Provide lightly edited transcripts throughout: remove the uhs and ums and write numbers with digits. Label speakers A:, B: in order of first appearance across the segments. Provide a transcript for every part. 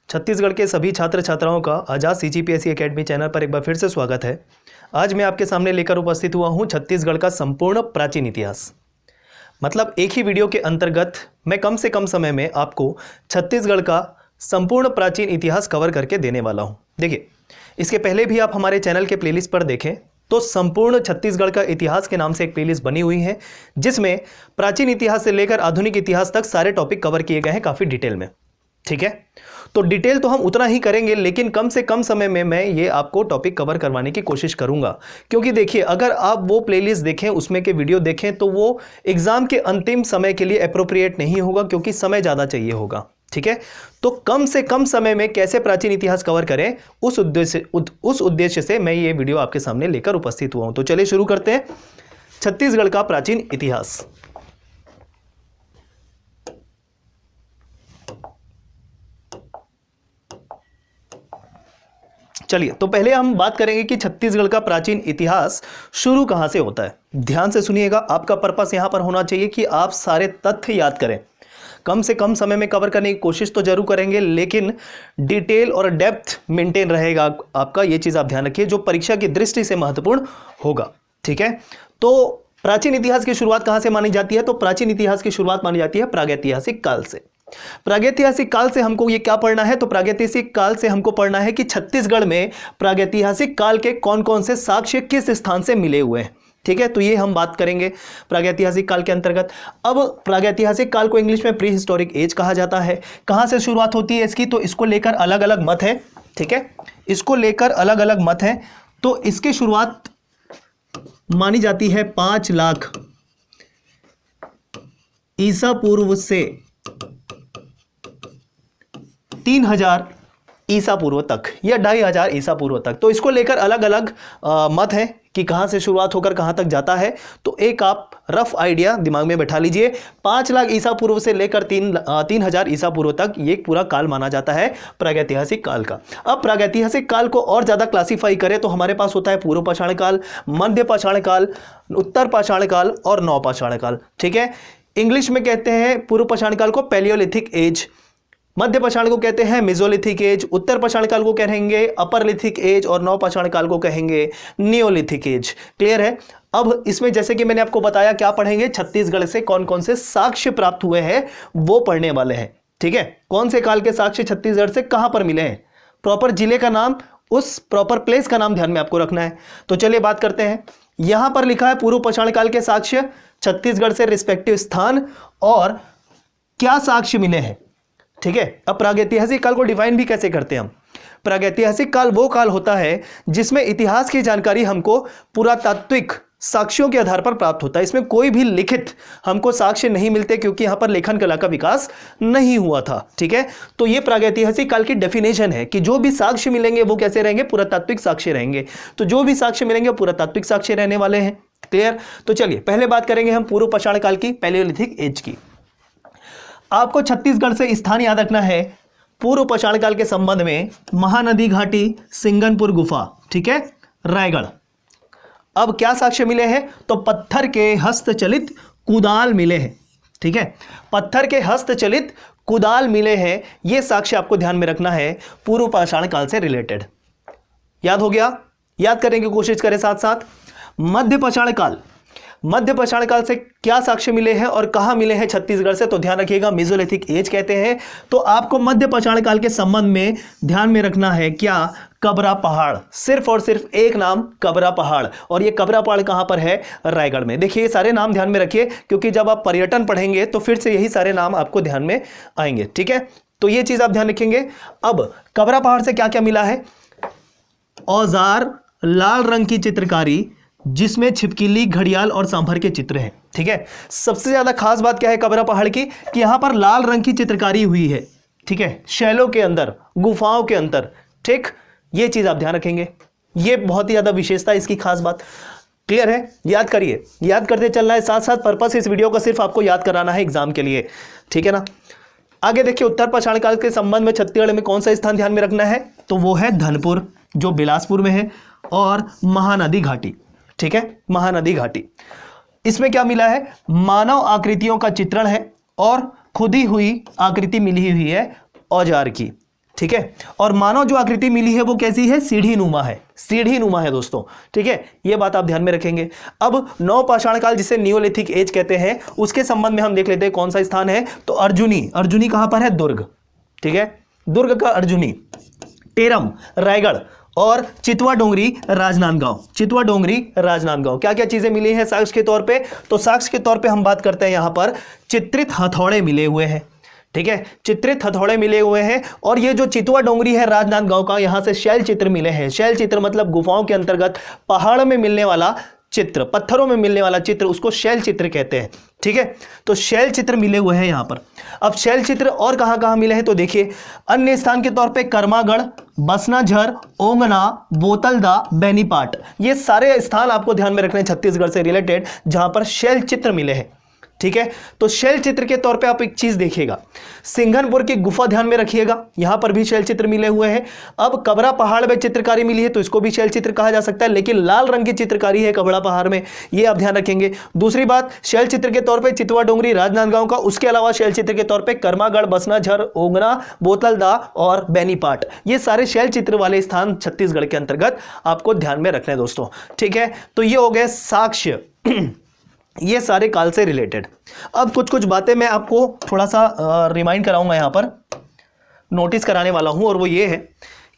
A: छत्तीसगढ़ के सभी छात्र छात्राओं का आजाद सीजीपीएससी एकेडमी चैनल पर एक बार फिर से स्वागत है। आज मैं आपके सामने लेकर उपस्थित हुआ हूं छत्तीसगढ़ का संपूर्ण प्राचीन इतिहास। मतलब एक ही वीडियो के अंतर्गत मैं कम से कम समय में आपको छत्तीसगढ़ का संपूर्ण प्राचीन इतिहास कवर करके देने वाला हूं। देखिए, इसके पहले भी आप हमारे चैनल के प्लेलिस्ट पर देखें तो संपूर्ण छत्तीसगढ़ का इतिहास के नाम से एक प्लेलिस्ट बनी हुई है, जिसमें प्राचीन इतिहास से लेकर आधुनिक इतिहास तक सारे टॉपिक कवर किए गए हैं काफ़ी डिटेल में। ठीक है, तो डिटेल तो हम उतना ही करेंगे, लेकिन कम से कम समय में मैं ये आपको टॉपिक कवर करवाने की कोशिश करूंगा। क्योंकि देखिए, अगर आप वो प्लेलिस्ट देखें, उसमें के वीडियो देखें, तो वो एग्जाम के अंतिम समय के लिए अप्रोप्रिएट नहीं होगा, क्योंकि समय ज़्यादा चाहिए होगा। ठीक है, तो कम से कम समय में कैसे प्राचीन इतिहास कवर करें, उस उद्देश्य से मैं ये वीडियो आपके सामने लेकर उपस्थित हुआ हूं। तो चलिए शुरू करते हैं छत्तीसगढ़ का प्राचीन इतिहास। चलिए, तो पहले हम बात करेंगे कि छत्तीसगढ़ का प्राचीन इतिहास शुरू कहां से होता है। ध्यान से सुनिएगा, आपका पर्पस यहां पर होना चाहिए कि आप सारे तथ्य याद करें। कम से कम समय में कवर करने की कोशिश तो जरूर करेंगे, लेकिन डिटेल और डेप्थ मेंटेन रहेगा आपका। ये चीज़ आप ध्यान रखिए, जो परीक्षा की दृष्टि से महत्वपूर्ण होगा। ठीक है, तो प्राचीन इतिहास की शुरुआत कहां से मानी जाती है? तो प्राचीन इतिहास की शुरुआत मानी जाती है प्रागैतिहासिक काल से। प्रागैतिहासिक काल से हमको ये क्या पढ़ना है? तो प्रागैतिहासिक काल से हमको पढ़ना है कि छत्तीसगढ़ में प्रागैतिहासिक काल के कौन कौन से साक्ष्य किस स्थान से मिले हुए हैं। ठीक है, तो ये हम बात करेंगे प्रागैतिहासिक काल के अंतर्गत। अब प्रागैतिहासिक काल को इंग्लिश में प्री हिस्टोरिक एज कहा जाता है। कहां से शुरुआत होती है इसकी? तो इसको लेकर अलग अलग मत है। ठीक है, इसको लेकर अलग अलग मत है। तो इसकी शुरुआत मानी जाती है 5 लाख ईसा पूर्व से 3000 ईसा पूर्व तक या 2500 ईसा पूर्व तक। तो इसको लेकर अलग अलग मत है कि कहां से शुरुआत होकर कहां तक जाता है। तो एक आप रफ आइडिया दिमाग में बैठा लीजिए, 5 लाख ईसा पूर्व से लेकर 3000 ईसा पूर्व तक ये पूरा काल माना जाता है प्रागैतिहासिक काल का। अब प्रागैतिहासिक काल को और ज़्यादा क्लासीफाई करें तो हमारे पास होता है पूर्व पाषाण काल, मध्य पाषाण काल, उत्तर पाषाण काल और नवपाषाण काल। ठीक है, इंग्लिश में कहते हैं पूर्व पाषाण काल को पैलियोलिथिक एज, मध्य पाषाण को कहते हैं मेसोलिथिक एज, उत्तर पाषाण काल को कहेंगे अपर लिथिक एज और नव पाषाण काल को कहेंगे नियोलिथिक एज। क्लियर है? अब इसमें जैसे कि मैंने आपको बताया, क्या पढ़ेंगे? छत्तीसगढ़ से कौन कौन से साक्ष्य प्राप्त हुए हैं वो पढ़ने वाले हैं। ठीक है, कौन से काल के साक्ष्य छत्तीसगढ़ से कहां पर मिले हैं, प्रॉपर जिले का नाम, उस प्रॉपर प्लेस का नाम ध्यान में आपको रखना है। तो चलिए बात करते हैं। यहां पर लिखा है पूर्व पाषाण काल के साक्ष्य छत्तीसगढ़ से रिस्पेक्टिव स्थान और क्या साक्ष्य मिले हैं। ठीक है, अब प्रागैतिहासिक काल को डिफाइन भी कैसे करते हैं हम? प्रागैतिहासिक काल वो काल होता है जिसमें इतिहास की जानकारी हमको पुरातात्विक साक्ष्यों के आधार पर प्राप्त होता है। इसमें कोई भी लिखित हमको साक्ष्य नहीं मिलते, क्योंकि यहां पर लेखन कला का विकास नहीं हुआ था। ठीक है, तो ये प्रागैतिहासिक काल की डेफिनेशन है कि जो भी साक्ष्य मिलेंगे वो कैसे रहेंगे? पुरातात्विक साक्ष्य रहेंगे। तो जो भी साक्ष्य मिलेंगे पुरातात्विक साक्ष्य रहने वाले हैं। क्लियर? तो चलिए पहले बात करेंगे हम पूर्व पाषाण काल की, पैलियोलिथिक एज की। आपको छत्तीसगढ़ से स्थान याद रखना है पूर्व पाषाण काल के संबंध में, महानदी घाटी, सिंगनपुर गुफा। ठीक है, रायगढ़। अब क्या साक्ष्य मिले हैं? तो पत्थर के हस्तचलित कुदाल मिले हैं। ठीक है, पत्थर के हस्तचलित कुदाल मिले हैं। यह साक्ष्य आपको ध्यान में रखना है, पूर्व पाषाण काल से रिलेटेड। याद हो गया? याद करने की कोशिश करें साथ साथ। मध्य पाषाण काल, मध्य पाषाण काल से क्या साक्ष्य मिले हैं और कहां मिले हैं छत्तीसगढ़ से? तो ध्यान रखिएगा, मेसोलिथिक एज कहते हैं। तो आपको मध्य पाषाण काल के संबंध में ध्यान में रखना है क्या? कबरा पहाड़। सिर्फ और सिर्फ एक नाम, कबरा पहाड़। और ये कबरा पहाड़ कहां पर है? रायगढ़ में। देखिए, ये सारे नाम ध्यान में रखिए, क्योंकि जब आप पर्यटन पढ़ेंगे तो फिर से यही सारे नाम आपको ध्यान में आएंगे। ठीक है, तो ये चीज आप ध्यान रखेंगे। अब कबरा पहाड़ से क्या क्या मिला है? औजार, लाल रंग की चित्रकारी जिसमें छिपकली, घड़ियाल और सांभर के चित्र हैं। ठीक है, सबसे ज्यादा खास बात क्या है कबरा पहाड़ की? कि यहां पर लाल रंग की चित्रकारी हुई है। ठीक है, शैलों के अंदर, गुफाओं के अंदर। ठीक, ये चीज आप ध्यान रखेंगे, ये बहुत ही ज्यादा विशेषता है इसकी, खास बात। क्लियर है? याद करिए, याद करते चलना है। साथ साथ पर्पस इस वीडियो का सिर्फ आपको याद कराना है एग्जाम के लिए। ठीक है ना? आगे देखिए, उत्तर पाषाण काल के संबंध में छत्तीसगढ़ में कौन सा स्थान ध्यान में रखना है? तो वो है धनपुर, जो बिलासपुर में है, और महानदी घाटी। ठीक है, महानदी घाटी। इसमें क्या मिला है? मानव आकृतियों का चित्रण है और खुदी हुई आकृति मिली हुई है औजार की। ठीक है। और मानव जो आकृति मिली है वो कैसी है, सीढ़ी नुमा है, सीढ़ी नुमा है दोस्तों, ठीक है, ये बात आप ध्यान में रखेंगे। अब नवपाषाण काल जिसे नियोलिथिक एज कहते हैं, उसके संबंध में हम देख लेते हैं कौन सा स्थान है, तो अर्जुनी, अर्जुनी कहां पर है, दुर्ग, ठीक है, दुर्ग का अर्जुनी, टेरम रायगढ़, और चितवा डोंगरी राजनांदगांव, चितवा डोंगरी राजनांदगांव। क्या क्या चीजें मिली हैं साक्ष्य के तौर पे, तो साक्ष्य के तौर पे हम बात करते हैं यहां पर चित्रित हथौड़े मिले हुए हैं, ठीक है, चित्रित हथौड़े मिले हुए हैं। और ये जो चितवा डोंगरी है राजनांदगांव का, यहां से शैल चित्र मिले हैं, शैल चित्र मतलब गुफाओं के अंतर्गत पहाड़ में मिलने वाला चित्र, पत्थरों में मिलने वाला चित्र, उसको शैल चित्र कहते हैं, ठीक है। तो शैल चित्र मिले हुए हैं यहां पर। अब शैल चित्र और कहां कहां मिले हैं, तो देखिए अन्य स्थान के तौर पे कर्मागढ़, बसनाझर, ओंगना, बोतलदा, बेनीपाट, ये सारे स्थान आपको ध्यान में रखने हैं छत्तीसगढ़ से रिलेटेड, जहां पर शैल चित्र मिले हैं, ठीक है। तो शैल चित्र के तौर पे आप एक चीज देखिएगा, सिंघनपुर की गुफा ध्यान में रखिएगा, यहां पर भी शैल चित्र मिले हुए हैं। अब कबरा पहाड़ में चित्रकारी मिली है तो इसको भी शैल चित्र कहा जा सकता है, लेकिन लाल रंग की चित्रकारी है कबरा पहाड़ में, ये आप ध्यान रखेंगे। दूसरी बात, शैल चित्र के तौर पे चितवा डोंगरी राजनांदगांव का, उसके अलावा शैल चित्र के तौर पे कर्मागढ़, बसनाझर, ओंगना, बोतलदा और बेनीपाट, ये सारे शैल चित्र वाले स्थान छत्तीसगढ़ के अंतर्गत आपको ध्यान में रखना है दोस्तों, ठीक है। तो ये हो गए साक्ष्य, ये सारे काल से रिलेटेड। अब कुछ कुछ बातें मैं आपको थोड़ा सा रिमाइंड कराऊंगा, यहां पर नोटिस कराने वाला हूं, और वो ये है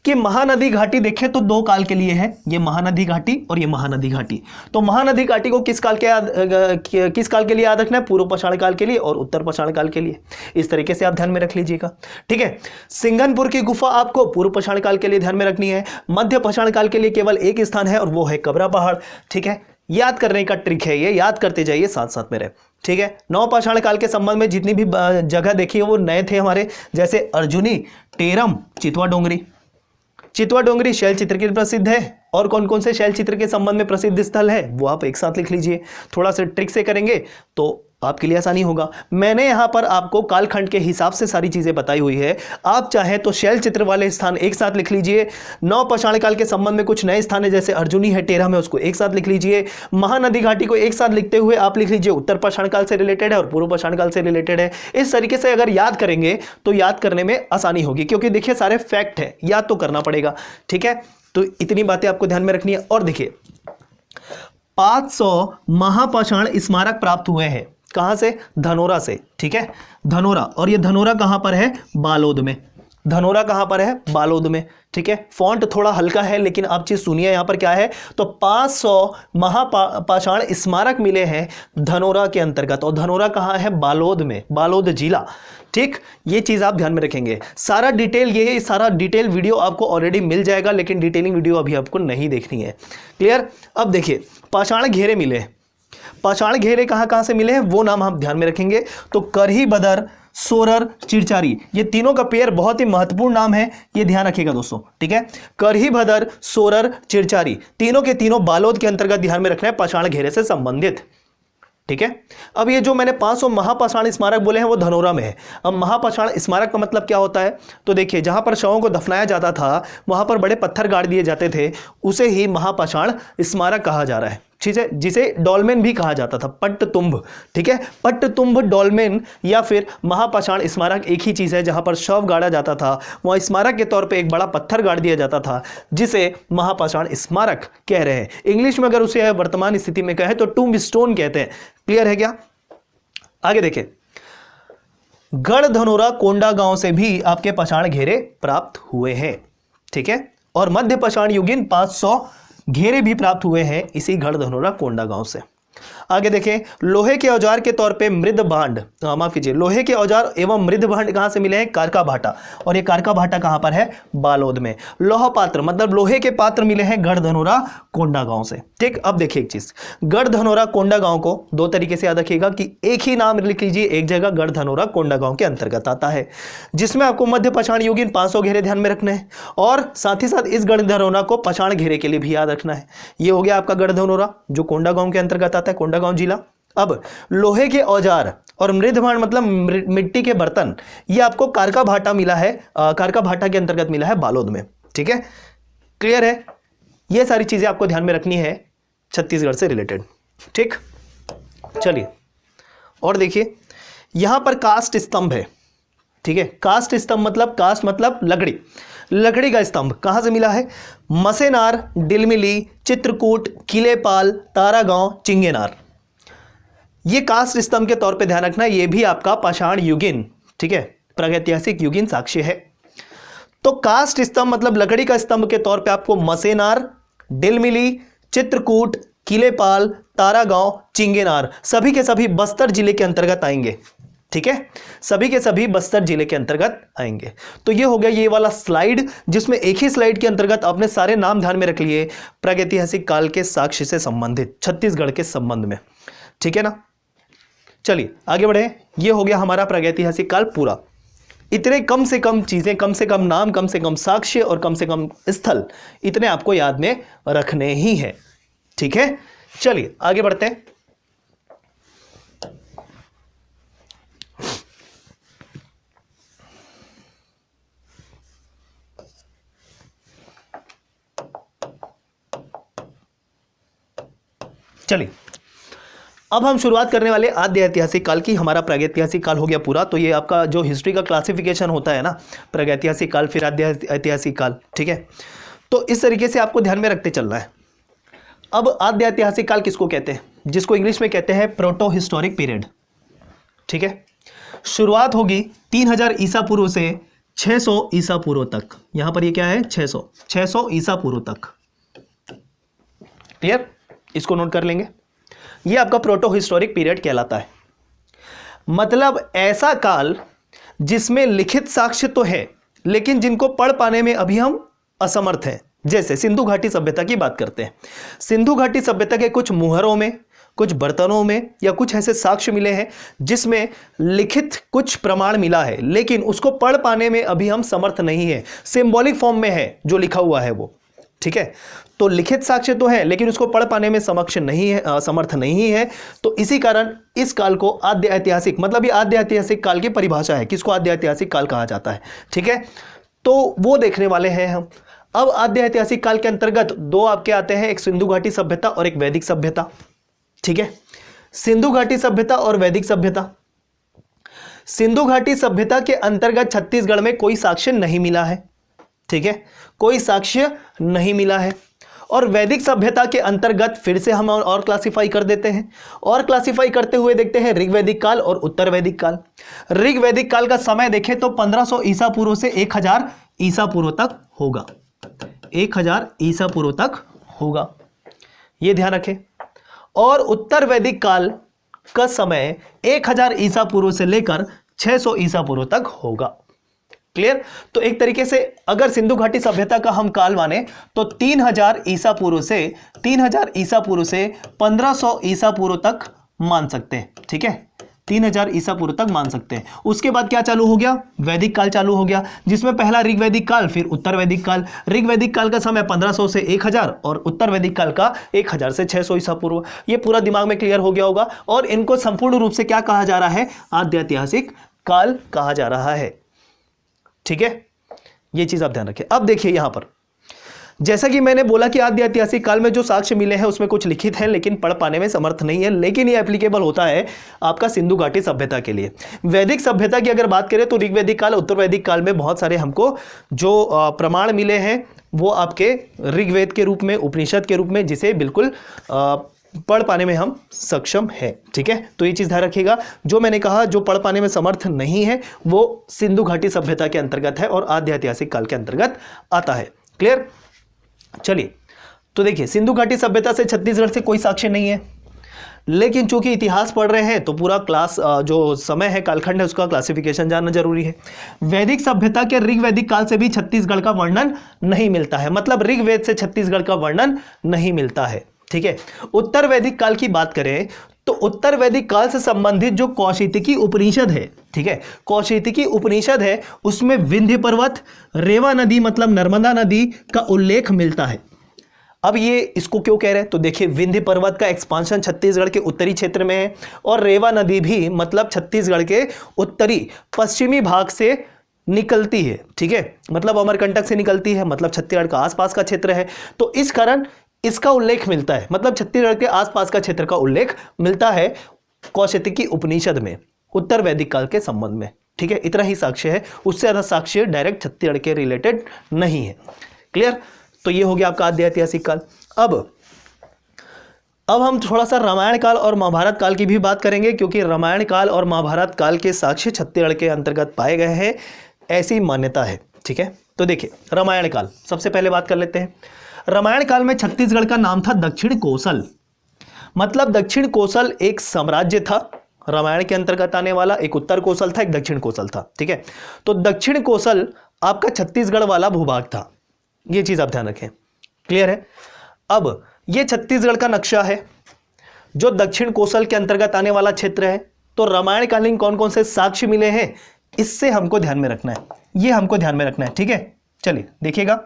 A: कि महानदी घाटी देखें तो दो काल के लिए है, ये महानदी घाटी और ये महानदी घाटी। तो महानदी घाटी को किस काल के लिए याद रखना है, पूर्व पाषाण काल के लिए और उत्तर पाषाण काल के लिए, इस तरीके से आप ध्यान में रख लीजिएगा, ठीक है। सिंघनपुर की गुफा आपको पूर्व पाषाण काल के लिए ध्यान में रखनी है। मध्य पाषाण काल के लिए केवल एक स्थान है और वो है कबरा पहाड़, ठीक है, याद करने का ट्रिक है ये, याद करते जाइए साथ साथ मेरे, ठीक है। नवपाषाण काल के संबंध में जितनी भी जगह देखी है वो नए थे हमारे, जैसे अर्जुनी, टेरम, चितवा डोंगरी। चितवा डोंगरी शैल चित्र के लिए प्रसिद्ध है, और कौन कौन से शैल चित्र के संबंध में प्रसिद्ध स्थल है वो आप एक साथ लिख लीजिए, थोड़ा सा ट्रिक से करेंगे तो आपके लिए आसानी होगा। मैंने यहां पर आपको कालखंड के हिसाब से सारी चीजें बताई हुई है, आप चाहे तो शैल चित्र वाले स्थान एक साथ लिख लीजिए, नवपाषाण काल के संबंध में कुछ नए स्थान है जैसे अर्जुनी है, टेरम है, उसको एक साथ लिख लीजिए। महानदी घाटी को एक साथ लिखते हुए आप लिख लीजिए उत्तर पाषाण काल से रिलेटेड है और पूर्व पाषाण काल से रिलेटेड है। इस तरीके से अगर याद करेंगे तो याद करने में आसानी होगी, क्योंकि देखिए सारे फैक्ट है, याद तो करना पड़ेगा, ठीक है। तो इतनी बातें आपको ध्यान में रखनी है। और देखिए 500 महापाषाण स्मारक प्राप्त हुए हैं, कहां से, धनोरा से, ठीक है, धनोरा। और ये धनोरा कहां पर है, बालोद में, धनोरा कहां पर है, बालोद में, ठीक है। फॉन्ट थोड़ा हल्का है लेकिन आप चीज सुनिए यहां पर क्या है, तो 500 महापाषाण स्मारक मिले हैं धनोरा के अंतर्गत, और धनोरा कहां है, बालोद में, बालोद जिला, ठीक। ये चीज आप ध्यान में रखेंगे। सारा डिटेल ये सारा डिटेल वीडियो आपको ऑलरेडी मिल जाएगा, लेकिन डिटेलिंग वीडियो अभी आपको नहीं देखनी है, क्लियर। अब देखिए पाषाण घेरे मिले, पाषाण घेरे कहां कहां से मिले हैं वो नाम हम ध्यान में रखेंगे, तो करही बदर, सोरर, चिरचारी, ये तीनों का पेयर बहुत ही महत्वपूर्ण नाम है, ये ध्यान रखिएगा दोस्तों, ठीक है। करही बदर, सोरर, चिरचारी, तीनों के तीनों बालोद के अंतर्गत ध्यान में रखना है, पाषाण घेरे से संबंधित, ठीक है। अब ये जो मैंने 500 महापाषाण स्मारक बोले हैं वो धनोरा में है। अब महापाषाण स्मारक का मतलब क्या होता है, तो देखिए जहां पर शवों को दफनाया जाता था वहां पर बड़े पत्थर गाड़ दिए जाते थे, उसे ही महापाषाण स्मारक कहा जा रहा है, ठीक है, जिसे डोलमेन भी कहा जाता था, पट्टतुंब, ठीक है। पट्टतुंब, डोलमेन या फिर महापाषाण स्मारक एक ही चीज है, जहां पर शव गाड़ा जाता था वहां स्मारक के तौर पे एक बड़ा पत्थर गाड़ दिया जाता था, जिसे महापाषाण स्मारक कह रहे हैं। इंग्लिश में अगर उसे वर्तमान स्थिति में कहे तो टूम्ब स्टोन कहते हैं, क्लियर है क्या। आगे देखें, गढ़धनोरा कोंडागांव से भी आपके पाषाण घेरे प्राप्त हुए हैं, ठीक है। और मध्य पाषाण युगीन 500 घेरे भी प्राप्त हुए हैं इसी गढ़धनोरा कोंडागांव से। आगे देखें, लोहे के औजार के तौर पे मृद भांड, माफ कीजिए, लोहे के औजार एवं मृद भांड कहां से मिले हैं, कारका भाटा, और ये कारका भाटा कहां पर है, बालोद में। लोहा पात्र मतलब लोहे के पात्र मिले हैं गढ़धनोरा कोंडागांव से, ठीक। अब देखिए एक चीज, गढ़धनोरा कोंडागांव को दो तरीके से याद रखिएगा कि एक ही नाम लिख लीजिए, एक जगह गढ़धनोरा कोंडागांव के अंतर्गत आता है, जिसमें आपको मध्य पाषाण युगीन 500 घेरे ध्यान में रखना है, और साथ ही साथ इस गढ़धनोरा को पाषाण घेरे के लिए भी याद रखना है। ये हो गया आपका गढ़धनोरा जो कोंडागांव के अंतर्गत आता है, कोंडागांव जिला। अब लोहे के औजार और मृद भांड मतलब मिट्टी के बर्तन, ये आपको कारका भाटा मिला है, कारका भाटा के अंतर्गत मिला है बालोद में, ठीक है, क्लियर है। ये सारी चीजें आपको ध्यान में रखनी है छत्तीसगढ़ से रिलेटेड, ठीक। चलिए और देखिए, यहां पर कास्ट स्तंभ है, ठीक है। काष्ठ स्तंभ मतलब, काष्ठ मतलब लकड़ी, लकड़ी का स्तंभ कहां से मिला है? मसेनार, डिलमिली, चित्रकूट, किलेपाल, तारागांव, चिंगेनार। ये काष्ठ स्तंभ के तौर पे ध्यान रखना, ये भी आपका पाषाण युगीन, ठीक है, प्रागैतिहासिक युगीन साक्ष्य है। तो काष्ठ स्तंभ मतलब लकड़ी का स्तंभ के तौर पे आपको मसेनार, डिलमिली, चित्रकूट, किलेपाल, तारागांव, चिंगेनार सभी के सभी बस्तर जिले के अंतर्गत आएंगे, ठीक है, सभी के सभी बस्तर जिले के अंतर्गत आएंगे। तो ये हो गया ये वाला स्लाइड, जिसमें एक ही स्लाइड के अंतर्गत आपने सारे नाम ध्यान में रख लिए प्रागैतिहासिक काल के साक्ष्य से संबंधित छत्तीसगढ़ के संबंध में, ठीक है ना। चलिए आगे बढ़े। ये हो गया हमारा प्रागैतिहासिक काल पूरा। इतने कम से कम चीजें, कम से कम नाम, कम से कम साक्ष्य और कम से कम स्थल, इतने आपको याद में रखने ही है, ठीक है। चलिए आगे बढ़ते हैं। चलिए अब हम शुरुआत करने वाले आद्य ऐतिहासिक काल की। हमारा प्रागैतिहासिक काल हो गया पूरा। तो ये आपका जो हिस्ट्री का क्लासिफिकेशन होता है ना, प्रागैतिहासिक काल फिर आद्य ऐतिहासिक काल, ठीक है। तो इस तरीके से आपको ध्यान में रखते चलना है। अब आद्य ऐतिहासिक काल किसको कहते हैं? जिसको इंग्लिश में कहते हैं प्रोटो हिस्टोरिक पीरियड, ठीक है। शुरुआत होगी 3000 ईसा पूर्व से 600 ईसा पूर्व तक। यहां पर ये क्या है? 600 ईसा पूर्व तक। क्लियर? इसको नोट कर लेंगे। ये आपका प्रोटो हिस्टोरिक पीरियड कहलाता है। मतलब ऐसा काल जिसमें लिखित साक्ष्य तो है, लेकिन जिनको पढ़ पाने में अभी हम असमर्थ हैं। जैसे सिंधु घाटी सभ्यता की बात करते हैं। सिंधु घाटी सभ्यता के कुछ मुहरों में, कुछ बर्तनों में या कुछ ऐसे साक्ष्य मिले हैं जिसमें लिखित कुछ प्रमाण मिला है, लेकिन उसको पढ़ पाने में अभी हम समर्थ नहीं है। सिंबॉलिक फॉर्म में है जो लिखा हुआ है वो, ठीक है। तो लिखित साक्ष्य तो है, लेकिन उसको पढ़ पाने में समक्ष नहीं है, समर्थ नहीं है। तो इसी कारण इस काल को आद्य ऐतिहासिक, मतलब ये आद्य ऐतिहासिक काल की परिभाषा है, किसको आद्य ऐतिहासिक काल कहा जाता है, ठीक है। तो वो देखने वाले हैं हम। अब आद्य ऐतिहासिक काल के अंतर्गत दो आपके आते हैं, एक सिंधु घाटी सभ्यता और एक वैदिक सभ्यता, ठीक है। सिंधु घाटी सभ्यता और वैदिक सभ्यता। सिंधु घाटी सभ्यता के अंतर्गत छत्तीसगढ़ में कोई साक्ष्य नहीं मिला है, ठीक है, कोई साक्ष्य नहीं मिला है। और वैदिक सभ्यता के अंतर्गत फिर से हम और क्लासिफाई कर देते हैं, और क्लासिफाई करते हुए देखते हैं ऋग्वैदिक काल और उत्तर वैदिक काल। ऋग्वैदिक काल का समय देखें तो 1500 ईसा पूर्व से 1000 ईसा पूर्व तक होगा, 1000 ईसा पूर्व तक होगा, यह ध्यान रखें। और उत्तर वैदिक काल का समय 1000 ईसा पूर्व से लेकर 600 ईसा पूर्व तक होगा। क्लियर? तो एक तरीके से अगर सिंधु घाटी सभ्यता का हम काल माने तो 3000 ईसा पूर्व से 1500 ईसा पूर्व तक मान सकते हैं, ठीक है, 3000 ईसा पूर्व तक मान सकते हैं। उसके बाद क्या चालू हो गया? वैदिक काल चालू हो गया, जिसमें पहला ऋग्वैदिक काल, फिर उत्तर वैदिक काल। ऋग्वैदिक काल का समय 1500 से 1000 और उत्तर वैदिक काल का 1000 से 600 ईसा पूर्व। ये पूरा दिमाग में क्लियर हो गया होगा। और इनको संपूर्ण रूप से क्या कहा जा रहा है? आद्य ऐतिहासिक काल कहा जा रहा है, ठीक है। ये चीज आप ध्यान रखें। अब देखिए यहां पर, जैसा कि मैंने बोला कि आद्य ऐतिहासिक काल में जो साक्ष्य मिले हैं उसमें कुछ लिखित है, लेकिन पढ़ पाने में समर्थ नहीं है, लेकिन ये एप्लीकेबल होता है आपका सिंधु घाटी सभ्यता के लिए। वैदिक सभ्यता की अगर बात करें तो ऋग्वैदिक काल, उत्तर वैदिक काल में बहुत सारे हमको जो प्रमाण मिले हैं वो आपके ऋग्वेद के रूप में, उपनिषद के रूप में, जिसे बिल्कुल पढ़ पाने में हम सक्षम है, ठीक है। तो ये चीज ध्यान रखिएगा। जो मैंने कहा जो पढ़ पाने में समर्थ नहीं है वो सिंधु घाटी सभ्यता के अंतर्गत है और आद्य ऐतिहासिक काल के अंतर्गत आता है। क्लियर? चलिए, तो देखिए सिंधु घाटी सभ्यता से छत्तीसगढ़ से कोई साक्ष्य नहीं है, लेकिन चूंकि इतिहास पढ़ रहे हैं तो पूरा क्लास जो समय है, कालखंड है, उसका क्लासिफिकेशन जानना जरूरी है। वैदिक सभ्यता के ऋग्वैदिक काल से भी छत्तीसगढ़ का वर्णन नहीं मिलता है, मतलब ऋग्वेद से छत्तीसगढ़ का वर्णन नहीं मिलता है, ठीक है। उत्तर वैदिक काल की बात करें तो उत्तर वैदिक काल से संबंधित जो कौशितिकी उपनिषद है, ठीक है, कौशितिकी उपनिषद है, उसमें विंध्य पर्वत, रेवा नदी मतलब नर्मदा नदी का उल्लेख मिलता है। अब ये इसको क्यों कह रहे हैं? तो देखिए विंध्य पर्वत का एक्सपांशन छत्तीसगढ़ के उत्तरी क्षेत्र में है, और रेवा नदी भी मतलब छत्तीसगढ़ के उत्तरी पश्चिमी भाग से निकलती है, ठीक है, मतलब अमरकंटक से निकलती है, मतलब छत्तीसगढ़ का आसपास का क्षेत्र है। तो इस कारण इसका उल्लेख मिलता है, मतलब छत्तीसगढ़ के आसपास का क्षेत्र का उल्लेख मिलता है कौशितिकी उपनिषद में उत्तर वैदिक काल के संबंध में, ठीक है, इतना ही साक्ष्य है, उससे ज़्यादा साक्ष्य डायरेक्ट छत्तीसगढ़ के रिलेटेड नहीं है। क्लियर? तो ये हो गया आपका आद्य ऐतिहासिक काल। अब हम थोड़ा सा रामायण काल और महाभारत काल की भी बात करेंगे, क्योंकि रामायण काल और महाभारत काल के साक्ष्य छत्तीसगढ़ के अंतर्गत पाए गए हैं, ऐसी मान्यता है। ठीक है, तो देखिए रामायण काल सबसे पहले बात कर लेते हैं। रामायण काल में छत्तीसगढ़ का नाम था दक्षिण कोसल। मतलब दक्षिण कोसल एक साम्राज्य था रामायण के अंतर्गत आने वाला, एक उत्तर कोसल था, एक दक्षिण कोसल था। ठीक है, तो दक्षिण कोसल आपका छत्तीसगढ़ वाला भूभाग था, ये चीज आप ध्यान रखें। क्लियर है? अब ये छत्तीसगढ़ का नक्शा है जो दक्षिण कोसल के अंतर्गत आने वाला क्षेत्र है। तो रामायण कालीन कौन कौन से साक्ष्य मिले हैं, इससे हमको ध्यान में रखना है, ये हमको ध्यान में रखना है। ठीक है, चलिए देखिएगा,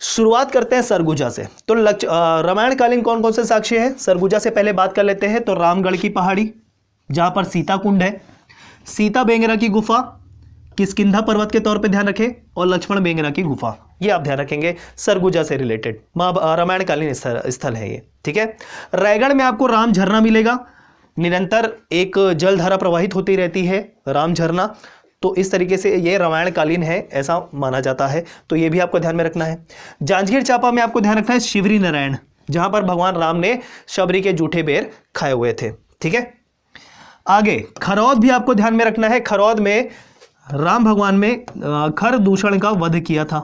A: शुरुआत करते हैं सरगुजा से। तो रामायण कालीन कौन कौन से साक्ष्य हैं, सरगुजा से पहले बात कर लेते हैं। तो रामगढ़ की पहाड़ी जहां पर सीता कुंड है, सीता बेंगरा की गुफा, किष्किंधा पर्वत के तौर पे ध्यान रखें, और लक्ष्मण बेंगरा की गुफा, ये आप ध्यान रखेंगे, सरगुजा से रिलेटेड रामायण कालीन स्थल है ये। ठीक है, रायगढ़ में आपको राम झरना मिलेगा, निरंतर एक जलधारा प्रवाहित होती रहती है, राम झरना। तो इस तरीके से ये रामायण कालीन है ऐसा माना जाता है, तो ये भी आपको ध्यान में रखना है। जांजगीर चांपा में आपको ध्यान रखना है शिवरी नारायण, जहां पर भगवान राम ने शबरी के जूठे बेर खाए हुए थे। ठीक है, आगे खरौद भी आपको ध्यान में रखना है। खरौद में राम भगवान में खर दूषण का वध किया था,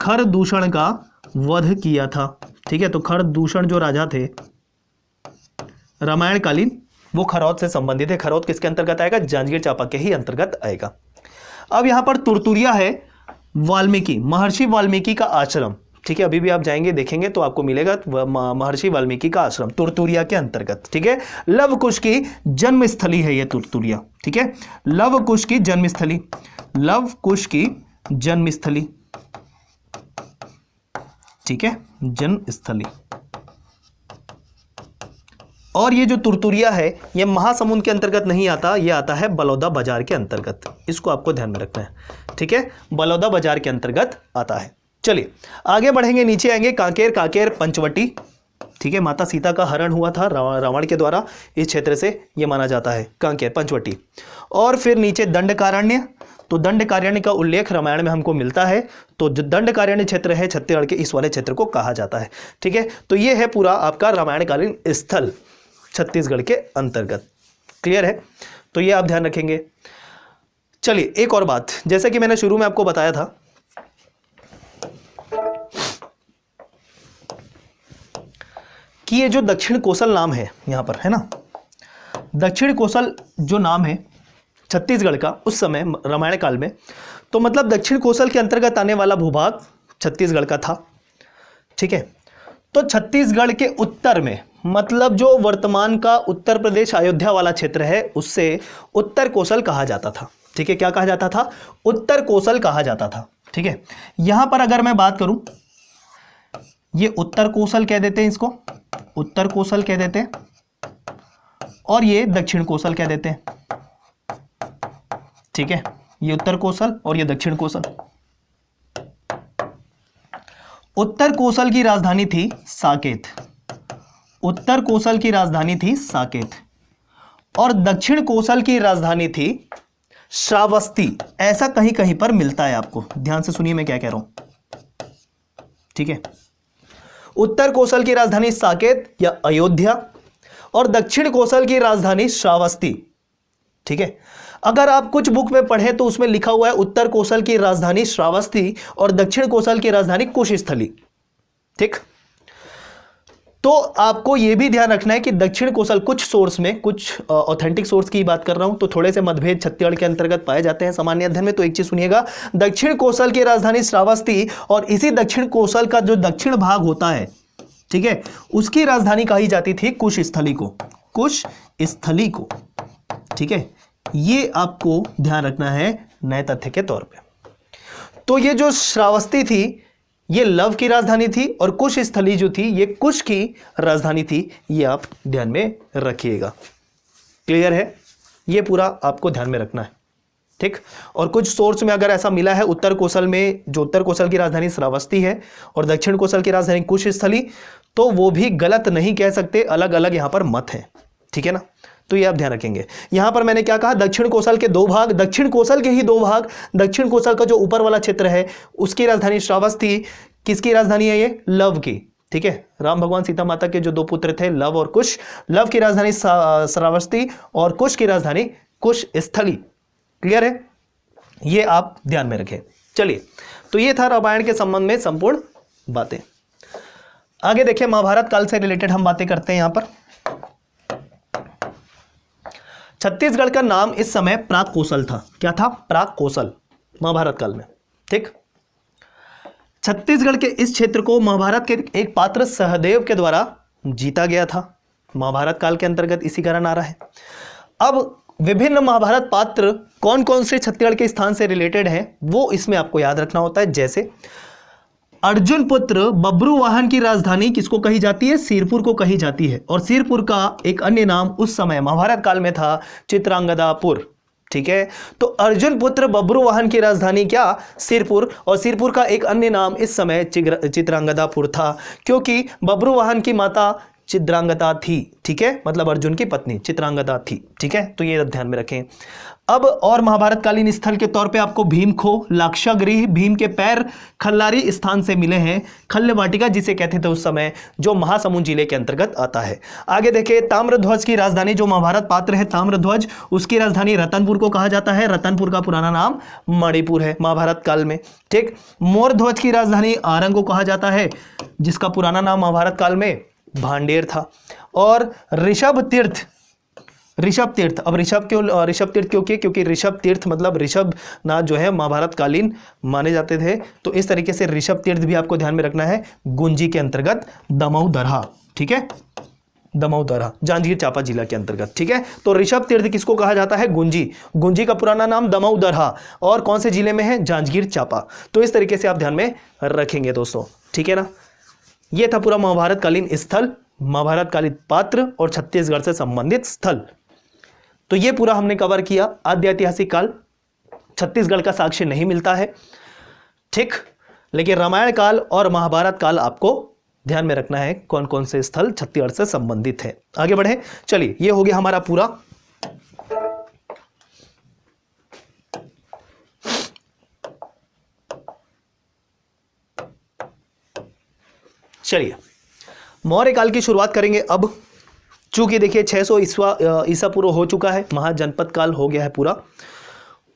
A: खर दूषण का वध किया था। ठीक है, तो खर दूषण जो राजा थे रामायण कालीन, वो खरौद से संबंधित है। खरौद किसके अंतर्गत आएगा, जांजगीर चांपा के ही अंतर्गत आएगा। अब यहां पर तुरतुरिया है, वाल्मीकि, महर्षि वाल्मीकि का आश्रम। ठीक है, अभी भी आप जाएंगे देखेंगे तो आपको मिलेगा महर्षि वाल्मीकि का आश्रम तुरतुरिया के अंतर्गत। ठीक है, लव कुश की जन्मस्थली है ये तुरतुरिया। ठीक है, लव कुश की जन्मस्थली, लव कुश की जन्मस्थली। ठीक है, जन्मस्थली। और ये जो तुरतुरिया है ये महासमुंद के अंतर्गत नहीं आता, ये आता है बलौदा बाजार के अंतर्गत, इसको आपको ध्यान में रखना है। ठीक है, बलौदा बाजार के अंतर्गत आता है। चलिए आगे बढ़ेंगे, नीचे आएंगे, कांकेर, कांकेर पंचवटी। ठीक है, माता सीता का हरण हुआ था रावण के द्वारा, इस क्षेत्र से ये माना जाता है, कांकेर पंचवटी। और फिर नीचे दंडकारण्य, तो दंडकारण्य का उल्लेख रामायण में हमको मिलता है, तो जो दंडकारण्य क्षेत्र है छत्तीसगढ़ के, इस वाले क्षेत्र को कहा जाता है। ठीक है, तो ये है पूरा आपका रामायणकालीन स्थल छत्तीसगढ़ के अंतर्गत। क्लियर है? तो ये आप ध्यान रखेंगे। चलिए एक और बात, जैसे कि मैंने शुरू में आपको बताया था कि ये जो दक्षिण कोसल नाम है यहां पर है ना, दक्षिण कोसल जो नाम है छत्तीसगढ़ का उस समय रामायण काल में, तो मतलब दक्षिण कोसल के अंतर्गत आने वाला भूभाग छत्तीसगढ़ का था। ठीक है, तो छत्तीसगढ़ के उत्तर में, मतलब जो वर्तमान का उत्तर प्रदेश अयोध्या वाला क्षेत्र है, उससे उत्तर कोसल कहा जाता था। ठीक है, क्या कहा जाता था, उत्तर कोसल कहा जाता था। ठीक है, यहां पर अगर मैं बात करूं, ये उत्तर कोसल कह देते हैं, इसको उत्तर कोसल कह देते हैं, और ये दक्षिण कोसल कह देते हैं। ठीक है, ये उत्तर कोसल और ये दक्षिण कोसल। उत्तर कोसल की राजधानी थी साकेत, उत्तर कोसल की राजधानी थी साकेत, और दक्षिण कोसल की राजधानी थी श्रावस्ती। ऐसा कहीं कहीं पर मिलता है, आपको ध्यान से सुनिए मैं क्या कह रहा हूं। ठीक है, उत्तर कोसल की राजधानी साकेत या अयोध्या, और दक्षिण कोसल की राजधानी श्रावस्ती। ठीक है, अगर आप कुछ बुक में पढ़ें तो उसमें लिखा हुआ है उत्तर कोसल की राजधानी श्रावस्ती और दक्षिण कोसल की राजधानी कुशस्थली। ठीक, तो आपको यह भी ध्यान रखना है कि दक्षिण कोसल, कुछ सोर्स में, कुछ ऑथेंटिक सोर्स की बात कर रहा हूं, तो थोड़े से मतभेद छत्तीसगढ़ के अंतर्गत पाए जाते हैं सामान्य अध्ययन में। तो एक चीज सुनिएगा, दक्षिण कोसल की राजधानी श्रावस्ती, और इसी दक्षिण कोसल का जो दक्षिण भाग होता है, ठीक है, उसकी राजधानी कही जाती थी कुशस्थली को, कुशस्थली को। ठीक है, ये आपको ध्यान रखना है नए तथ्य के तौर पे। तो ये जो श्रावस्ती थी ये लव की राजधानी थी, और कुशस्थली जो थी ये कुश की राजधानी थी, ये आप ध्यान में रखिएगा। क्लियर है? ये पूरा आपको ध्यान में रखना है। ठीक, और कुछ सोर्स में अगर ऐसा मिला है उत्तर कोसल में, जो उत्तर कोसल की राजधानी श्रावस्ती है और दक्षिण कोसल की राजधानी कुशस्थली, तो वो भी गलत नहीं कह सकते, अलग अलग यहां पर मत है। ठीक है ना, तो ये आप ध्यान रखेंगे। यहां पर मैंने क्या कहा, दक्षिण कोसल के दो भाग, दक्षिण कोसल के ही दो भाग, दक्षिण कोसल का जो ऊपर वाला क्षेत्र है उसकी राजधानी श्रावस्ती। किसकी राजधानी है ये? लव की। ठीक है, राम भगवान सीता माता के जो दो पुत्र थे लव और कुश, लव की राजधानी श्रावस्ती और कुश की राजधानी कुश स्थली। क्लियर है, ये आप ध्यान में रखें। चलिए, तो ये था रामायण के संबंध में संपूर्ण बातें। आगे देखिए, महाभारत काल से रिलेटेड हम बातें करते हैं। यहां पर छत्तीसगढ़ का नाम इस समय प्राक कोसल था। क्या था? प्राक कोसल, महाभारत काल में। ठीक, छत्तीसगढ़ के इस क्षेत्र को महाभारत के एक पात्र सहदेव के द्वारा जीता गया था। महाभारत काल के अंतर्गत इसी कारण आ रहा है। अब विभिन्न महाभारत पात्र कौन कौन से छत्तीसगढ़ के स्थान से रिलेटेड हैं वो इसमें आपको याद रखना होता है। जैसे अर्जुन पुत्र बब्रुवाहन की राजधानी किसको कही जाती है? सिरपुर को कही जाती है। और सिरपुर का एक अन्य नाम उस समय महाभारत काल में था चित्रांगदापुर। ठीक है, तो अर्जुन पुत्र बब्रुवाहन की राजधानी क्या? सिरपुर। और सिरपुर का एक अन्य नाम इस समय चित्रांगदापुर था, क्योंकि बब्रुवाहन की माता चित्रांगदा थी। ठीक है, मतलब अर्जुन की पत्नी चित्रांगदा थी। ठीक है, तो ये ध्यान में रखें। अब और महाभारत कालीन स्थल के तौर पे आपको भीम खो, लाक्षागृह, भीम के पैर खल्लारी स्थान से मिले हैं, खल्ल वाटिका जिसे कहते थे उस समय, जो महासमुंद जिले के अंतर्गत आता है। आगे देखिए, ताम्रध्वज की राजधानी, जो महाभारत पात्र है ताम्रध्वज, उसकी राजधानी रतनपुर को कहा जाता है। रतनपुर का पुराना नाम मणिपुर है महाभारत काल में। ठीक, मोरध्वज की राजधानी आरंग को कहा जाता है, जिसका पुराना नाम महाभारत काल में भांडेर था। और ऋषभ तीर्थ, अब ऋषभ तीर्थ क्योंकि ऋषभ तीर्थ मतलब ऋषभ नाथ जो है महाभारत कालीन माने जाते थे। तो इस तरीके से ऋषभ तीर्थ भी आपको ध्यान में रखना है, गुंजी के अंतर्गत दमऊ दरहा। ठीक है, दमऊ दरहा जांजगीर चांपा जिला के अंतर्गत। ठीक है, तो ऋषभ तीर्थ किसको कहा जाता है? गुंजी। गुंजी का पुराना नाम दमऊ दरहा, और कौन से जिले में है? जांजगीर चांपा। तो इस तरीके से आप ध्यान में रखेंगे दोस्तों। ठीक है ना, यह था पूरा महाभारत कालीन स्थल, महाभारत कालीन पात्र और छत्तीसगढ़ से संबंधित स्थल। तो ये पूरा हमने कवर किया। आद्य ऐतिहासिक काल, छत्तीसगढ़ का साक्ष्य नहीं मिलता है। ठीक, लेकिन रामायण काल और महाभारत काल आपको ध्यान में रखना है, कौन कौन से स्थल छत्तीसगढ़ से संबंधित है। आगे बढ़े, चलिए, ये हो गया हमारा पूरा। चलिए, मौर्य काल की शुरुआत करेंगे। अब चूंकि देखिए 600 ईसा पूर्व हो चुका है, महाजनपद काल हो गया है पूरा।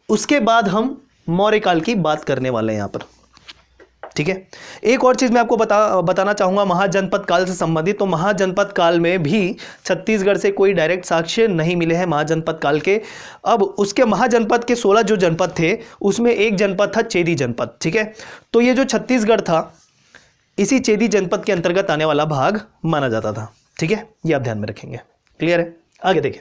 A: उसके बाद हम मौर्य काल की बात करने वाले हैं यहाँ पर। ठीक है, एक और चीज मैं आपको बताना चाहूंगा महाजनपद काल से संबंधित। तो महाजनपद काल में भी छत्तीसगढ़ से कोई डायरेक्ट साक्ष्य नहीं मिले हैं महाजनपद काल के। अब उसके महाजनपद के 16 जो जनपद थे उसमें एक जनपद था चेदी जनपद। ठीक है, तो ये जो छत्तीसगढ़ था इसी चेदी जनपद के अंतर्गत आने वाला भाग माना जाता था। ठीक है, ये आप ध्यान में रखेंगे। क्लियर है, आगे देखें,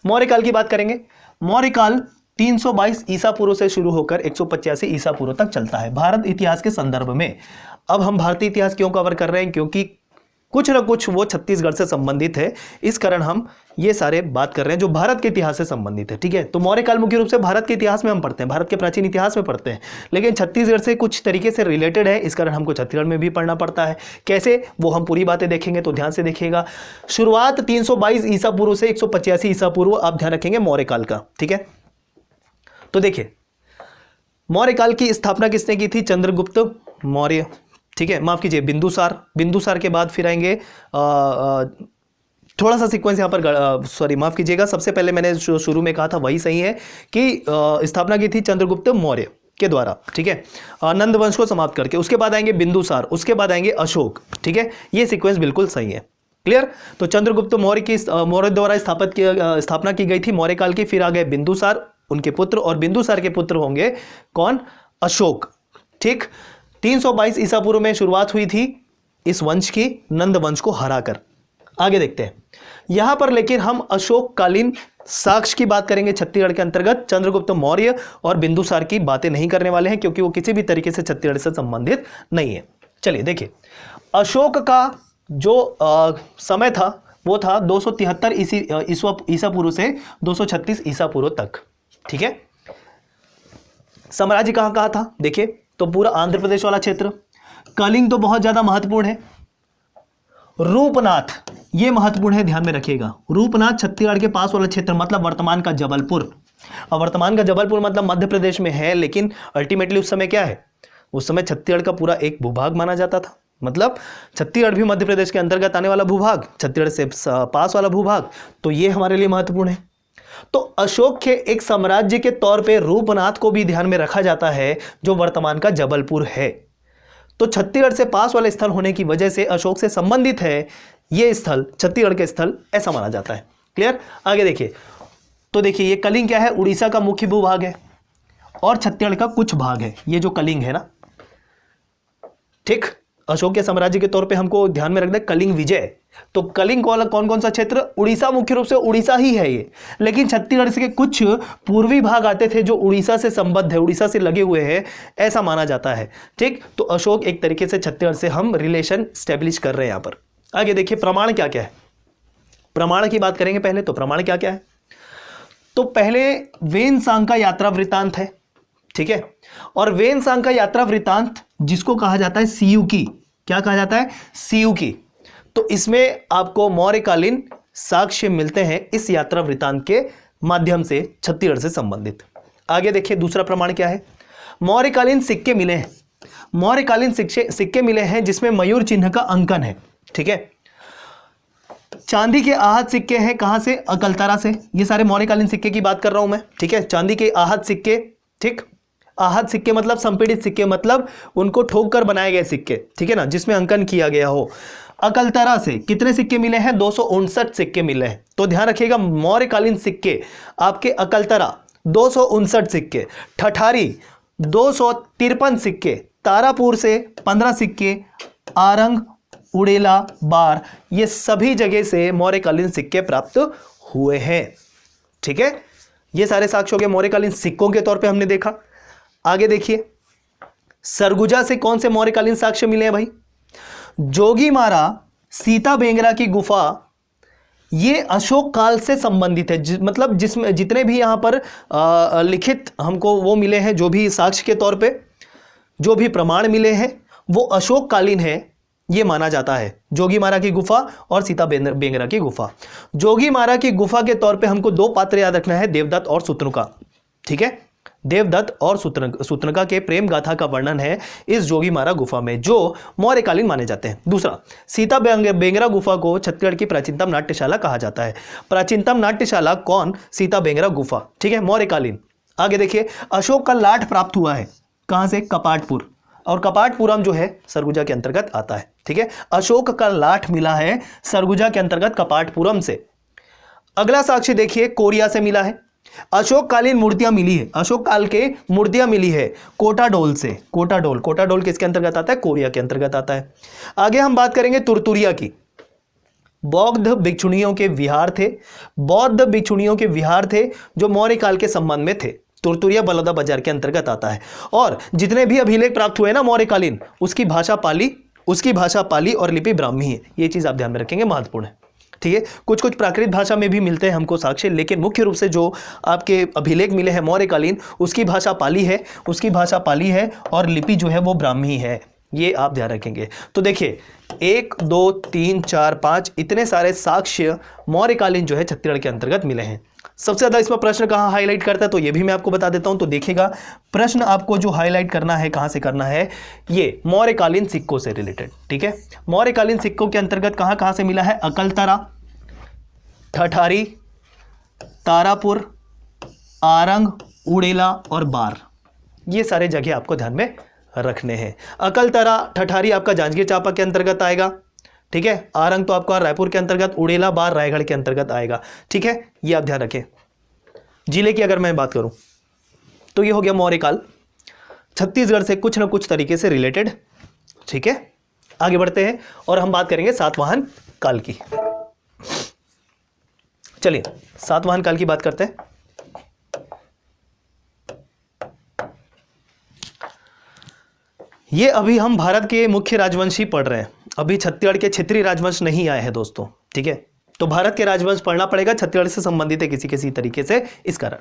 A: मौर्य काल की बात करेंगे। मौर्य काल 322 ईसा पूर्व से शुरू होकर 185 ईसा पूर्व तक चलता है भारत इतिहास के संदर्भ में। अब हम भारतीय इतिहास क्यों कवर कर रहे हैं? क्योंकि कुछ ना कुछ वो छत्तीसगढ़ से संबंधित है, इस कारण हम ये सारे बात कर रहे हैं जो भारत के इतिहास से संबंधित है। ठीक है, तो मौर्य काल मुख्य रूप से भारत के इतिहास में हम पढ़ते हैं, भारत के प्राचीन इतिहास में पढ़ते हैं, लेकिन छत्तीसगढ़ से कुछ तरीके से रिलेटेड है, इस कारण हमको छत्तीसगढ़ में भी पढ़ना पड़ता है। कैसे, वो हम पूरी बातें देखेंगे, तो ध्यान से देखिएगा। शुरुआत 322 ईसा पूर्व से 185 ईसा पूर्व आप ध्यान रखेंगे मौर्य काल का। ठीक है, तो देखिए, मौर्य काल की स्थापना किसने की थी? चंद्रगुप्त मौर्य। ठीक है, माफ कीजिए, बिंदुसार के बाद फिर आएंगे, थोड़ा सा सीक्वेंस यहाँ पर सॉरी माफ कीजिएगा, सबसे पहले मैंने शुरू में कहा था वही सही है कि स्थापना की थी चंद्रगुप्त मौर्य के द्वारा। ठीक है, नंद वंश को समाप्त करके, उसके बाद आएंगे बिंदुसार, उसके बाद आएंगे अशोक। ठीक है, ये सीक्वेंस बिल्कुल सही है। क्लियर, तो चंद्रगुप्त मौर्य द्वारा स्थापना की गई थी मौर्य काल की। फिर आ गए बिंदुसार, उनके पुत्र, और बिंदुसार के पुत्र होंगे कौन? अशोक। ठीक, 322 ईसा पूर्व में शुरुआत हुई थी इस वंश की, नंद वंश को हराकर। आगे देखते हैं यहां पर, लेकिन हम अशोक कालीन साक्ष्य की बात करेंगे छत्तीसगढ़ के अंतर्गत। चंद्रगुप्त मौर्य और बिंदुसार की बातें नहीं करने वाले हैं, क्योंकि वो किसी भी तरीके से छत्तीसगढ़ से संबंधित नहीं है। चलिए देखिए, अशोक का जो समय था वो था 273 ईसा पूर्व से 236 ईसा पूर्व तक। ठीक है, साम्राज्य कहां था? देखिए, तो पूरा आंध्र प्रदेश वाला क्षेत्र। कलिंग तो बहुत ज्यादा महत्वपूर्ण है। रूपनाथ, ये महत्वपूर्ण है, ध्यान में रखिएगा। रूपनाथ छत्तीसगढ़ के पास वाला क्षेत्र मतलब वर्तमान का जबलपुर। अब वर्तमान का जबलपुर मतलब मध्य प्रदेश में है, लेकिन अल्टीमेटली उस समय क्या है, उस समय छत्तीसगढ़ का पूरा एक भूभाग माना जाता था। मतलब छत्तीसगढ़ भी मध्य प्रदेश के अंतर्गत आने वाला भूभाग, छत्तीसगढ़ से पास वाला भूभाग, तो ये हमारे लिए महत्वपूर्ण है। तो अशोक के एक साम्राज्य के तौर पे रूपनाथ को भी ध्यान में रखा जाता है, जो वर्तमान का जबलपुर है। तो छत्तीसगढ़ से पास वाले स्थल होने की वजह से अशोक से संबंधित है ये स्थल, छत्तीसगढ़ के स्थल, ऐसा माना जाता है। क्लियर? आगे देखिए, तो देखिए ये कलिंग क्या है, उड़ीसा का मुख्य भूभाग है और छत्तीसगढ़ का कुछ भाग है, ये जो कलिंग है ना, ठीक। अशोक के साम्राज्य के तौर पे हमको ध्यान में रखना है कलिंग विजय। तो कलिंग कौन कौन सा क्षेत्र, उड़ीसा, मुख्य रूप से उड़ीसा ही है ये, लेकिन छत्तीसगढ़ से के कुछ पूर्वी भाग आते थे जो उड़ीसा से संबद्ध है, उड़ीसा से लगे हुए हैं, ऐसा माना जाता है। ठीक, तो अशोक एक तरीके से छत्तीसगढ़ से हम रिलेशन स्टैब्लिश कर रहे हैं यहाँ पर। आगे देखिए प्रमाण क्या क्या है। प्रमाण की बात करेंगे पहले, तो प्रमाण क्या क्या है, तो पहले वेनसांग का यात्रा वृत्तांत है, ठीक है। और वेनसांग का यात्रा वृत्तांत जिसको कहा जाता है सीयू की, क्या कहा जाता है, सीयू की। तो इसमें आपको मौर्यकालीन साक्ष्य मिलते हैं इस यात्रा वृत्तांत के माध्यम से छत्तीसगढ़ से संबंधित। आगे देखिए दूसरा प्रमाण क्या है, मौर्यकालीन सिक्के मिले हैं। मौर्यकालीन सिक्के मिले हैं जिसमें मयूर चिन्ह का अंकन है, ठीक है। चांदी के आहत सिक्के हैं, कहां से, अकलतरा से। ये सारे मौर्यकालीन सिक्के की बात कर रहा हूं मैं, ठीक है। चांदी के आहत सिक्के, ठीक। आहत सिक्के मतलब संपीड़ित सिक्के, मतलब उनको ठोक कर बनाए गए सिक्के, ठीक है ना, जिसमें अंकन किया गया हो। अकलतरा से कितने सिक्के मिले हैं, 259 सिक्के मिले हैं। तो ध्यान रखिएगा मौर्यकालीन सिक्के आपके अकलतरा 259 सिक्के, ठठारी 253 सिक्के, तारापुर से 15 सिक्के, आरंग, उड़ेला, बार, ये सभी जगह से मौर्यकालीन सिक्के प्राप्त हुए हैं, ठीक है। ये सारे साक्ष्य हो गए मौर्यकालीन सिक्कों के तौर पे हमने देखा। आगे देखिए सरगुजा से कौन से मौर्यकालीन साक्ष्य मिले हैं भाई, जोगीमारा, सीता बेंगरा की गुफा, ये अशोक काल से संबंधित है। मतलब जिसमें जितने भी यहां पर लिखित हमको वो मिले हैं, जो भी साक्ष्य के तौर पे जो भी प्रमाण मिले हैं वो अशोक कालीन है, ये माना जाता है। जोगीमारा की गुफा और सीता बेंगरा की गुफा। जोगीमारा की गुफा के तौर पे हमको दो पात्र याद रखना है, देवदत्त और शूतनुका, ठीक है। देवदत्त और शूतनुका के प्रेम गाथा का वर्णन है इस जोगीमारा गुफा में, जो मौर्यकालीन माने जाते हैं। दूसरा, सीता बेंगरा गुफा को छत्तीसगढ़ की प्राचीनतम नाट्यशाला कहा जाता है। प्राचीनतम नाट्यशाला कौन, सीता बेंगरा गुफा, ठीक है, मौर्यकालीन। आगे देखिए अशोक का लाठ प्राप्त हुआ है, कहां से, कपाटपुर, और कपाटपुरम जो है सरगुजा के अंतर्गत आता है, ठीक है। अशोक का लाठ मिला है सरगुजा के अंतर्गत कपाटपुरम से। अगला साक्ष्य देखिए कोरिया से मिला है। अशोक कालीन मूर्तियां मिली है, अशोक काल के मूर्तियां मिली है कोटाडोल से। कोटाडोल किसके अंतर्गत आता है, कोरिया के अंतर्गत आता है। आगे हम बात करेंगे तुरतुरिया की। बौद्ध भिक्षुणियों के विहार थे, बौद्ध भिक्षुणियों के विहार थे जो मौर्य काल के संबंध में थे। तुरतुरिया बलौदा बाजार के अंतर्गत आता है। और जितने भी अभिलेख प्राप्त हुए ना मौर्यकालीन, उसकी भाषा पाली और लिपि ब्राह्मी है। ये चीज आप ध्यान में रखेंगे, महत्वपूर्ण है, ठीक है। कुछ कुछ प्राकृत भाषा में भी मिलते हैं हमको साक्ष्य, लेकिन मुख्य रूप से जो आपके अभिलेख मिले हैं मौर्यकालीन, उसकी भाषा पाली है और लिपि जो है वो ब्राह्मी है, ये आप ध्यान रखेंगे। तो देखिए 1 2 3 4 5 इतने सारे साक्ष्य मौर्यकालीन जो है छत्तीसगढ़ के अंतर्गत मिले हैं। सबसे ज्यादा इसमें प्रश्न कहाँ हाईलाइट करता है, तो ये भी मैं आपको बता देता हूं। तो देखिएगा प्रश्न आपको जो हाईलाइट करना है, कहां से करना है, ये मौर्यकालीन सिक्कों से रिलेटेड, ठीक है। मौर्यकालीन सिक्कों के अंतर्गत कहां कहां से मिला है, अकलतरा, ठठारी, तारापुर, आरंग, उड़ेला और बार, ये सारे जगह आपको ध्यान में रखने हैं। अकलतरा, ठठारी आपका जांजगीर चांपा के अंतर्गत आएगा, ठीक है। आरंग तो आपका रायपुर के अंतर्गत, उड़ेला, बार रायगढ़ के अंतर्गत आएगा, ठीक है। ये आप ध्यान रखें। जिले की अगर मैं बात करूं तो ये हो गया मौर्यकाल, छत्तीसगढ़ से कुछ ना कुछ तरीके से रिलेटेड, ठीक है। आगे बढ़ते हैं और हम बात करेंगे सातवाहन काल की। चलिए सातवाहन काल की बात करते हैं। ये अभी हम भारत के मुख्य राजवंश ही पढ़ रहे हैं, अभी छत्तीसगढ़ के क्षेत्रीय राजवंश नहीं आए हैं दोस्तों, ठीक है। तो भारत के राजवंश पढ़ना पड़ेगा, छत्तीसगढ़ से संबंधित है किसी तरीके से, इस कारण।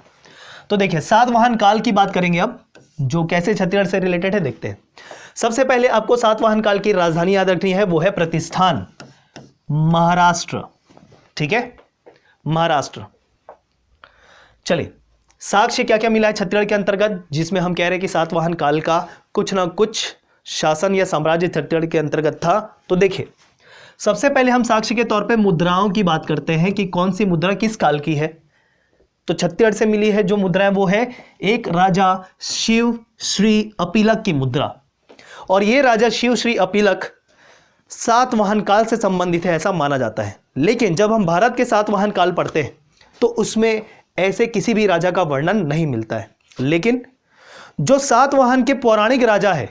A: तो देखिए सातवाहन काल की बात करेंगे अब, जो कैसे छत्तीसगढ़ से रिलेटेड है देखते हैं। सबसे पहले आपको सातवाहन काल की राजधानी याद रखनी है, वो है प्रतिष्ठान। महाराष्ट्र। ठीक है, महाराष्ट्र। चलिए, साक्ष्य क्या क्या मिला है छत्तीसगढ़ के अंतर्गत, जिसमें हम कह रहे हैं कि सातवाहन काल का कुछ ना कुछ शासन या साम्राज्य छत्तीसगढ़ के अंतर्गत था। तो देखिए, सबसे पहले हम साक्ष्य के तौर पे मुद्राओं की बात करते हैं कि कौन सी मुद्रा किस काल की है। तो छत्तीसगढ़ से मिली है जो मुद्रा है वो है एक राजा शिव श्री अपीलक की मुद्रा, और ये राजा शिव श्री अपीलक सातवाहन काल से संबंधित है ऐसा माना जाता है। लेकिन जब हम भारत के सातवाहन काल पढ़ते हैं तो उसमें ऐसे किसी भी राजा का वर्णन नहीं मिलता है। लेकिन जो सातवाहन के पौराणिक राजा है,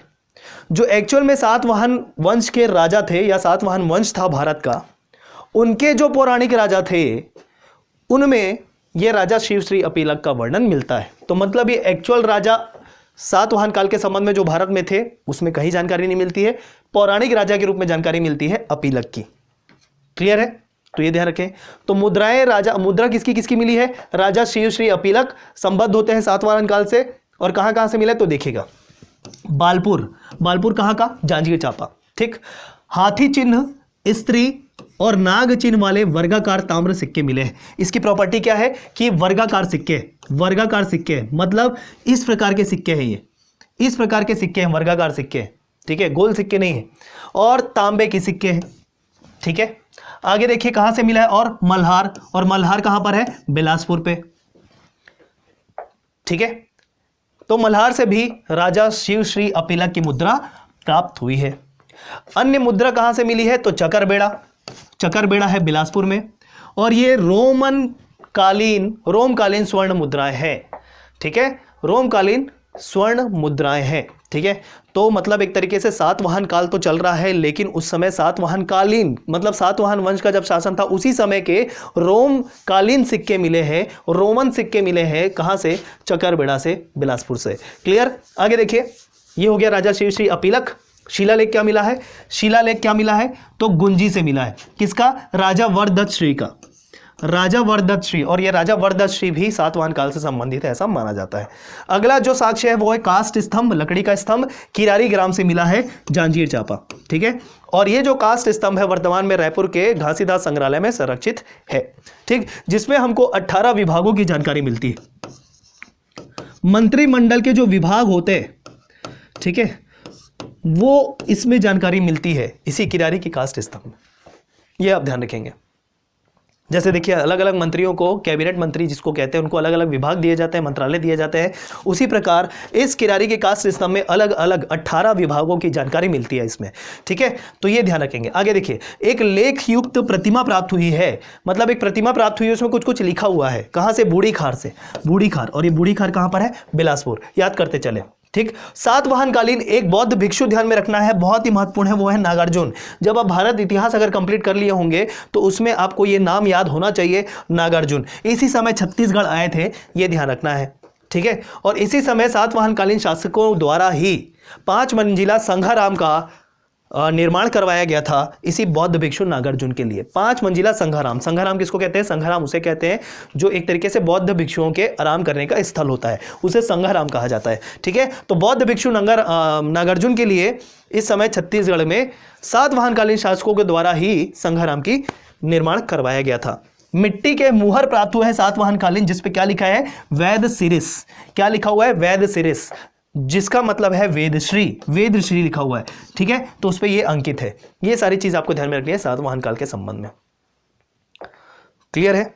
A: जो एक्चुअल में सातवाहन वंश के राजा थे या सातवाहन वंश था भारत का, उनके जो पौराणिक राजा थे उनमें यह राजा शिव श्री अपीलक का वर्णन मिलता है। तो मतलब ये एक्चुअल राजा सातवाहन काल के संबंध में जो भारत में थे उसमें कहीं जानकारी नहीं मिलती है, पौराणिक राजा के रूप में जानकारी मिलती है अपीलक की। क्लियर है? तो ये ध्यान रखें। तो मुद्राएं, राजा मुद्रा किसकी किसकी मिली है? राजा शिव श्री अपीलक संबद्ध होते हैं सातवाहन काल से। और कहां कहां से मिला है तो देखिएगा, बालपुर, बालपुर कहां का? जांजगीर चांपा। ठीक, हाथी चिन्ह, स्त्री और नाग चिन्ह वाले वर्गाकार ताम्र सिक्के मिले हैं। इसकी प्रॉपर्टी क्या है कि वर्गाकार सिक्के, वर्गाकार सिक्के मतलब इस प्रकार के सिक्के हैं, ये इस प्रकार के सिक्के हैं, वर्गाकार सिक्के। ठीक है, गोल सिक्के नहीं है, और तांबे के सिक्के हैं। ठीक है, आगे देखिए कहां से मिला है, और मल्हार, और मल्हार कहां पर है? बिलासपुर पे। ठीक है, तो मल्हार से भी राजा शिव श्री अपीलक की मुद्रा प्राप्त हुई है। अन्य मुद्रा कहां से मिली है तो चकरबेड़ा, चकरबेड़ा है बिलासपुर में, और ये रोमकालीन स्वर्ण मुद्राएं हैं। ठीक है, रोमकालीन स्वर्ण मुद्राएं हैं। ठीक है, तो मतलब एक तरीके से सातवाहन काल तो चल रहा है, लेकिन उस समय सातवाहन कालीन मतलब सातवाहन वंश का जब शासन था उसी समय के रोमकालीन सिक्के मिले हैं, रोमन सिक्के मिले हैं। कहां से? चकरबेड़ा से, बिलासपुर से। क्लियर? आगे देखिए, ये हो गया राजा शिव श्री अपीलक। शिलालेख क्या मिला है? शिलालेख क्या मिला है तो गुंजी से मिला है। किसका? राजा वरदत्त श्री का, राजा वरदत्त श्री। और यह राजा वरदत्त श्री भी सातवाहन काल से संबंधित है ऐसा माना जाता है। अगला जो साक्ष्य है वो है काष्ठ स्तंभ, लकड़ी का स्तंभ, किरारी ग्राम से मिला है, जांजगीर चांपा। ठीक है, और ये जो काष्ठ स्तंभ है वर्तमान में रायपुर के घासीदास संग्रहालय में संरक्षित है। ठीक, जिसमें हमको 18 विभागों की जानकारी मिलती है। मंत्रिमंडल के जो विभाग होते हैं, ठीक है, वो इसमें जानकारी मिलती है इसी किरारी की काष्ठ स्तंभ में। यह आप ध्यान रखेंगे। जैसे देखिए, अलग अलग मंत्रियों को कैबिनेट मंत्री जिसको कहते हैं उनको अलग अलग विभाग दिए जाते हैं, मंत्रालय दिए जाते हैं। उसी प्रकार इस किरारी के काष्ठ स्तंभ में अलग अलग 18 विभागों की जानकारी मिलती है इसमें। ठीक है, तो ये ध्यान रखेंगे। आगे देखिए, एक लेख युक्त प्रतिमा प्राप्त हुई है, मतलब एक प्रतिमा प्राप्त हुई है, उसमें कुछ कुछ लिखा हुआ है। कहां से? बूढ़ी खार से, बूढ़ी खार। और ये बूढ़ी खार कहां पर है? बिलासपुर। याद करते चले। ठीक, सातवाहन कालीन एक बौद्ध भिक्षु ध्यान में रखना है, बहुत ही महत्वपूर्ण है, वो है नागार्जुन। जब आप भारत इतिहास अगर कंप्लीट कर लिए होंगे तो उसमें आपको ये नाम याद होना चाहिए, नागार्जुन। इसी समय छत्तीसगढ़ आए थे, ये ध्यान रखना है। ठीक है, और इसी समय सातवाहन कालीन शासकों द्वारा ही 5 मंजिला संघाराम का निर्माण करवाया गया था इसी बौद्ध भिक्षु नागार्जुन के लिए। 5 मंजिला संघाराम। संघाराम किसको कहते हैं? संघाराम उसे कहते हैं जो एक तरीके से बौद्ध भिक्षुओं के आराम करने का स्थल होता है, उसे संघाराम कहा जाता है। ठीक है, तो बौद्ध भिक्षु नागार्जुन के लिए इस समय छत्तीसगढ़ में सातवाहनकालीन शासकों के द्वारा ही संघाराम की निर्माण करवाया गया था। मिट्टी के मुहर प्राप्त हुए हैं सातवाहनकालीन, जिसपे क्या लिखा है? वैद सिरिस। क्या लिखा हुआ है? वैद सिरिस, जिसका मतलब है वेदश्री, वेदश्री लिखा हुआ है। ठीक है, तो उस पर ये अंकित है। ये सारी चीज आपको ध्यान में रखनी है सातवाहन काल के संबंध में। क्लियर है?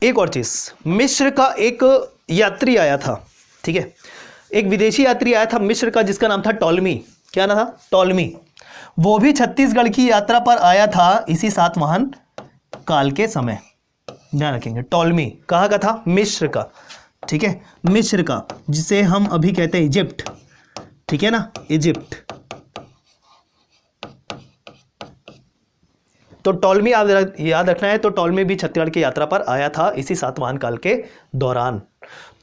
A: एक और चीज, मिस्र का एक यात्री आया था। ठीक है, एक विदेशी यात्री आया था मिस्र का, जिसका नाम था टॉलमी। क्या नाम था? टॉलमी। वो भी छत्तीसगढ़ की यात्रा पर आया था इसी सातवाहन काल के समय। ध्यान रखेंगे, टॉलमी कहाँ का था? मिस्र का। ठीक है, मिस्र का, जिसे हम अभी कहते हैं इजिप्ट। ठीक है ना, इजिप्ट। तो टॉलमी याद रखना है। तो टॉलमी भी छत्तीसगढ़ की यात्रा पर आया था इसी सातवाहन काल के दौरान।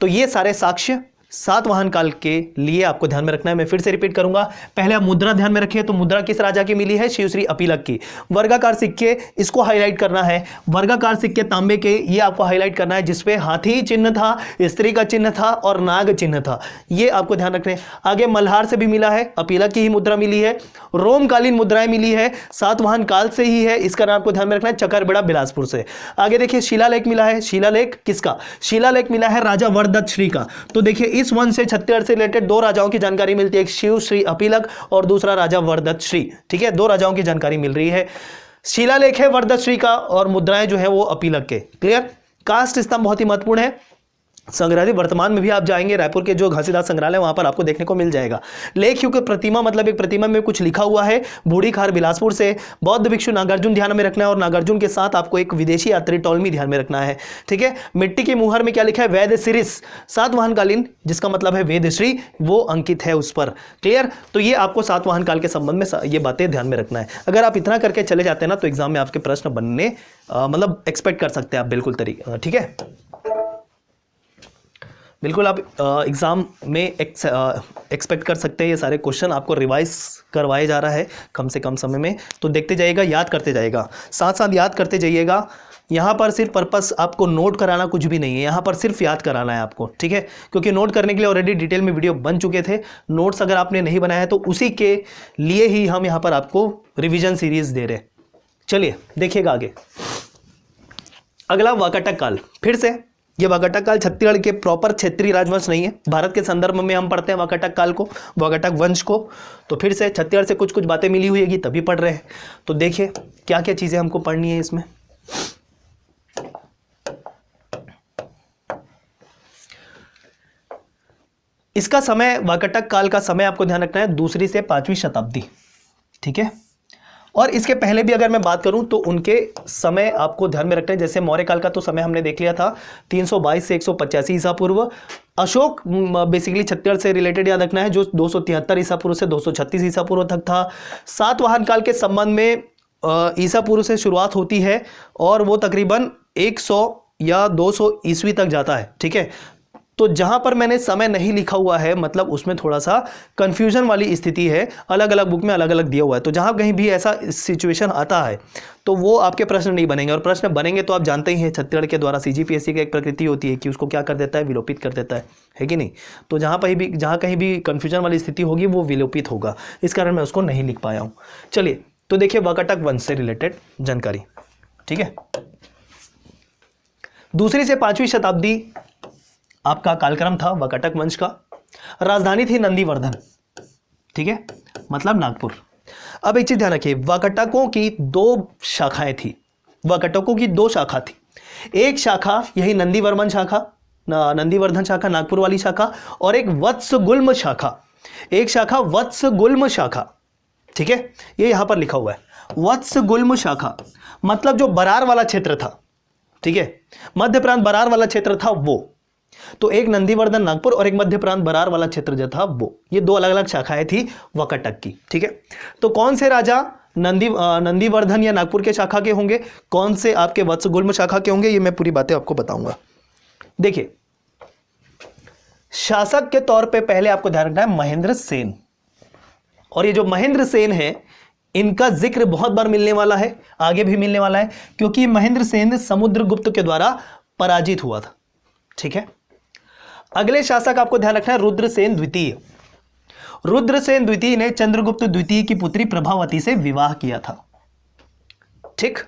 A: तो ये सारे साक्ष्य सातवाहन काल के लिए आपको ध्यान में रखना है। मैं फिर से रिपीट करूंगा, पहले आप मुद्रा ध्यान में रखिए। तो मुद्रा किस राजा की मिली है? शिवश्री अपीलक की। वर्गाकार सिक्के, इसको हाईलाइट करना है। वर्गाकार सिक्के तांबे के, ये आपको हाईलाइट करना है, जिसपे हाथी चिन्ह था, स्त्री का चिन्ह था और नाग चिन्ह था, ये आपको ध्यान रखना है। आगे मल्हार से भी मिला है, अपीलक की ही मुद्रा मिली है। रोमकालीन मुद्राएं मिली है, सातवाहन काल से ही है, इसका नाम आपको ध्यान में रखना है, चकरबेड़ा बिलासपुर से। आगे देखिए शिलालेख मिला है। शिलालेख किसका? शिलालेख मिला है राजा वरदत्त श्री का। तो देखिए इस वंश से, छत्तीसगढ़ से रिलेटेड दो राजाओं की जानकारी मिलती है, एक शिव श्री अपीलक और दूसरा राजा वरदत्त श्री। ठीक है, दो राजाओं की जानकारी मिल रही है। शिलालेख है वरदत्त श्री का और मुद्राएं जो है वो अपीलक के। क्लियर? काष्ठ स्तंभ बहुत ही महत्वपूर्ण है। संग्रहालय वर्तमान में भी आप जाएंगे, रायपुर के जो घासीदास संग्रहालय वहां पर आपको देखने को मिल जाएगा। लेख युग प्रतिमा, मतलब एक प्रतिमा में कुछ लिखा हुआ है, बूढ़ी खार बिलासपुर से। बौद्ध भिक्षु नागार्जुन ध्यान में रखना है और नागार्जुन के साथ आपको एक विदेशी यात्री टॉलमी ध्यान में रखना है। ठीक है, मिट्टी की मुहर में क्या लिखा है? वेद सिरिस, सातवाहन कालीन, जिसका मतलब है वेदश्री, वो अंकित है उस पर। क्लियर? तो ये आपको सातवाहन काल के संबंध में ये बातें ध्यान में रखना है। अगर आप इतना करके चले जाते हैं ना, तो एग्जाम में आपके प्रश्न बनने मतलब एक्सपेक्ट कर सकते हैं आप बिल्कुल तरीके। ठीक है, बिल्कुल आप एग्ज़ाम में एक्सपेक्ट कर सकते हैं। ये सारे क्वेश्चन आपको रिवाइज करवाए जा रहा है कम से कम समय में, तो देखते जाइएगा, याद करते जाइएगा, साथ साथ याद करते जाइएगा। यहाँ पर सिर्फ पर्पस आपको नोट कराना कुछ भी नहीं है, यहाँ पर सिर्फ याद कराना है आपको। ठीक है, क्योंकि नोट करने के लिए ऑलरेडी डिटेल में वीडियो बन चुके थे। नोट्स अगर आपने नहीं बनाया है तो उसी के लिए ही हम यहाँ पर आपको रिविजन सीरीज दे रहे हैं। चलिए देखिएगा आगे। अगला वाकाटक काल। फिर से ये वाकाटक काल छत्तीसगढ़ के प्रॉपर क्षेत्रीय राजवंश नहीं है, भारत के संदर्भ में हम पढ़ते हैं वाकाटक काल को, वाकाटक वंश को। तो फिर से छत्तीसगढ़ से कुछ कुछ बातें मिली हुई है, तभी पढ़ रहे हैं। तो देखिए क्या क्या चीज़ें हमको पढ़नी है इसमें। इसका समय, वाकाटक काल का समय आपको ध्यान रखना है, 2री से 5वीं शताब्दी। ठीक है, और इसके पहले भी अगर मैं बात करूं तो उनके समय आपको ध्यान में रखना है। जैसे मौर्य काल का तो समय हमने देख लिया था, 322 से 185 ईसा पूर्व। अशोक बेसिकली छत्तीसगढ़ से रिलेटेड याद रखना है, जो 273 ईसा पूर्व से 236 ईसा पूर्व तक था। सातवाहन काल के संबंध में ईसा पूर्व से शुरुआत होती है और वो तकरीबन 100 या 200 ईस्वी तक जाता है। ठीक है, तो जहां पर मैंने समय नहीं लिखा हुआ है, मतलब उसमें थोड़ा सा कंफ्यूजन वाली स्थिति है, अलग अलग बुक में अलग अलग दिया हुआ है। तो जहां कहीं भी ऐसा सिचुएशन आता है तो वो आपके प्रश्न नहीं बनेंगे, और प्रश्न बनेंगे तो आप जानते ही हैं छत्तीसगढ़ के द्वारा सीजीपीएससी की एक प्रकृति होती है कि उसको क्या कर देता है, विलोपित कर देता है कि नहीं। तो जहाँ कहीं भी कन्फ्यूजन वाली स्थिति होगी वो विलोपित होगा, इस कारण मैं उसको नहीं लिख पाया हूँ। चलिए तो देखिए वाकाटक वंश से रिलेटेड जानकारी। ठीक है, 2री से 5वीं शताब्दी आपका कालक्रम था वाकाटक वंश का। राजधानी थी नंदीवर्धन। ठीक है, मतलब नागपुर। अब एक चीज ध्यान रखिए, वाकाटकों की 2 शाखाएं थी, वाकाटकों की 2 शाखा थी। एक शाखा यही नंदीवर्मन शाखा, नंदीवर्धन शाखा, नागपुर वाली शाखा, और एक वत्सगुल्म शाखा, एक शाखा वत्सगुल्म शाखा। ठीक है, ये यहां पर लिखा हुआ है वत्सगुल्म शाखा, मतलब जो बरार वाला क्षेत्र था। ठीक है, मध्य प्रांत बरार वाला क्षेत्र था वो। तो एक नंदीवर्धन नागपुर और एक मध्य प्रांत बरार वाला क्षेत्र जो था वो, ये 2 अलग अलग शाखाएं थी वाकाटक की। ठीक है, तो कौन से राजा नंदीवर्धन या नागपुर के शाखा के होंगे, कौन से आपके वत्सगुल्म शाखा के होंगे, ये मैं पूरी बातें आपको बताऊंगा। देखिए शासक के तौर पे पहले आपको ध्यान रखना है महेंद्र सेन, और ये जो महेंद्र सेन है इनका जिक्र बहुत बार मिलने वाला है, आगे भी मिलने वाला है, क्योंकि महेंद्र सेन समुद्रगुप्त के द्वारा पराजित हुआ था। ठीक है, अगले शासक आपको ध्यान रखना है रुद्रसेन द्वितीय। रुद्रसेन द्वितीय ने चंद्रगुप्त द्वितीय की पुत्री प्रभावती से विवाह किया था। ठीक,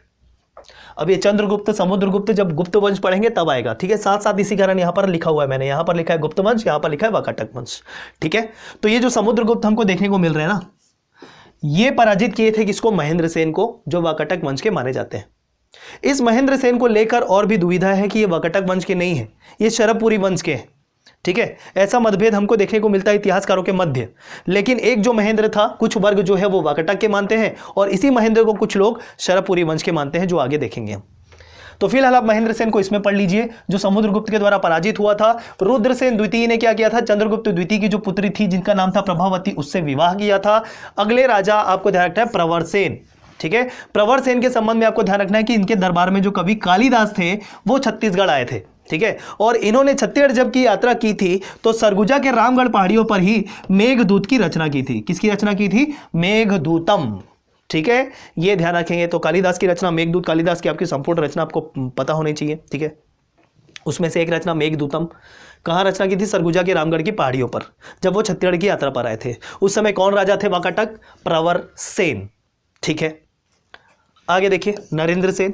A: अब ये चंद्रगुप्त समुद्रगुप्त जब गुप्त वंश पढ़ेंगे तब आएगा। ठीक है, साथ साथ इसी कारण यहां पर लिखा हुआ है मैंने, यहां पर लिखा है गुप्त वंश, यहां पर लिखा है वाकाटक वंश। ठीक है, तो ये जो समुद्रगुप्त हमको देखने को मिल रहे हैं ना, ये पराजित किए थे किसको? महेंद्र सेन को, जो वाकाटक वंश के माने जाते हैं। इस महेंद्र सेन को लेकर और भी दुविधा है कि ये वाकाटक वंश के नहीं है, ये शरभपुरी वंश के हैं। ठीक है, ऐसा मतभेद हमको देखने को मिलता है इतिहासकारों के मध्य। लेकिन एक जो महेंद्र था, कुछ वर्ग जो है वो वाकाटक के मानते हैं, और इसी महेंद्र को कुछ लोग शरभपुरी वंश के मानते हैं, जो आगे देखेंगे हम। तो फिलहाल आप महेंद्र सेन को इसमें पढ़ लीजिए, जो समुद्रगुप्त के द्वारा पराजित हुआ था। रुद्रसेन द्वितीय ने क्या किया था? चंद्रगुप्त द्वितीय की जो पुत्री थी जिनका नाम था प्रभावती, उससे विवाह किया था। अगले राजा आपको ध्यान रखना है प्रवरसेन। ठीक है, प्रवरसेन के संबंध में आपको ध्यान रखना है कि इनके दरबार में जो कवि कालिदास थे वो छत्तीसगढ़ आए थे। ठीक है। और इन्होंने छत्तीसगढ़ जब की यात्रा की थी तो सरगुजा के रामगढ़ पहाड़ियों पर ही मेघदूत की रचना की थी। किसकी रचना की थी? मेघदूतम। ठीक है, ये ध्यान रखेंगे। तो कालिदास की रचना मेघदूत, कालिदास की आपकी संपूर्ण रचना आपको पता होनी चाहिए। ठीक है, उसमें से एक रचना मेघदूतम कहाँ रचना की थी? सरगुजा के रामगढ़ की पहाड़ियों पर, जब वो छत्तीसगढ़ की यात्रा पर आए थे। उस समय कौन राजा थे वाकाटक? प्रवर सेन। ठीक है, आगे देखिए नरेंद्र सेन।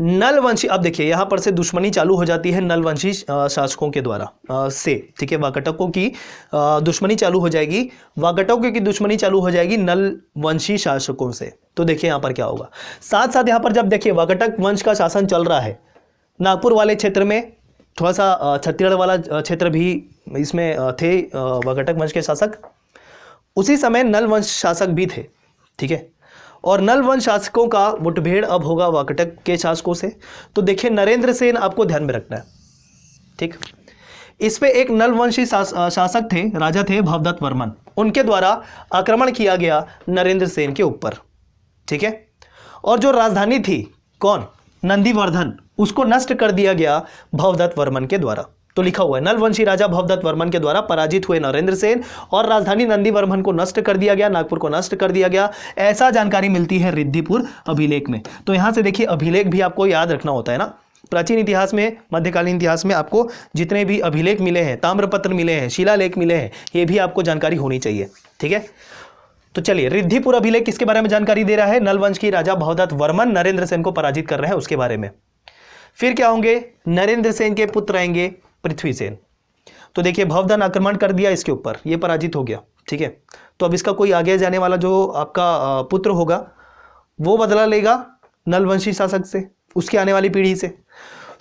A: नलवंशी, अब देखिए यहां पर से दुश्मनी चालू हो जाती है नलवंशी शासकों के द्वारा से। ठीक है, वाकाटकों की दुश्मनी चालू हो जाएगी, वाकाटकों की दुश्मनी चालू हो जाएगी नलवंशी शासकों से। तो देखिए यहां पर क्या होगा, साथ साथ यहां पर जब देखिए वाकाटक वंश का शासन चल रहा है, नागपुर वाले क्षेत्र में थोड़ा सा छत्तीसगढ़ वाला क्षेत्र भी इसमें थे वाकाटक वंश के शासक। उसी समय नल वंश शासक भी थे। ठीक है, और नल वंश शासकों का मुठभेड़ अब होगा वाकाटक के शासकों से। तो देखिए नरेंद्र सेन आपको ध्यान में रखना है। ठीक, इस पे एक नल वंशी शासक थे, राजा थे भवदत्त वर्मन, उनके द्वारा आक्रमण किया गया नरेंद्र सेन के ऊपर। ठीक है, और जो राजधानी थी कौन? नंदीवर्धन, उसको नष्ट कर दिया गया भवदत्त वर्मन के द्वारा। तो लिखा हुआ है नलवंशी राजा भवदत्त वर्मन के द्वारा पराजित हुए नरेंद्र सेन और राजधानी नंदीवर्धन को नष्ट कर दिया गया, नागपुर को नष्ट कर दिया गया। ऐसा जानकारी मिलती है रिद्धिपुर अभिलेख में। तो यहां से देखिए अभिलेख भी आपको याद रखना होता है ना। प्राचीन इतिहास में, मध्यकालीन इतिहास में आपको जितने भी अभिलेख मिले हैं, ताम्रपत्र मिले हैं, शिलालेख मिले हैं, ये भी आपको जानकारी होनी चाहिए। ठीक है, तो चलिए रिद्धिपुर अभिलेख किसके बारे में जानकारी दे रहा है? नलवंश की राजा भवदत्त वर्मन नरेंद्र सेन को पराजित कर रहे हैं उसके बारे में। फिर क्या होंगे? नरेंद्र सेन के पुत्र आएंगे पृथ्वी सेन। तो देखिए भवदत्त आक्रमण कर दिया इसके ऊपर, ये पराजित हो गया। ठीक है, तो अब इसका कोई आगे जाने वाला जो आपका पुत्र होगा वो बदला लेगा नलवंशी शासक से, उसकी आने वाली पीढ़ी से।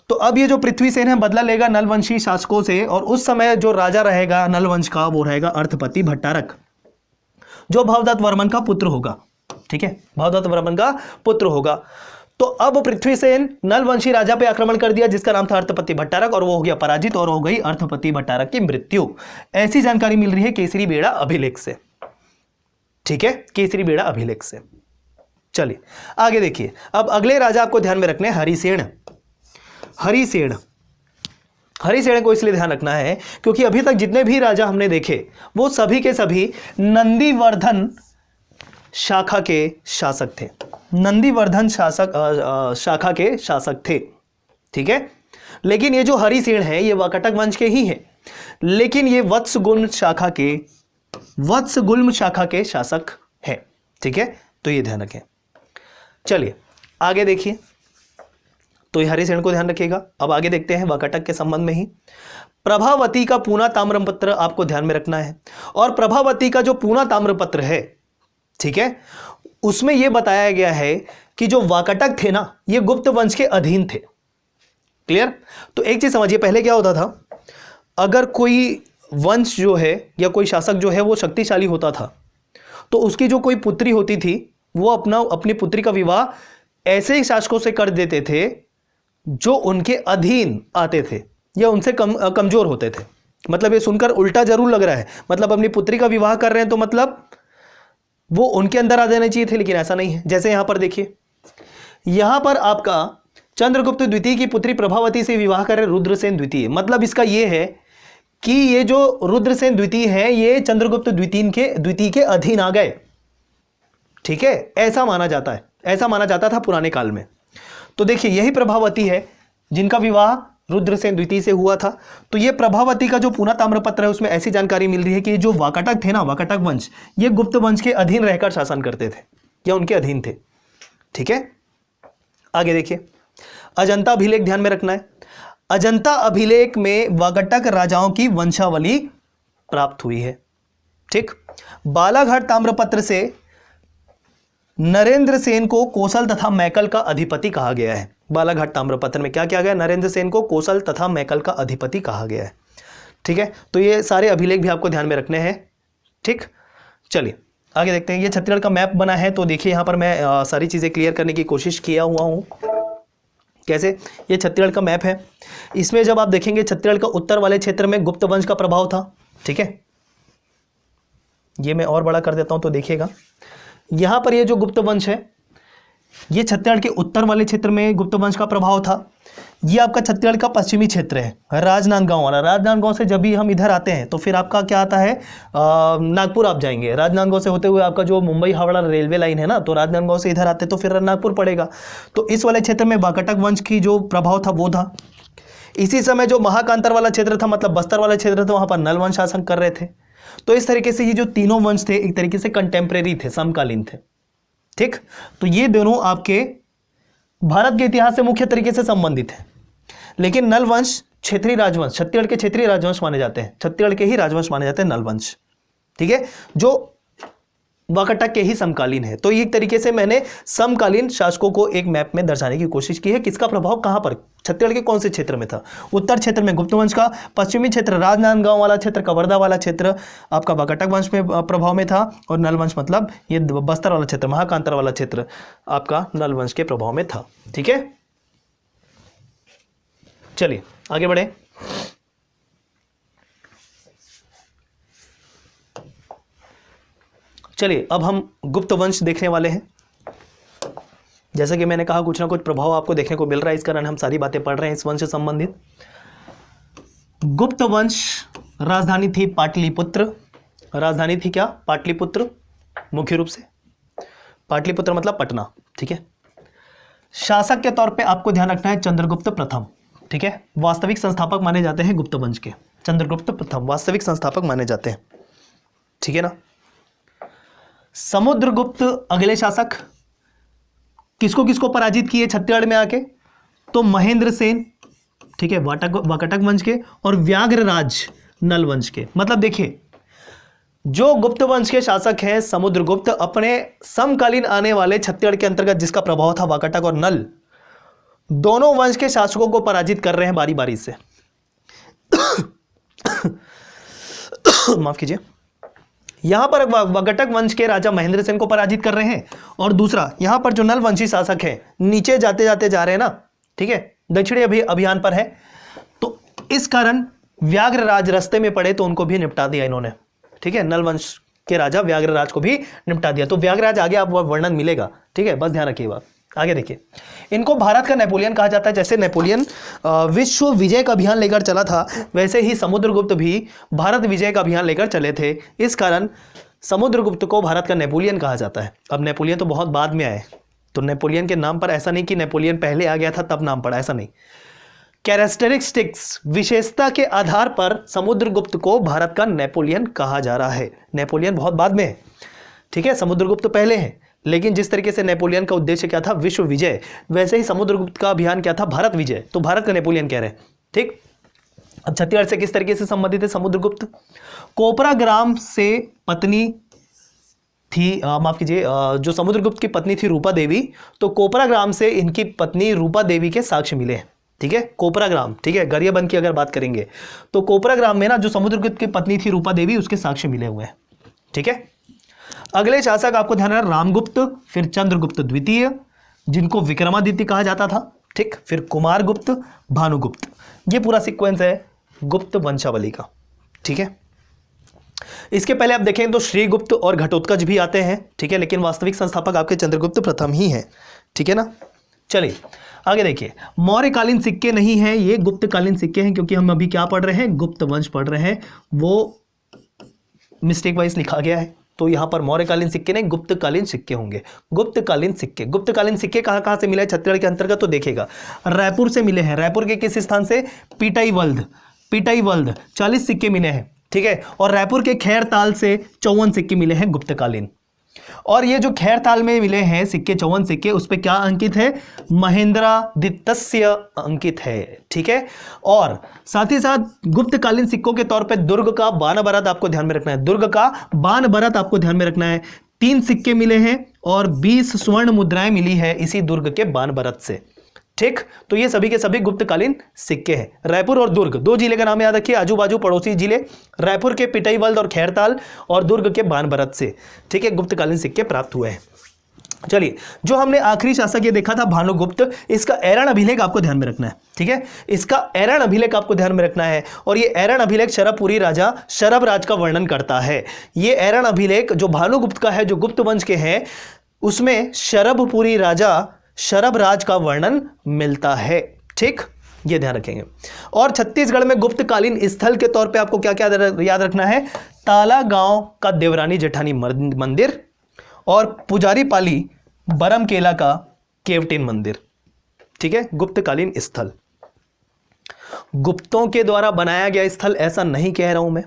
A: तो अब ये जो पृथ्वी सेन है बदला लेगा नलवंशी शासकों से, और उस समय जो राजा रहेगा नलवंश का वो रहेगा अर्थपति भट्टारक, जो भवदत्त वर्मन का पुत्र होगा। ठीक है, भवदत्त वर्मन का पुत्र होगा। तो अब पृथ्वी सेन नलवंशी राजा पे आक्रमण कर दिया जिसका नाम था अर्थपति भट्टारक, और वो हो गया पराजित और हो गई अर्थपति भट्टारक की मृत्यु। ऐसी जानकारी मिल रही है केसरी बेड़ा अभिलेख से। ठीक है, केसरी बेड़ा अभिलेख से। चलिए आगे देखिए, अब अगले राजा आपको ध्यान में रखने हरिसेन। हरिसेन, हरिसेन को इसलिए ध्यान रखना है क्योंकि अभी तक जितने भी राजा हमने देखे वो सभी के सभी नंदीवर्धन शाखा के शासक थे। नंदीवर्धन शाखा के शासक थे। ठीक है, लेकिन ये जो हरिसेन है ये वाकाटक वंश के ही हैं, लेकिन ये वत्सगुल्म शाखा के शासक हैं। ठीक है, तो ये ध्यान रखें। चलिए आगे देखिए, तो ये हरिसेन को ध्यान रखिएगा। अब आगे देखते हैं वाकाटक के संबंध में ही। प्रभावती का पूना ताम्रपत्र आपको ध्यान में रखना है, और प्रभावती का जो पूना ताम्रपत्र है, ठीक है, उसमें यह बताया गया है कि जो वाकाटक थे ना ये गुप्त वंश के अधीन थे। क्लियर? तो एक चीज समझिए, पहले क्या होता था, अगर कोई वंश जो है या कोई शासक जो है वो शक्तिशाली होता था तो उसकी जो कोई पुत्री होती थी वो अपनी पुत्री का विवाह ऐसे ही शासकों से कर देते थे जो उनके अधीन आते थे या उनसे कमजोर होते थे। मतलब ये सुनकर उल्टा जरूर लग रहा है, मतलब अपनी पुत्री का विवाह कर रहे हैं तो मतलब वो उनके अंदर आ जाने चाहिए थे, लेकिन ऐसा नहीं है। जैसे यहां पर देखिए, यहां पर आपका चंद्रगुप्त द्वितीय की पुत्री प्रभावती से विवाह कर रहे रुद्रसेन द्वितीय। मतलब इसका यह है कि ये जो रुद्रसेन द्वितीय है ये चंद्रगुप्त द्वितीय के अधीन आ गए। ठीक है, ऐसा माना जाता है, ऐसा माना जाता था पुराने काल में। तो देखिए यही प्रभावती है जिनका विवाह रुद्रसेन द्वितीय से हुआ था। तो ये प्रभावती का जो पूना ताम्रपत्र है उसमें ऐसी जानकारी मिल रही है कि जो वाकाटक थे ना, वाकाटक वंश, ये गुप्त वंश के अधीन रहकर शासन करते थे या उनके अधीन थे। ठीक है, आगे देखिए, अजंता अभिलेख ध्यान में रखना है। अजंता अभिलेख में वाकाटक राजाओं की वंशावली प्राप्त हुई है। ठीक, बालाघाट ताम्रपत्र से नरेंद्र सेन को कोसल तथा मैकल का अधिपति कहा गया है। बालाघाट ताम्रपत्र में क्या किया गया? नरेंद्र सेन को कोसल तथा मैकल का अधिपति कहा गया है। ठीक है, तो ये सारे अभिलेख भी आपको ध्यान में रखने हैं। ठीक, चलिए आगे देखते हैं। ये छत्तीसगढ़ का मैप बना है, तो देखिए यहाँ पर मैं सारी चीज़ें क्लियर करने की कोशिश किया हुआ हूँ। कैसे? ये छत्तीसगढ़ का मैप है, इसमें जब आप देखेंगे छत्तीसगढ़ का उत्तर वाले क्षेत्र में गुप्त वंश का प्रभाव था। ठीक है, ये मैं और बड़ा कर देता हूँ तो देखिएगा, यहाँ पर ये जो गुप्त वंश है ये छत्तीसगढ़ के उत्तर वाले क्षेत्र में गुप्त वंश का प्रभाव था। ये आपका छत्तीसगढ़ का पश्चिमी क्षेत्र है, राजनांदगांव वाला। राजनांदगांव से जब भी हम इधर आते हैं तो फिर आपका क्या आता है, नागपुर आप जाएंगे। राजनांदगांव से होते हुए आपका जो मुंबई हावड़ा रेलवे लाइन है ना, तो राजनांदगांव से इधर आते तो फिर नागपुर पड़ेगा। तो इस वाले क्षेत्र में वाकाटक वंश की जो प्रभाव था वो था। इसी समय जो महाकांतर वाला क्षेत्र था, मतलब बस्तर वाला क्षेत्र था, वहां पर नल वंश शासन कर रहे थे। तो इस तरीके से ये जो तीनों वंश थे एक तरीके से कंटेम्प्रेरी थे, समकालीन थे। ठीक, तो ये दोनों आपके भारत के इतिहास से मुख्य तरीके से संबंधित है। लेकिन नल वंश क्षेत्रीय राजवंश, छत्तीसगढ़ के क्षेत्रीय राजवंश माने जाते हैं, छत्तीसगढ़ के ही राजवंश माने जाते हैं नल वंश। ठीक है, जो वाकाटक के ही समकालीन है। तो एक तरीके से मैंने समकालीन शासकों को एक मैप में दर्शाने की कोशिश की है, किसका प्रभाव कहां पर, छत्तीसगढ़ के कौन से क्षेत्र में था। उत्तर क्षेत्र में गुप्त वंश का, पश्चिमी क्षेत्र राजनांदगांव वाला क्षेत्र, कवर्धा वाला क्षेत्र आपका वाकाटक वंश में प्रभाव में था, और नल वंश मतलब ये बस्तर वाला क्षेत्र, महाकांतर वाला क्षेत्र आपका नल वंश के प्रभाव में था। ठीक है, चलिए आगे बढ़े। चलिए अब हम गुप्त वंश देखने वाले हैं। जैसा कि मैंने कहा कुछ ना कुछ प्रभाव आपको देखने को मिल रहा है, इस कारण हम सारी बातें पढ़ रहे हैं इस वंश से संबंधित। गुप्त वंश राजधानी थी पाटलिपुत्र। राजधानी थी क्या, पाटलिपुत्र, मुख्य रूप से पाटलिपुत्र मतलब पटना। ठीक है, शासक के तौर पे आपको ध्यान रखना है चंद्रगुप्त प्रथम। ठीक है, वास्तविक संस्थापक माने जाते हैं गुप्त वंश के, चंद्रगुप्त प्रथम वास्तविक संस्थापक माने जाते हैं। ठीक है ना। समुद्रगुप्त अगले शासक, किसको किसको पराजित किए छत्तीसगढ़ में आके, तो महेंद्र सेन, ठीक है, वाकाटक वंश के, और व्याघ्रराज नल वंश के। मतलब देखिए, जो गुप्त वंश के शासक हैं समुद्रगुप्त, अपने समकालीन आने वाले छत्तीसगढ़ के अंतर्गत जिसका प्रभाव था वाकाटक और नल, दोनों वंश के शासकों को पराजित कर रहे हैं बारी बारी से। माफ कीजिए, यहां पर वाकाटक वंश के राजा महेंद्र सेन को पराजित कर रहे हैं, और दूसरा यहां पर जो नल वंशी शासक है नीचे जाते जाते जा रहे हैं ना, ठीक है, दक्षिणी अभियान पर है, तो इस कारण व्याघ्रराज रास्ते में पड़े तो उनको भी निपटा दिया इन्होंने। ठीक है, नल वंश के राजा व्याघ्रराज को भी निपटा दिया। तो व्याघ्रराज आगे आपको वर्णन मिलेगा। ठीक है, बस ध्यान रखिएगा। आगे देखिए, इनको भारत का नेपोलियन कहा जाता है। जैसे नेपोलियन विश्व विजय का अभियान लेकर चला था, वैसे ही समुद्रगुप्त भी भारत विजय का अभियान लेकर चले थे। इस कारण समुद्रगुप्त को भारत का नेपोलियन कहा जाता है। अब नेपोलियन तो बहुत बाद में आए, तो नेपोलियन के नाम पर ऐसा नहीं कि नेपोलियन पहले आ गया था तब नाम पड़ा, ऐसा नहीं। कैरेक्टरिस्टिक्स, विशेषता के आधार पर समुद्रगुप्त को भारत का नेपोलियन कहा जा रहा है। नेपोलियन बहुत बाद में है, ठीक है, समुद्रगुप्त पहले है। लेकिन जिस तरीके से नेपोलियन का उद्देश्य क्या था, विश्व विजय, वैसे ही समुद्रगुप्त का अभियान क्या था, भारत विजय। तो भारत का नेपोलियन कह रहे हैं। ठीक, अब छत्तीसगढ़ से किस तरीके से संबंधित है समुद्रगुप्त, कोपरा ग्राम से पत्नी थी, माफ कीजिए, जो समुद्रगुप्त की पत्नी थी रूपा देवी, तो कोपरा ग्राम से इनकी पत्नी रूपा देवी के साक्ष्य मिले हैं। ठीक है, कोपरा ग्राम, ठीक है, गरियाबंद की अगर बात करेंगे तो कोपरा ग्राम में ना जो समुद्रगुप्त की पत्नी थी रूपा देवी, उसके साक्ष्य मिले हुए हैं। ठीक है, अगले शासक आपको ध्यान रखना, रामगुप्त, फिर चंद्रगुप्त द्वितीय, जिनको विक्रमादित्य कहा जाता था। ठीक, फिर कुमारगुप्त, भानुगुप्त। ये पूरा सीक्वेंस है गुप्त वंशावली का। ठीक है, इसके पहले आप देखें तो श्रीगुप्त और घटोत्कच भी आते हैं। ठीक है, लेकिन वास्तविक संस्थापक आपके चंद्रगुप्त प्रथम ही है। ठीक है ना। चलिए आगे देखिए, मौर्यकालीन सिक्के नहीं हैं, ये गुप्तकालीन सिक्के हैं, क्योंकि हम अभी क्या पढ़ रहे हैं, गुप्त वंश पढ़ रहे हैं। वो मिस्टेक वाइज लिखा गया है, तो यहां पर मौर्यकालीन सिक्के नहीं, गुप्तकालीन सिक्के होंगे। गुप्तकालीन सिक्के, गुप्तकालीन सिक्के कहां से मिले छत्तीसगढ़ के अंतर्गत, तो देखेगा रायपुर से मिले हैं। रायपुर के किस स्थान से, पिटाईवल्द, 40 सिक्के मिले हैं। ठीक है, और रायपुर के खैरताल से 54 सिक्के मिले हैं गुप्तकालीन। और ये जो खैरताल में मिले हैं सिक्के, 54 सिक्के, उस पे क्या अंकित है, महेंद्रादित्य अंकित है। ठीक है, और साथ ही साथ गुप्तकालीन सिक्कों के तौर पे दुर्ग का बाण भरत आपको ध्यान में रखना है। दुर्ग का बाण भरत आपको ध्यान में रखना है। 3 सिक्के मिले हैं और 20 स्वर्ण मुद्राएं मिली है इसी दुर्ग के बाण भरत से। ठीक, तो ये सभी के सभी गुप्तकालीन सिक्के हैं। रायपुर और दुर्ग, 2 जिले का नाम याद रखिए, आजू बाजू पड़ोसी जिले, रायपुर के पिटाईवल्द और खैरताल, और दुर्ग के बाण भरत से, ठीक है, गुप्तकालीन सिक्के प्राप्त हुए हैं। चलिए, जो हमने आखिरी शासक ये देखा था भानुगुप्त, इसका ऐरण अभिलेख आपको ध्यान में रखना है। ठीक है, इसका ऐरण अभिलेख आपको ध्यान में रखना है, और ये ऐरण अभिलेख शरभपुरी राजा शरभराज का वर्णन करता है। ये ऐरण अभिलेख जो भानुगुप्त का है, जो गुप्त वंश के हैं, उसमें शरभपुरी राजा शरभराज का वर्णन मिलता है। ठीक, ये ध्यान रखेंगे। और छत्तीसगढ़ में गुप्तकालीन स्थल के तौर पे आपको क्या क्या याद रखना है, ताला गांव का देवरानी जेठानी मंदिर और पुजारी पाली बरमकेला का केवटिन मंदिर। ठीक है, गुप्तकालीन स्थल, गुप्तों के द्वारा बनाया गया स्थल ऐसा नहीं कह रहा हूं मैं,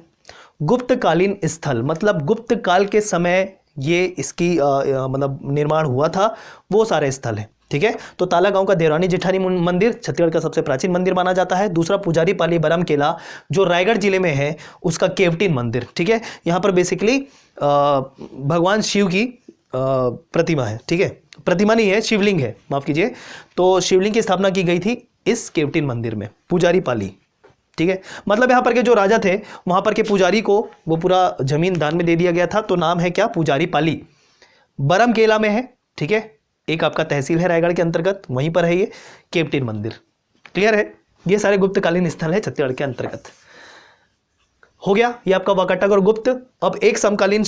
A: गुप्तकालीन स्थल मतलब गुप्त काल के समय ये इसकी मतलब निर्माण हुआ था, वो सारे स्थल हैं। ठीक है, तो ताला गांव का देवरानी जेठानी मंदिर छत्तीसगढ़ का सबसे प्राचीन मंदिर माना जाता है। दूसरा पुजारी पाली बरमकेला जो रायगढ़ जिले में है, उसका केवटिन मंदिर। ठीक है, यहाँ पर बेसिकली भगवान शिव की प्रतिमा है। ठीक है, प्रतिमा नहीं है, शिवलिंग है, माफ कीजिए। तो शिवलिंग की स्थापना की गई थी इस केवटिन मंदिर में, पुजारी पाली। ठीक है, मतलब यहाँ पर के जो राजा थे वहां पर के पुजारी को वो पूरा जमीन दान में दे दिया गया था, तो नाम है क्या, पुजारी पाली। बरमकेला में है। ठीक है, एक आपका तहसील है रायगढ़ के अंतर्गत, वहीं पर है ये केवटिन मंदिर। क्लियर है, ये सारे गुप्तकालीन स्थल है छत्तीसगढ़ के अंतर्गत। हो गया ये आपका वाकाटक और गुप्त। अब एक समकालीन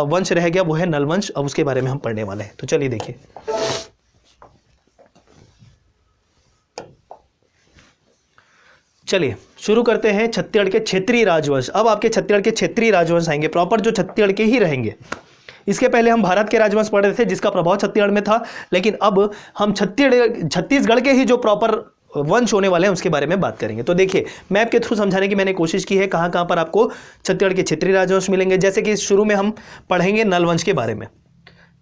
A: वंश रह गया, वो है नल वंश। अब उसके बारे में हम पढ़ने वाले हैं, तो चलिए देखिए। चलिए शुरू करते हैं छत्तीसगढ़ के क्षेत्रीय राजवंश। अब आपके छत्तीसगढ़ के क्षेत्रीय राजवंश आएंगे, प्रॉपर जो छत्तीसगढ़ के ही रहेंगे। इसके पहले हम भारत के राजवंश पढ़ रहे थे जिसका प्रभाव छत्तीसगढ़ में था, लेकिन अब हम छत्तीसगढ़ के ही जो प्रॉपर वंश होने वाले हैं उसके बारे में बात करेंगे। तो देखिए, मैप के थ्रू समझाने की मैंने कोशिश की है कहाँ कहाँ पर आपको छत्तीसगढ़ के क्षेत्रीय राजवंश मिलेंगे। जैसे कि शुरू में हम पढ़ेंगे नल वंश के बारे में।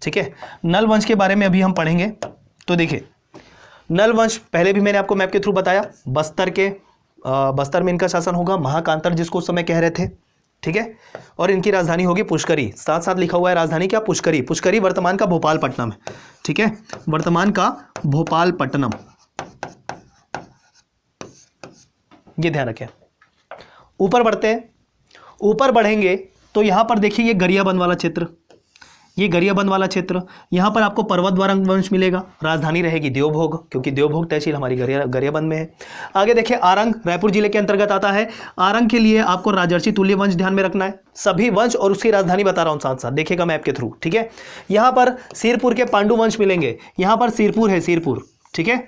A: ठीक है, नल वंश के बारे में अभी हम पढ़ेंगे। तो देखिए, नल वंश पहले भी मैंने आपको मैप के थ्रू बताया, बस्तर में इनका शासन होगा, महाकांतर जिसको उस समय कह रहे थे। ठीक है, और इनकी राजधानी होगी पुष्करी। साथ साथ लिखा हुआ है राजधानी क्या, पुष्करी। पुष्करी वर्तमान का भोपालपट्टनम है। ठीक है, वर्तमान का भोपालपट्टनम, ये ध्यान रखें। ऊपर बढ़ते हैं, ऊपर बढ़ेंगे तो यहां पर देखिए ये गरियाबंद वाला क्षेत्र, ये गरियाबंद वाला क्षेत्र, यहां पर आपको पर्वतद्वार वंश मिलेगा। राजधानी रहेगी देवभोग, क्योंकि देवभोग तहसील हमारी गरियाबंद में है। आगे देखिए आरंग रायपुर जिले के अंतर्गत आता है। आरंग के लिए आपको राजर्षि तुल्य वंश ध्यान में रखना है। सभी वंश और उसकी राजधानी बता रहा हूं साथ साथ, देखिएगा मैप के थ्रू। ठीक है, यहां पर सिरपुर के पांडु वंश मिलेंगे। यहां पर सिरपुर है, सिरपुर। ठीक है,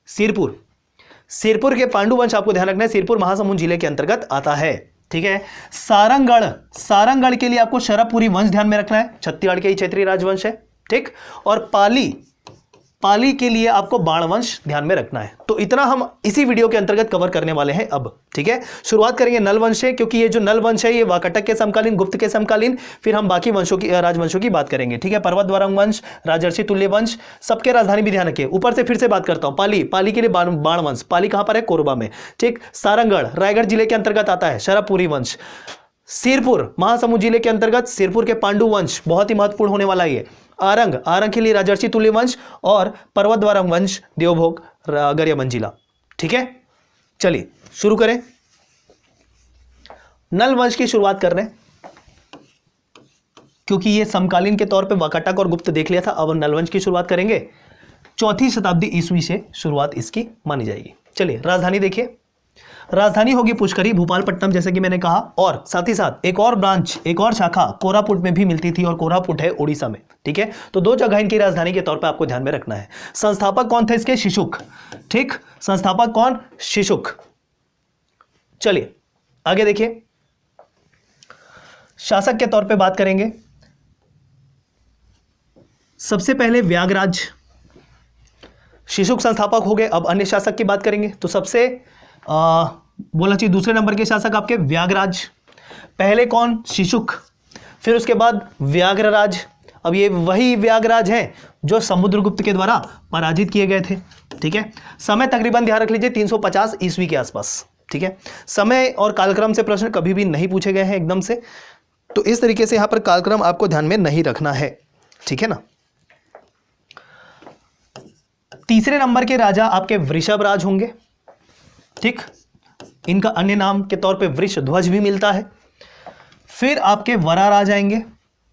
A: सिरपुर के पांडु वंश आपको ध्यान रखना है, सिरपुर महासमुंद जिले के अंतर्गत आता है। ठीक है, सारंगढ़ के लिए आपको शरभपुरी वंश ध्यान में रखना है, छत्तीसगढ़ के ही क्षेत्रीय राजवंश है। ठीक, और पाली के लिए आपको बाण वंश ध्यान में रखना है। तो इतना हम इसी वीडियो के अंतर्गत कवर करने वाले हैं अब। ठीक है, शुरुआत करेंगे नल वंश से, क्योंकि ये जो नल वंश है ये वाकाटक के समकालीन, गुप्त के समकालीन, फिर हम बाकी वंशों की राजवंशों की बात करेंगे। ठीक है, पर्वतद्वार वंश, राजर्षि तुल्य वंश, सबके राजधानी भी ध्यान रखिए। ऊपर से फिर से बात करता हूं, पाली के लिए बाण वंश। पाली कहां पर है, कोरबा में। ठीक, सारंगढ़ रायगढ़ जिले के अंतर्गत आता है, शरभपुरी वंश। सिरपुर महासमुंद जिले के अंतर्गत सिरपुर के पांडु वंश, बहुत ही महत्वपूर्ण होने वाला है। आरंग के लिए राजर्षि तुल्य वंश और पर्वतद्वार वंश, देवभोग, गरियाबंद जिला। ठीक है, चलिए शुरू करें। नल वंश की शुरुआत कर रहे हैं, क्योंकि ये समकालीन के तौर पे वाकाटक और गुप्त देख लिया था। अब नल वंश की शुरुआत करेंगे, 4वीं शताब्दी ईस्वी से शुरुआत इसकी मानी जाएगी। चलिए राजधानी देखिए, राजधानी होगी पुष्करी, भोपालपट्टनम, जैसे कि मैंने कहा। और साथ ही साथ एक और ब्रांच, एक और शाखा कोरापुट में भी मिलती थी, और कोरापुट है उड़ीसा में। ठीक है, तो 2 जगह इनकी राजधानी के तौर पे आपको ध्यान में रखना है। संस्थापक कौन थे इसके, शिशुक। ठीक, संस्थापक कौन, शिशुक। चलिए आगे देखिए, शासक के तौर पे बात करेंगे। सबसे पहले व्यागराज, शिशुक संस्थापक हो गए। अब अन्य शासक की बात करेंगे, तो सबसे बोलना चाहिए दूसरे नंबर के शासक आपके व्यागराज। पहले कौन, शिशुक, फिर उसके बाद व्याघ्रराज। अब ये वही व्याघ्रराज हैं जो समुद्रगुप्त के द्वारा पराजित किए गए थे। ठीक है, समय तकरीबन ध्यान रख लीजिए 350 ईस्वी के आसपास। ठीक है, समय और कालक्रम से प्रश्न कभी भी नहीं पूछे गए हैं एकदम से, तो इस तरीके से यहां पर कालक्रम आपको ध्यान में नहीं रखना है। ठीक है ना। तीसरे नंबर के राजा आपके वृषभराज होंगे। ठीक, इनका अन्य नाम के तौर पे वृषध्वज भी मिलता है। फिर आपके वराराज आएंगे,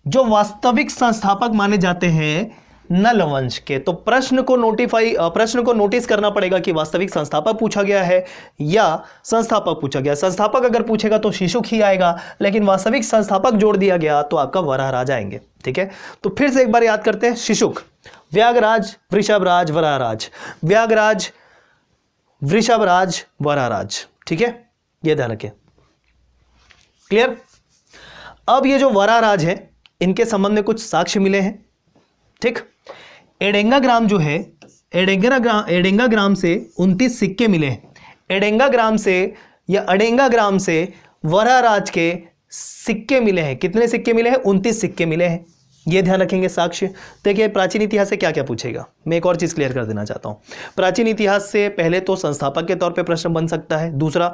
A: जो वास्तविक संस्थापक माने जाते हैं नल वंश के। तो प्रश्न को नोटिस करना पड़ेगा कि वास्तविक संस्थापक पूछा गया है या संस्थापक पूछा गया। संस्थापक अगर पूछेगा तो शिशुक ही आएगा, लेकिन वास्तविक संस्थापक जोड़ दिया गया तो आपका वराराज आएंगे। ठीक है, तो फिर से एक बार याद करते हैं, शिशुक, व्याघ्रराज, वृषभराज, वराराज। व्याघ्रराज वृषभराज, वराराज। ठीक है, ये ध्यान रखें। क्लियर। अब ये जो वराराज है इनके संबंध में कुछ साक्ष्य मिले हैं। ठीक, एडेंगा ग्राम जो है, एडेंगा ग्राम से 29 सिक्के मिले हैं। एडेंगा ग्राम से या अडेंगा ग्राम से वराराज के सिक्के मिले हैं। कितने सिक्के मिले हैं? 29 सिक्के मिले हैं। ये ध्यान रखेंगे साक्ष्य। देखिए प्राचीन इतिहास से क्या क्या पूछेगा, मैं एक और चीज क्लियर कर देना चाहता हूं। प्राचीन इतिहास से पहले तो संस्थापक के तौर पे प्रश्न बन सकता है। दूसरा,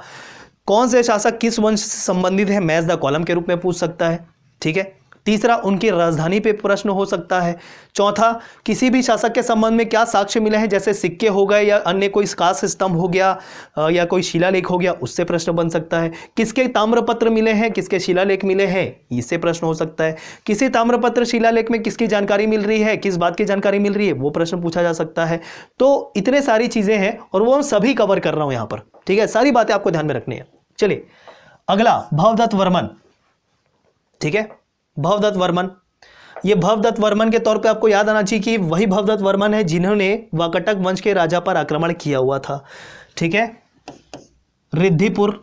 A: कौन से शासक किस वंश से संबंधित है, मैच द कॉलम के रूप में पूछ सकता है। ठीक है। तीसरा, उनकी राजधानी पे प्रश्न हो सकता है। चौथा, किसी भी शासक के संबंध में क्या साक्ष्य मिले हैं, जैसे सिक्के हो गए या अन्य कोई कांस्य स्तंभ हो गया या कोई शिलालेख हो गया, उससे प्रश्न बन सकता है। किसके ताम्रपत्र मिले हैं, किसके शिलालेख मिले हैं, इससे प्रश्न हो सकता है। किसी ताम्रपत्र शिलालेख में किसकी जानकारी मिल रही है, किस बात की जानकारी मिल रही है, वो प्रश्न पूछा जा सकता है। तो इतने सारी चीजें हैं और वो सभी कवर कर रहा हूं यहां पर। ठीक है, सारी बातें आपको ध्यान में रखनी है। चलिए अगला, भवदत्त वर्मन। ठीक है, भवदत्त वर्मन। ये भवदत्त वर्मन के तौर पे आपको याद आना चाहिए कि वही भवदत्त वर्मन है जिन्होंने वाकटक वंश के राजा पर आक्रमण किया हुआ था। ठीक है, रिद्धिपुर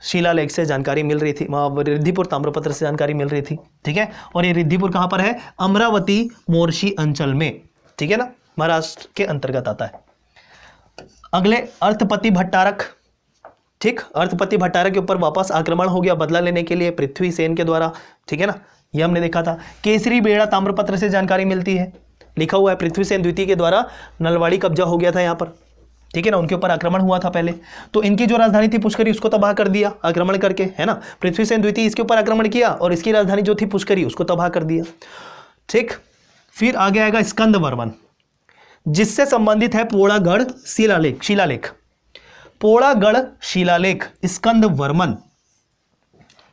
A: शिलालेख से जानकारी मिल रही थी, रिद्धिपुर ताम्रपत्र से जानकारी मिल रही थी। ठीक है, और ये रिद्धिपुर कहां पर है? अमरावती मोर्शी अंचल में। ठीक है ना, महाराष्ट्र के अंतर्गत आता है। अगले, अर्थपति भट्टारक। ठीक, अर्थपति भट्टारक के ऊपर वापस आक्रमण हो गया बदला लेने के लिए पृथ्वी सेन के द्वारा। ठीक है ना, ये हमने देखा था। केसरी बेड़ा ताम्रपत्र से जानकारी मिलती है, लिखा हुआ है पृथ्वी सेन द्वितीय के द्वारा नलवाड़ी कब्जा हो गया था यहाँ पर। ठीक है ना, उनके ऊपर आक्रमण हुआ था पहले। तो इनकी जो राजधानी थी पुष्करी, उसको तबाह कर दिया आक्रमण करके, है ना। पृथ्वी सेन द्वितीय इसके ऊपर आक्रमण किया और इसकी राजधानी जो थी पुष्करी, उसको तबाह कर दिया। ठीक, फिर आगे आएगा स्कंद वर्मन, जिससे संबंधित है पोड़ागढ़ शिलालेख। पोड़ागढ़ शिलालेख, स्कंद वर्मन।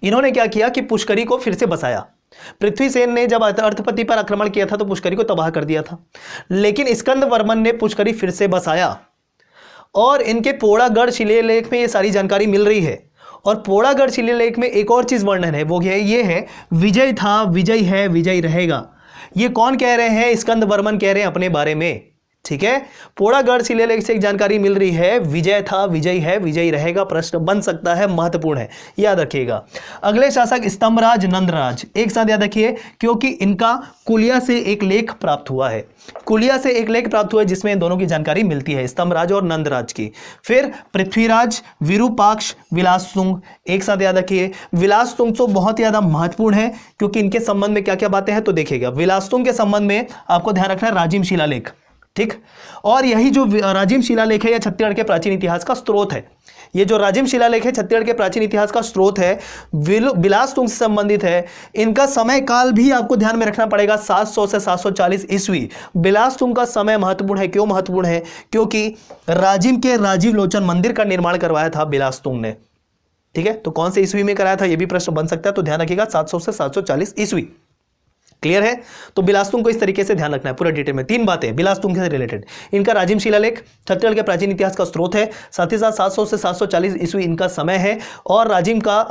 A: इन्होंने क्या किया कि पुष्करी को फिर से बसाया। पृथ्वी सेन ने जब अर्थपति पर आक्रमण किया था तो पुष्करी को तबाह कर दिया था, लेकिन स्कंद वर्मन ने पुष्करी फिर से बसाया। और इनके पोड़ागढ़ शिलालेख में ये सारी जानकारी मिल रही है। और पोड़ागढ़ शिलालेख में एक और चीज वर्णन है, वो ये है, विजय था, विजय है, विजय रहेगा। ये कौन कह रहे हैं? स्कंद वर्मन कह रहे हैं अपने बारे में। ठीक है, पोड़ागढ़ शिलालेख से एक जानकारी मिल रही है, विजय था, विजय है, विजय रहेगा। प्रश्न बन सकता है, महत्वपूर्ण है, याद रखिएगा। अगले शासक स्तंभराज, नंदराज। एक साथ याद रखिए, क्योंकि इनका कुलिया से एक लेख प्राप्त हुआ है। कुलिया से एक लेख प्राप्त हुआ है जिसमें इन दोनों की जानकारी मिलती है, स्तंभराज और नंदराज की। फिर पृथ्वीराज, विरूपाक्ष, विलासतुंग। एक साथ याद रखिए, विलासतुंग तो बहुत ज्यादा महत्वपूर्ण है क्योंकि इनके संबंध में क्या क्या बातें हैं तो देखिएगा। विलासतुंग के संबंध में आपको ध्यान रखना है राजिम शिलालेख। ठीक, और यही जो राजिम शिलालेख है यह छत्तीसगढ़ के प्राचीन इतिहास का स्रोत है। ये जो राजिम शिलालेख है छत्तीसगढ़ के प्राचीन इतिहास का स्रोत है, बिलासतुंग से संबंधित है। इनका समय काल भी आपको ध्यान में रखना पड़ेगा, 700 से 740 ईस्वी। बिलासतुंग का समय महत्वपूर्ण है। क्यों महत्वपूर्ण है? क्योंकि राजिम के राजीव लोचन मंदिर का निर्माण करवाया था बिलासतुंग ने। ठीक है, तो कौन से ईस्वी में कराया था यह भी प्रश्न बन सकता है, तो ध्यान रखिएगा 700 से 740 ईस्वी। क्लियर है? तो बिलासतुंग को इस तरीके से ध्यान रखना है पूरे डिटेल में। 3 बातें बिलासतुंग से रिलेटेड। इनका राजिम शिलालेख छत्तीसगढ़ के प्राचीन इतिहास का स्रोत है, साथ ही साथ 700 से 740 ईस्वी इनका समय है। और राजिम का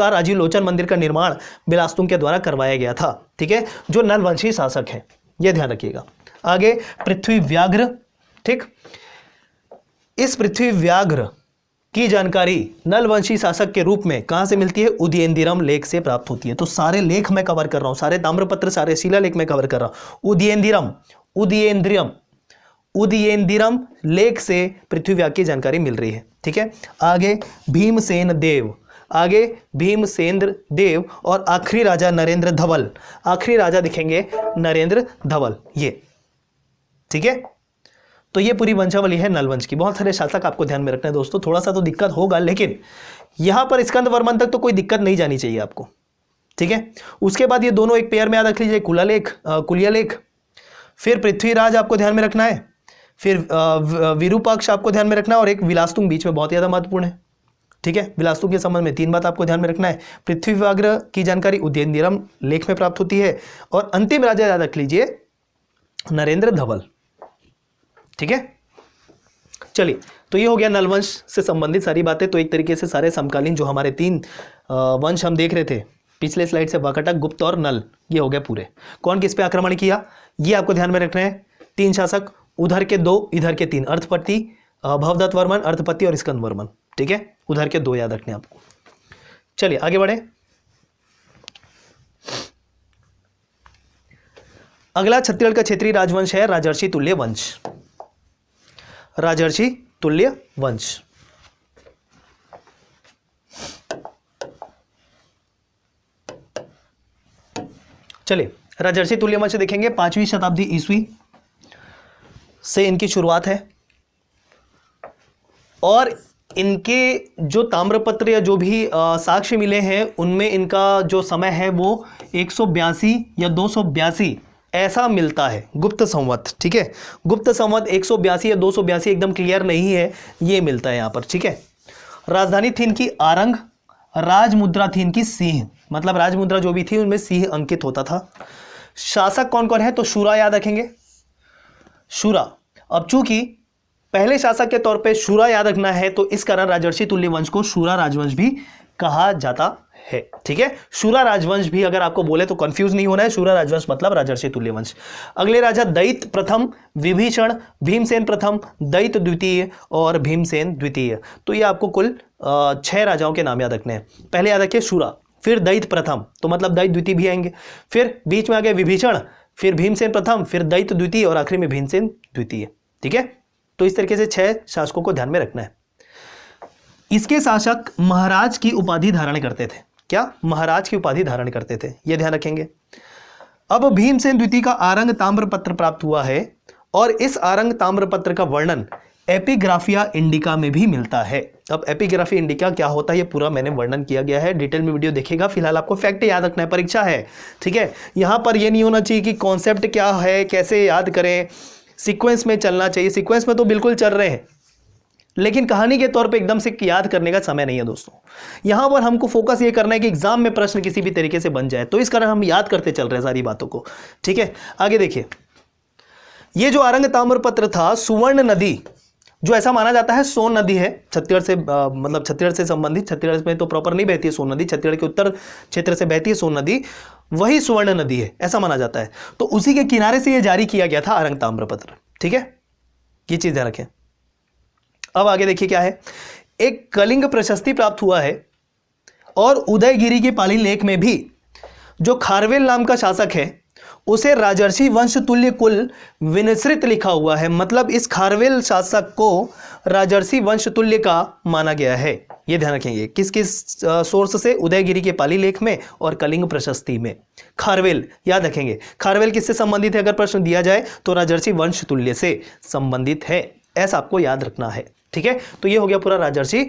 A: राजीव लोचन मंदिर का निर्माण बिलासतुंग के द्वारा करवाया गया था। ठीक है, जो नलवंशी शासक है, यह ध्यान रखिएगा। आगे, पृथ्वी व्याघ्र। ठीक, इस पृथ्वी व्याघ्र की जानकारी नलवंशी शासक के रूप में कहां से मिलती है? उदयेंद्रम लेख से प्राप्त होती है। तो सारे लेख मैं कवर कर रहा हूं, सारे ताम्रपत्र, सारे शिलालेख मैं कवर कर रहा हूं। उदयेंद्रम लेख से पृथ्वी व्याघ्र की जानकारी मिल रही है। ठीक है, आगे भीमसेन देव और आखिरी राजा नरेंद्र धवल। आखिरी राजा दिखेंगे नरेंद्र धवल, ये। ठीक है, तो ये पूरी वंशावली है नलवंश की। बहुत सारे शासक आपको ध्यान में रखना है दोस्तों, थोड़ा सा तो दिक्कत होगा, लेकिन यहां पर स्कंद वर्मन तक तो कोई दिक्कत नहीं जानी चाहिए आपको। ठीक है, उसके बाद ये दोनों एक पेयर में याद रख लीजिए, कुलिया लेख। फिर पृथ्वीराज आपको ध्यान में रखना है, फिर विरूपाक्ष आपको ध्यान में रखना है, और एक विलासतुंग बीच में बहुत ज्यादा महत्वपूर्ण है। ठीक है, विलासतुंग के संबंध में 3 बात आपको ध्यान में रखना है। पृथ्वी व्याघ्र की जानकारी उदयेंद्रम लेख में प्राप्त होती है, और अंतिम राजा याद रख लीजिए नरेंद्र धवल। ठीक है, चलिए, तो ये हो गया नलवंश से संबंधित सारी बातें। तो एक तरीके से सारे समकालीन जो हमारे 3 वंश हम देख रहे थे पिछले स्लाइड से, वाकटक, गुप्त और नल, ये हो गया पूरे। कौन किस पे आक्रमण किया ये आपको ध्यान में रखना है। 3 शासक, उधर के 2, इधर के 3, अर्थपति, भवदत्त वर्मन, अर्थपति और स्कंद वर्मन। ठीक है, उधर के 2 याद रखने आपको। चलिए आगे बढ़े। अगला छत्तीसगढ़ का क्षेत्रीय राजवंश है राजर्षि तुल्य वंश। राजर्षि तुल्य वंश। चलिए राजर्षि तुल्य वंश देखेंगे। 5वीं शताब्दी ईस्वी से इनकी शुरुआत है और इनके जो ताम्रपत्र या जो भी साक्ष्य मिले हैं उनमें इनका जो समय है वो 182 या 282 ऐसा मिलता है, गुप्त संवत। ठीक है, गुप्त संवत 182 या 282 एकदम क्लियर नहीं है, ये मिलता है यहाँ पर। ठीक है, राजधानी थी इनकी आरंग, राजमुद्रा थी इनकी सिंह, मतलब राजमुद्रा जो भी थी उनमें सिंह अंकित होता था। शासक कौन कौन है, तो शूरा याद रखेंगे, शूरा। अब चूंकि पहले शासक के तौर पे शूरा याद रखना है तो इस कारण राजर्षि तुल्य वंश को शूरा राजवंश भी कहा जाता है। ठीक है, शूरा राजवंश भी अगर आपको बोले तो कंफ्यूज नहीं होना है, शूरा राजवंश मतलब राजर्षि तुल्य वंश। अगले राजा दैत्य प्रथम, विभीषण, भीमसेन प्रथम, दैत्य द्वितीय और भीमसेन द्वितीय। तो ये आपको कुल 6 राजाओं के नाम याद रखने हैं। पहले याद रखिए शूरा, फिर दैत्य प्रथम, तो मतलब दैत्य द्वितीय भी आएंगे, फिर बीच में आ गए विभीषण, फिर भीमसेन प्रथम, फिर दैत्य द्वितीय और आखिरी में भीमसेन द्वितीय। ठीक है, तो इस तरीके से 6 शासकों को ध्यान में रखना है। इसके शासक महाराज की उपाधि धारण करते थे। क्या, महाराज की उपाधि धारण करते थे, यह ध्यान रखेंगे। अब भीमसेन द्वितीय का आरंग ताम्रपत्र प्राप्त हुआ है और इस आरंग ताम्रपत्र का वर्णन एपिग्राफिया इंडिका में भी मिलता है। अब एपिग्राफी इंडिका क्या होता है ये पूरा मैंने वर्णन किया गया है, डिटेल में वीडियो देखिएगा। फिलहाल आपको फैक्ट याद रखना है, परीक्षा है। ठीक है, यहां पर यह नहीं होना चाहिए कि कॉन्सेप्ट क्या है, कैसे याद करें, सीक्वेंस में चलना चाहिए। सीक्वेंस में तो बिल्कुल चल रहे हैं, लेकिन कहानी के तौर पे एकदम से याद करने का समय नहीं है दोस्तों। यहां पर हमको फोकस ये करना है कि एग्जाम में प्रश्न किसी भी तरीके से बन जाए, तो इस कारण हम याद करते चल रहे हैं सारी बातों को। ठीक है, आगे देखिए। ये जो आरंग ताम्रपत्र था, सुवर्ण नदी, जो ऐसा माना जाता है सोन नदी है, छत्तीसगढ़ से मतलब छत्तीसगढ़ से संबंधित, छत्तीसगढ़ में तो प्रॉपर नहीं बहती है सोन नदी, छत्तीसगढ़ के उत्तर क्षेत्र से बहती है सोन नदी, वही सुवर्ण नदी है ऐसा माना जाता है। तो उसी के किनारे से यह जारी किया गया था आरंग ताम्रपत्र। ठीक है, ये चीज ध्यान रखें। अब आगे देखिए क्या है। एक कलिंग प्रशस्ति प्राप्त हुआ है और उदयगिरी के पाली लेख में भी जो खारवेल नाम का शासक है उसे राजर्षि वंश तुल्य कुल विनिश्रित लिखा हुआ है, मतलब इस खारवेल शासक को राजर्षि वंश तुल्य का माना गया है। यह ध्यान रखेंगे, किस किस सोर्स से, उदयगिरी के पाली लेख में और कलिंग प्रशस्ति में। खारवेल याद रखेंगे, खारवेल किससे संबंधित है, अगर प्रश्न दिया जाए तो राजर्षि वंश तुल्य से संबंधित है, ऐसा आपको याद रखना है। ठीक है, तो ये हो गया पूरा राजर्षि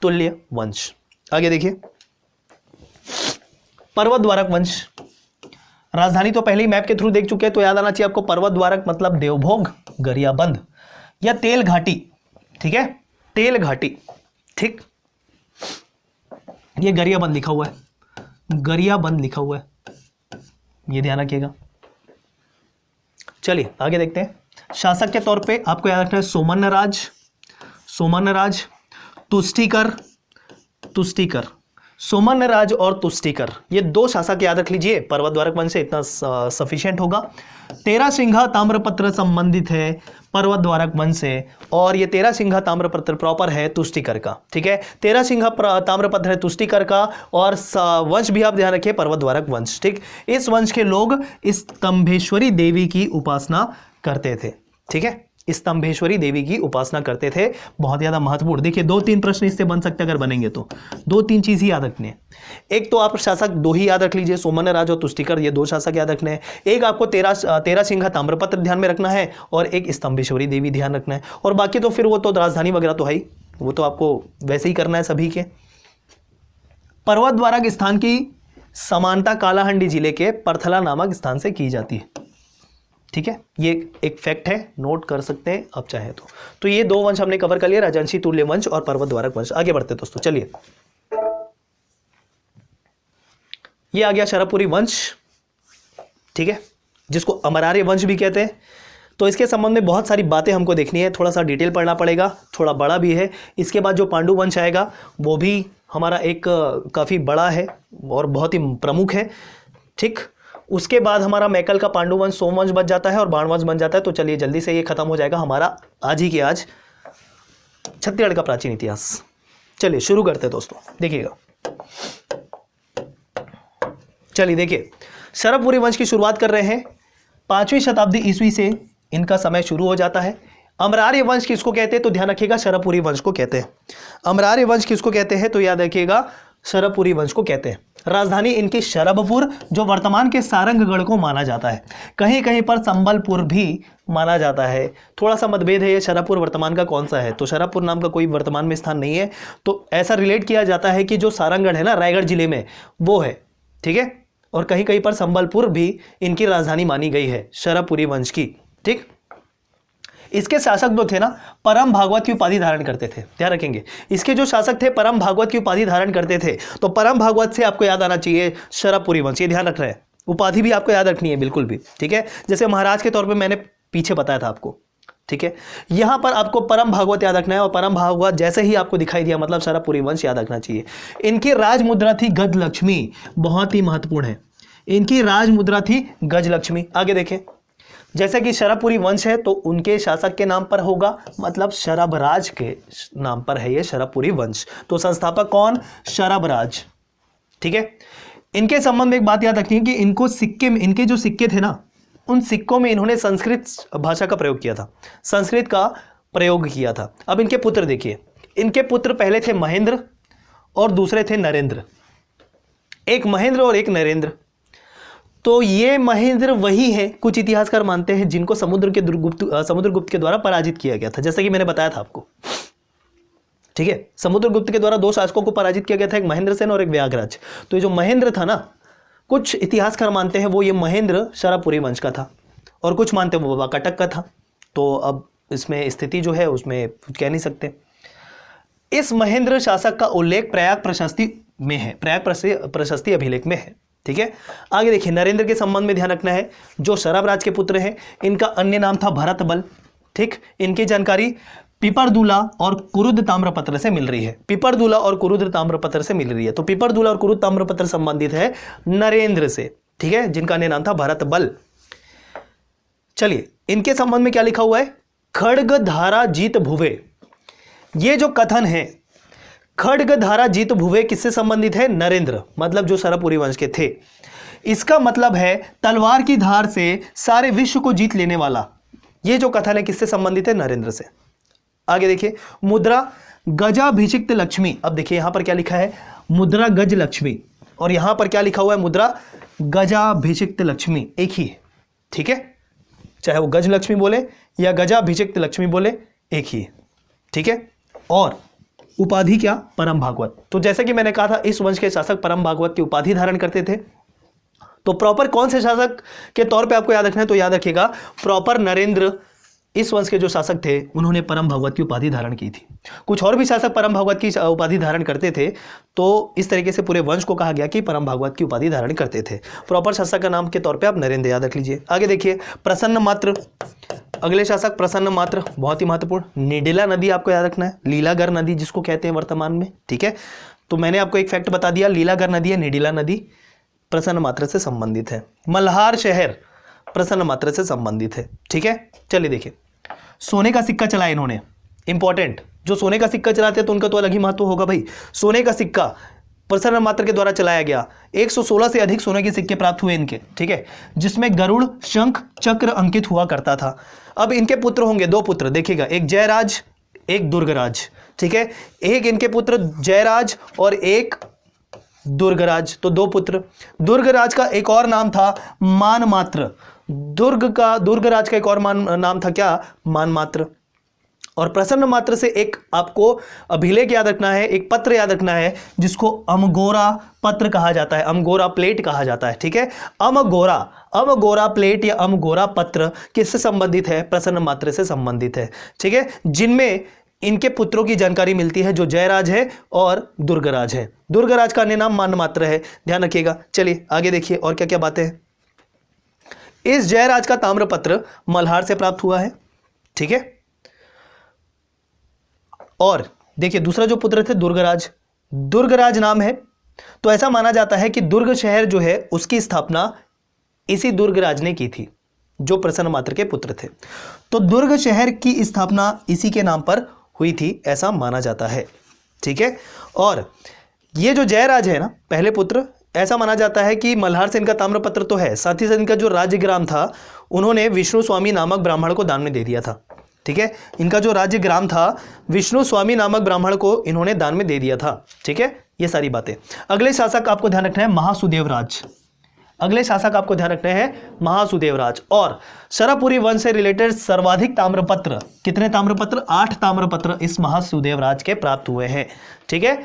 A: तुल्य वंश। आगे देखिए, पर्वत द्वारक वंश। राजधानी तो पहले ही मैप के थ्रू देख चुके हैं, तो याद आना चाहिए आपको। पर्वत द्वारक मतलब देवभोग, गरियाबंद या तेल घाटी। ठीक है, तेल घाटी। ठीक, ये गरियाबंद लिखा हुआ है, गरियाबंद लिखा हुआ है, ये ध्यान रखिएगा। चलिए आगे देखते हैं। शासक के तौर पे आपको याद रखना है सोमन्नराज, सोमन्नराज, तुष्टिकर, तुष्टिकर, सोमन्नराज और तुष्टिकर, ये 2 शासक याद रख लीजिए। पर्वत द्वारक वंश से इतना सफिशिएंट होगा। 13 सिंघा ताम्रपत्र संबंधित है पर्वत द्वारक वंश से, और ये 13 सिंघा ताम्रपत्र प्रॉपर है तुष्टिकर का। ठीक है, 13 सिंघा ताम्रपत्र है तुष्टिकर का, और वंश भी आप ध्यान रखिए पर्वत द्वारक वंश। ठीक, इस वंश के लोग स्तंभेश्वरी देवी की उपासना करते थे। ठीक है, स्तंभेश्वरी देवी की उपासना करते थे, बहुत ज्यादा महत्वपूर्ण। देखिए 2-3 प्रश्न इससे बन सकते अगर बनेंगे तो 2-3 चीज ही याद रखने हैं। एक तो आप शासक 2 ही याद रख लीजिए, सोमन्नराज और तुष्टिकर, ये 2 शासक याद रखने हैं। एक आपको 13 सिंघा ताम्रपत्र ध्यान में रखना है और एक स्तंभेश्वरी देवी ध्यान रखना है, और बाकी तो फिर वो तो राजधानी वगैरह तो है ही, वो तो आपको वैसे ही करना है सभी के। पर्वत द्वारक स्थान की समानता कालाहंडी जिले के परथला नामक स्थान से की जाती है। ठीक है, ये एक फैक्ट है, नोट कर सकते हैं आप चाहे तो ये 2 वंश हमने कवर कर लिया, राजर्षि तुल्य वंश और पर्वत द्वारक वंश। आगे बढ़ते दोस्तों, चलिए। ये आ गया शरभपुरी वंश। ठीक है, जिसको अमरार्य वंश भी कहते हैं। तो इसके संबंध में बहुत सारी बातें हमको देखनी है, थोड़ा सा डिटेल पढ़ना पड़ेगा, थोड़ा बड़ा भी है। इसके बाद जो पांडु वंश आएगा वो भी हमारा एक काफ़ी बड़ा है और बहुत ही प्रमुख है। ठीक, उसके बाद हमारा मैकल का पांडु वंश सोमवंश बच जाता है और बाण वंश बन जाता है। तो चलिए जल्दी से ये खत्म हो जाएगा हमारा आज ही के आज छत्तीसगढ़ का प्राचीन इतिहास। चलिए शुरू करते हैं दोस्तों, देखिएगा। चलिए देखिए, शरभपुरी वंश की शुरुआत कर रहे हैं 5वीं शताब्दी ईस्वी से इनका समय शुरू हो जाता है। अमरार्य वंश किसको कहते हैं तो ध्यान रखिएगा, शरभपुरी वंश को कहते हैं। अमरार्य वंश किसको कहते हैं तो याद रखिएगा, शरभपुरी वंश को कहते हैं। राजधानी इनकी शरभपुर, जो वर्तमान के सारंगगढ़ को माना जाता है। कहीं कहीं पर संबलपुर भी माना जाता है। थोड़ा सा मतभेद है, ये शरभपुर वर्तमान का कौन सा है, तो शरभपुर नाम का कोई वर्तमान में स्थान नहीं है। तो ऐसा रिलेट किया जाता है कि जो सारंगगढ़ है ना रायगढ़ जिले में, वो है, ठीक है। और कहीं कहीं पर संबलपुर भी इनकी राजधानी मानी गई है शरभपुरी वंश की, ठीक। इसके शासक जो थे ना, परम भागवत की उपाधि धारण करते थे, ध्यान रखेंगे। इसके जो शासक थे परम भागवत की उपाधि धारण करते थे। तो परम भागवत से आपको याद आना चाहिए शरभपुरी वंश, ये ध्यान रख रहे हैं। उपाधि भी आपको याद रखनी है बिल्कुल भी, ठीक है। जैसे महाराज के तौर पे मैंने पीछे बताया था आपको, ठीक है। यहां पर आपको परम भागवत याद रखना है, और परम भागवत जैसे ही आपको दिखाई दिया मतलब शरभपुरी वंश याद रखना चाहिए। इनकी राज मुद्रा थी गजलक्ष्मी, बहुत ही महत्वपूर्ण है। इनकी राज मुद्रा थी गजलक्ष्मी। आगे देखें, जैसे कि शरभपुरी वंश है तो उनके शासक के नाम पर होगा, मतलब शरभराज के नाम पर है ये शरभपुरी वंश। तो संस्थापक कौन, शरभराज, ठीक है। इनके संबंध में एक बात याद रखनी है कि इनको सिक्के में, इनके जो सिक्के थे ना, उन सिक्कों में इन्होंने संस्कृत भाषा का प्रयोग किया था, संस्कृत का प्रयोग किया था। अब इनके पुत्र देखिए, इनके पुत्र पहले थे महेंद्र और दूसरे थे नरेंद्र। एक महेंद्र और एक नरेंद्र। तो ये महेंद्र वही है, कुछ इतिहासकार मानते हैं, जिनको समुद्रगुप्त के द्वारा पराजित किया गया था, जैसे कि मैंने बताया था आपको, ठीक है। समुद्रगुप्त के द्वारा 2 शासकों को पराजित किया गया था, एक महेंद्र सेन और एक व्याघ्रराज। तो ये जो महेंद्र था ना, कुछ इतिहासकार मानते हैं वो ये महेंद्र शरभपुरी वंश का था, और कुछ मानते हैं वो बाबा कटक का था। तो अब इसमें स्थिति जो है उसमें कुछ कह नहीं सकते। इस महेंद्र शासक का उल्लेख प्रयाग प्रशस्ति में है, प्रयाग प्रशस्ति अभिलेख में है, ठीक है। आगे देखिए, नरेंद्र के संबंध में ध्यान रखना है, जो शरभराज के पुत्र हैं, इनका अन्य नाम था भरत बल, ठीक। इनकी जानकारी पिपरदुला और कुरुद ताम्रपत्र से मिल रही है, पिपरदुला और कुरुद ताम्रपत्र से मिल रही है। तो पिपरदुला और कुरुद ताम्रपत्र संबंधित है नरेंद्र से, ठीक है, जिनका अन्य नाम था भरत बल। चलिए, इनके संबंध में क्या लिखा हुआ है, खड्गधारा जीत भुवे। ये जो कथन है खड्गधारा जीत भुवे किससे संबंधित है, नरेंद्र, मतलब जो शरभपुरी वंश के थे। इसका मतलब है तलवार की धार से सारे विश्व को जीत लेने वाला। ये जो कथन है किससे संबंधित है, नरेंद्र से। आगे देखिए, मुद्रा गजाभिषिक्त लक्ष्मी। अब देखिए यहां पर क्या लिखा है, मुद्रा गज लक्ष्मी, और यहां पर क्या लिखा हुआ है, मुद्रा गजाभिषिक्त लक्ष्मी, एक ही है, ठीक है। चाहे वो गज लक्ष्मी बोले या गजाभिषिक्त लक्ष्मी बोले, एक ही है, ठीक है। और उपाधि क्या, परम भागवत। तो जैसे कि मैंने कहा था, इस वंश के शासक परम भागवत की उपाधि धारण करते थे। तो प्रॉपर कौन से शासक के तौर पे आपको याद रखना है, तो याद रखिएगा प्रॉपर नरेंद्र, इस वंश के जो शासक थे उन्होंने परम भागवत की उपाधि धारण की थी। कुछ और भी शासक परम भागवत की उपाधि धारण करते थे, तो इस तरीके से पूरे वंश को कहा गया कि परम भागवत की उपाधि धारण करते थे। प्रॉपर शासक का नाम के तौर पे आप नरेंद्र याद रख लीजिए। आगे देखिए, प्रसन्न मात्र, अगले शासक प्रसन्न मात्र, बहुत ही महत्वपूर्ण। निडिला नदी आपको याद रखना है, लीलागर नदी जिसको कहते हैं वर्तमान में, ठीक है। तो मैंने आपको एक फैक्ट बता दिया, लीलागर नदी है, निडिला नदी प्रसन्न मात्र से संबंधित है। मल्हार शहर प्रसन्न मात्र से संबंधित है, ठीक है। चलिए देखिए, सोने का सिक्का चलाया इन्होंने, इंपॉर्टेंट। जो सोने का सिक्का चलाते हैं तो उनका तो अलग ही महत्व होगा भाई। सोने का सिक्का प्रसन्न मात्र के द्वारा चलाया गया, 116 से अधिक सोने के सिक्के प्राप्त हुए इनके, ठीक है, जिसमें गरुड़, शंख, चक्र अंकित हुआ करता था। अब इनके पुत्र होंगे, 2 पुत्र, देखिएगा, एक जयराज, एक दुर्गराज, ठीक है। एक इनके पुत्र जयराज और एक दुर्गराज, तो 2 पुत्र। दुर्गराज का एक और नाम था मानमात्र, दुर्गराज का एक और नाम था क्या, मानमात्र। और प्रसन्न मात्र से एक आपको अभिलेख याद रखना है, एक पत्र याद रखना है, जिसको अमगोरा पत्र कहा जाता है, अमगोरा प्लेट कहा जाता है, ठीक है। अमगोरा प्लेट या अमगोरा पत्र किससे संबंधित है, प्रसन्न मात्र से संबंधित है, ठीक है, जिनमें इनके पुत्रों की जानकारी मिलती है, जो जयराज है और दुर्गराज है। दुर्गराज का अन्य नाम मानमात्र है, ध्यान रखिएगा। चलिए आगे देखिए और क्या क्या बातें हैं। इस जयराज का ताम्रपत्र मल्हार से प्राप्त हुआ है, ठीक है। और देखिए दूसरा जो पुत्र थे दुर्गराज, दुर्गराज नाम है, तो ऐसा माना जाता है कि दुर्ग शहर जो है उसकी स्थापना इसी दुर्गराज ने की थी, जो प्रसन्न मात्र के पुत्र थे। तो दुर्ग शहर की स्थापना इसी के नाम पर हुई थी, ऐसा माना जाता है। ठीक है, और ये जो जयराज है ना, पहले पुत्र, ऐसा माना जाता है कि मल्हार से इनका ताम्रपत्र तो है, साथ ही साथ इनका जो राज्यग्राम था उन्होंने विष्णु स्वामी नामक ब्राह्मण को दान में दे दिया था। ठीक है, इनका जो राज्यग्राम था विष्णु स्वामी नामक ब्राह्मण को इन्होंने दान में दे दिया था। ठीक है, ये सारी बातें। अगले शासक आपको ध्यान रखना है महासुदेवराज। अगले शासक आपको ध्यान रखने हैं महासुदेवराज। और शरपुरी वंश से रिलेटेड सर्वाधिक ताम्रपत्र, कितने ताम्रपत्र? 8 ताम्रपत्र इस महासुदेवराज के प्राप्त हुए हैं। ठीक है,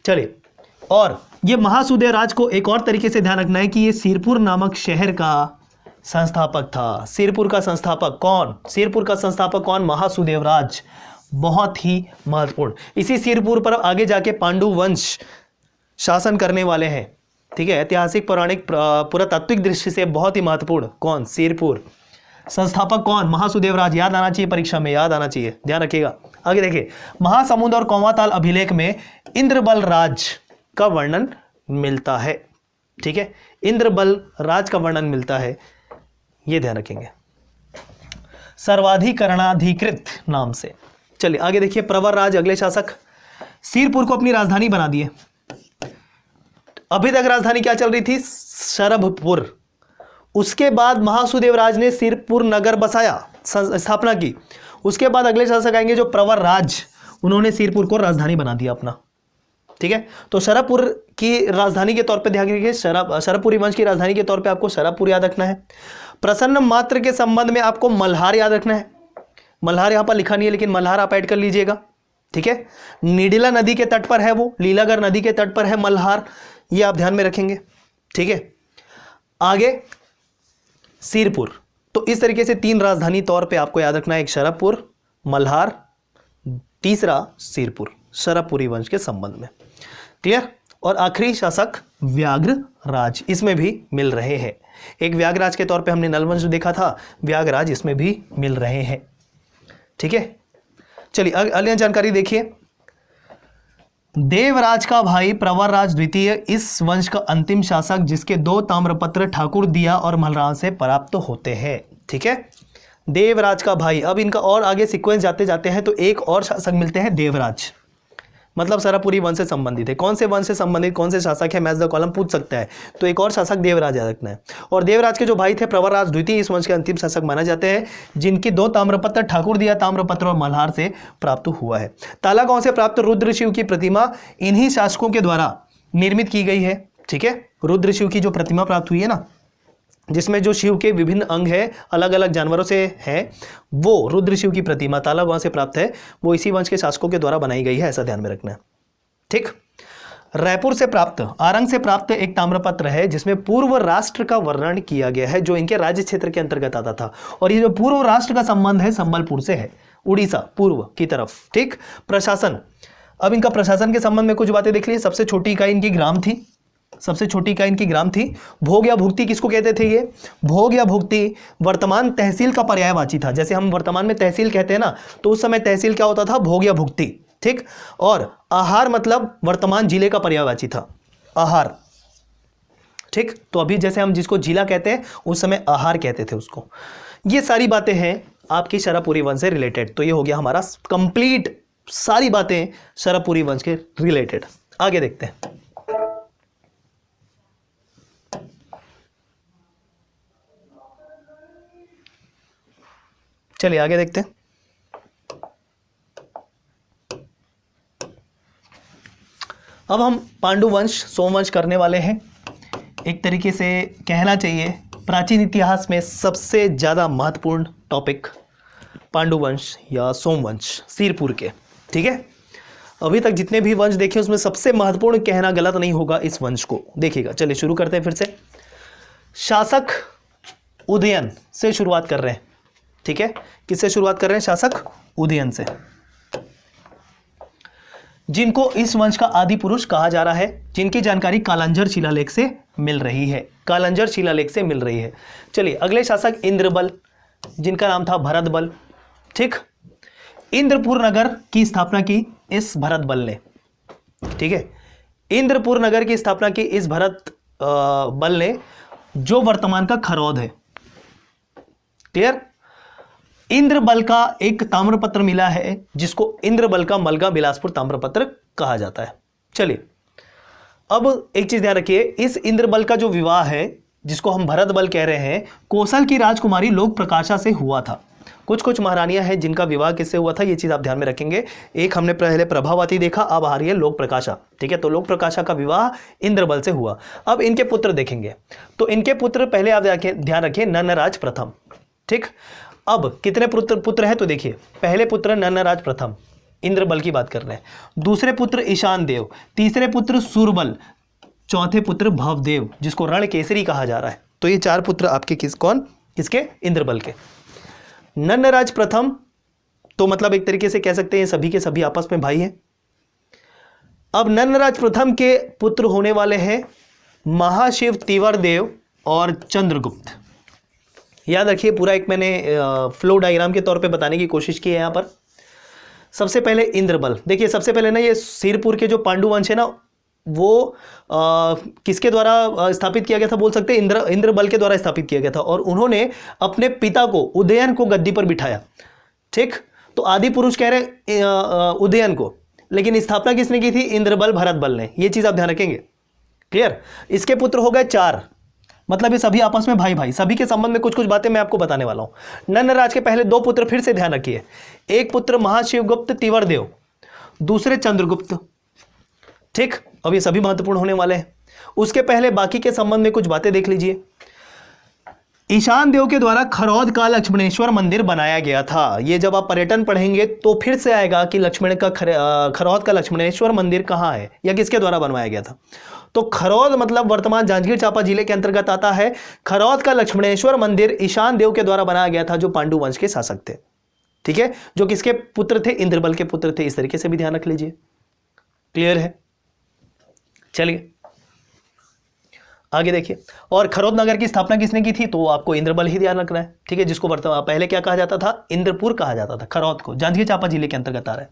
A: चलिए, और ये महासुदेवराज को एक और तरीके से ध्यान रखना है कि ये सिरपुर नामक शहर का संस्थापक था। सिरपुर का संस्थापक कौन? सिरपुर का संस्थापक कौन? महासुदेवराज। बहुत ही महत्वपूर्ण। इसी सिरपुर पर आगे जाके पांडु वंश शासन करने वाले हैं। ठीक है, ऐतिहासिक पौराणिक पुरातात्विक दृष्टि से बहुत ही महत्वपूर्ण। कौन? सिरपुर। संस्थापक कौन? महासुदेवराज। याद आना चाहिए, परीक्षा में याद आना चाहिए, ध्यान रखिएगा। आगे देखिए, महासमुंद और कौवाताल अभिलेख में इंद्रबल राज का वर्णन मिलता है। ठीक है, इंद्रबल राज का वर्णन मिलता है, ये ध्यान रखेंगे, सर्वाधिकरणाधिकृत नाम से। चलिए आगे देखिए, प्रवर राज अगले शासक। सिरपुर को अपनी राजधानी बना दिए। अभी तक राजधानी क्या चल रही थी? शरभपुर। उसके बाद महासुदेवराज ने सिरपुर नगर बसाया, स्थापना की। उसके बाद अगले शासक आएंगे जो प्रवर राज, उन्होंने सिरपुर को राजधानी बना दिया अपना। ठीक है, तो शरभपुर की राजधानी के तौर पे ध्यान रखिए, शरभपुरी वंश की राजधानी के तौर पे आपको शरभपुर याद रखना है। प्रसन्न मात्र के संबंध में आपको मल्हार याद रखना है। मल्हार यहां पर लिखा नहीं है, लेकिन मल्हार आप ऐड कर लीजिएगा। ठीक है, नीडिला नदी के तट पर है वो, लीलागर नदी के तट पर है मल्हार, ये आप ध्यान में रखेंगे। ठीक है, आगे सिरपुर। तो इस तरीके से 3 राजधानी तौर पे आपको याद रखना है, एक शरभपुर, मल्हार, तीसरा सिरपुर, शरभपुरी वंश के संबंध में। क्लियर? और आखिरी शासक व्याघ्र राज, इसमें भी मिल रहे हैं। एक व्याघ्रराज के तौर पे हमने नलवंश देखा था, व्याघ्रराज इसमें भी मिल रहे हैं। ठीक है, चलिए अगली जानकारी देखिए। देवराज का भाई प्रवरराज द्वितीय इस वंश का अंतिम शासक, जिसके 2 ताम्रपत्र ठाकुर दिया और मल्हार से प्राप्त होते हैं। ठीक है, देवराज का भाई। अब इनका और आगे सीक्वेंस जाते जाते हैं तो एक और शासक मिलते हैं देवराज, मतलब शरभपुरी वंश से संबंधित है। कौन से वंश से संबंधित कौन से शासक है, मैच द कॉलम पूछ सकता है, तो एक और शासक देवराज याद रखना है। और देवराज के जो भाई थे प्रवरराज द्वितीय इस वंश के अंतिम शासक माने जाते हैं, जिनकी 2 ताम्रपत्र ठाकुर दिया ताम्रपत्र और मल्हार से प्राप्त हुआ है। ताला गांव से प्राप्त रुद्र शिव की प्रतिमा इन्हीं शासकों के द्वारा निर्मित की गई है। ठीक है, रुद्र शिव की जो प्रतिमा प्राप्त हुई है ना, जिसमें जो शिव के विभिन्न अंग है अलग अलग जानवरों से है, वो रुद्र शिव की प्रतिमा ताला गांव से प्राप्त है, वो इसी वंश के शासकों के द्वारा बनाई गई है, ऐसा ध्यान में रखना है। ठीक, रायपुर से प्राप्त, आरंग से प्राप्त एक ताम्रपत्र है जिसमें पूर्व राष्ट्र का वर्णन किया गया है, जो इनके राज्य क्षेत्र के अंतर्गत आता था। और ये जो पूर्व राष्ट्र का संबंध है संबलपुर से है, उड़ीसा पूर्व की तरफ। ठीक, प्रशासन। अब इनका प्रशासन के संबंध में कुछ बातें देख लीजिए। सबसे छोटी इकाई इनकी ग्राम थी, सबसे छोटी इकाई इनकी ग्राम थी। भोग या भुक्ति किसको कहते थे? ये भोग या भुक्ति वर्तमान तहसील का पर्यायवाची था। जैसे हम वर्तमान में तहसील कहते हैं ना, तो उस समय तहसील क्या होता था? भोग या भुक्ति। ठीक, और आहार मतलब वर्तमान जिले का पर्यायवाची था, आहार। ठीक, तो अभी जैसे हम जिसको जिला कहते हैं उस समय आहार कहते थे उसको। ये सारी बातें हैं आपकी शरभपुरी वंश से रिलेटेड। तो ये हो गया हमारा कंप्लीट सारी बातें शरभपुरी वंश के रिलेटेड। आगे देखते हैं। चलिए आगे देखते हैं। अब हम पांडु वंश सोमवंश करने वाले हैं। एक तरीके से कहना चाहिए प्राचीन इतिहास में सबसे ज़्यादा महत्वपूर्ण टॉपिक पांडु वंश या सोमवंश सिरपुर के। ठीक है, अभी तक जितने भी वंश देखे उसमें सबसे महत्वपूर्ण कहना गलत नहीं होगा इस वंश को। देखिएगा, चलिए शुरू करते हैं फिर से। शासक उदयन से शुरुआत कर रहे हैं। ठीक है, किससे शुरुआत कर रहे हैं? शासक उदयन से, जिनको इस वंश का आदि पुरुष कहा जा रहा है, जिनकी जानकारी कालांजर शिलालेख से मिल रही है, कालांजर शिलालेख से मिल रही है। चलिए अगले शासक इंद्रबल, जिनका नाम था भरतबल। ठीक, इंद्रपुर नगर की स्थापना की इस भरतबल ने। ठीक है, इंद्रपुर नगर की स्थापना की इस भरतबल ने, जो वर्तमान का खरौद है। क्लियर? इंद्रबल का एक ताम्रपत्र मिला है जिसको इंद्रबल का मलगा बिलासपुर ताम्रपत्र कहा जाता है। चलिए अब एक चीज ध्यान रखिए, इस इंद्रबल का जो विवाह है जिसको हम भरत बल कह रहे हैं, कोसल की राजकुमारी लोक प्रकाशा से हुआ था। कुछ कुछ महारानियां हैं जिनका विवाह किससे हुआ था, ये चीज आप ध्यान में रखेंगे। एक हमने पहले प्रभावती देखा, अब आ रही है लोक प्रकाशा। ठीक है, तो लोक प्रकाशा का विवाह इंद्रबल से हुआ। अब इनके पुत्र देखेंगे तो इनके पुत्र पहले आप ध्यान रखिए नन्नराज प्रथम। ठीक, अब कितने पुत्र हैं तो देखिए, पहले पुत्र नन्नराज प्रथम, इंद्रबल की बात कर रहे हैं। दूसरे पुत्र ईशान देव, तीसरे पुत्र सूरबल, चौथे पुत्र भवदेव जिसको रण केसरी कहा जा रहा है। तो ये 4 पुत्र आपके किसके? इंद्रबल के। नन्नराज प्रथम तो मतलब एक तरीके से कह सकते हैं सभी के सभी आपस में भाई हैं। अब नन्नराज प्रथम के पुत्र होने वाले हैं महाशिव तिवरदेव और चंद्रगुप्त। याद रखिए, पूरा एक मैंने फ्लो डायग्राम के तौर पे बताने की कोशिश की है यहाँ पर। सबसे पहले इंद्रबल, देखिए सबसे पहले ना ये सिरपुर के जो पांडु वंश है ना, वो किसके द्वारा स्थापित किया गया था बोल सकते हैं? इंद्रबल के द्वारा स्थापित किया गया था। और उन्होंने अपने पिता को उदयन को गद्दी पर बिठाया। ठीक, तो आदि पुरुष कह रहे उदयन को, लेकिन स्थापना किसने की थी? इंद्रबल भरत बल ने। ये चीज आप ध्यान रखेंगे। क्लियर? इसके पुत्र हो गए 4, मतलब ये सभी आपस में भाई भाई। सभी के संबंध में कुछ कुछ बातें मैं आपको बताने वाला हूं। नन्नराज के पहले 2 पुत्र फिर से ध्यान रखिए, एक पुत्र महाशिवगुप्त तिवरदेव, दूसरे चंद्रगुप्त। ठीक, अब ये सभी महत्वपूर्ण होने वाले हैं। उसके पहले बाकी के संबंध में कुछ बातें देख लीजिए। ईशान देव के द्वारा खरौद का लक्ष्मणेश्वर मंदिर बनाया गया था। ये जब आप पर्यटन पढ़ेंगे तो फिर से आएगा कि खरौद का लक्ष्मणेश्वर मंदिर कहाँ है या किसके द्वारा बनवाया गया था। तो खरौद मतलब वर्तमान जांजगीर चांपा जिले के अंतर्गत आता है। खरौद का लक्ष्मणेश्वर मंदिर ईशान देव के द्वारा बनाया गया था जो पांडु वंश के शासक थे। ठीक है, जो किसके पुत्र थे? इंद्रबल के पुत्र थे। इस तरीके से भी ध्यान रख लीजिए। क्लियर है? चलिए आगे देखिए। और खरौद नगर की स्थापना किसने की थी? तो आपको इंद्रबल ही ध्यान रखना है। ठीक है, जिसको वर्तमान पहले क्या कहा जाता था? इंद्रपुर कहा जाता था। खरौद को जांजगीर चांपा जिले के अंतर्गत आ रहा है।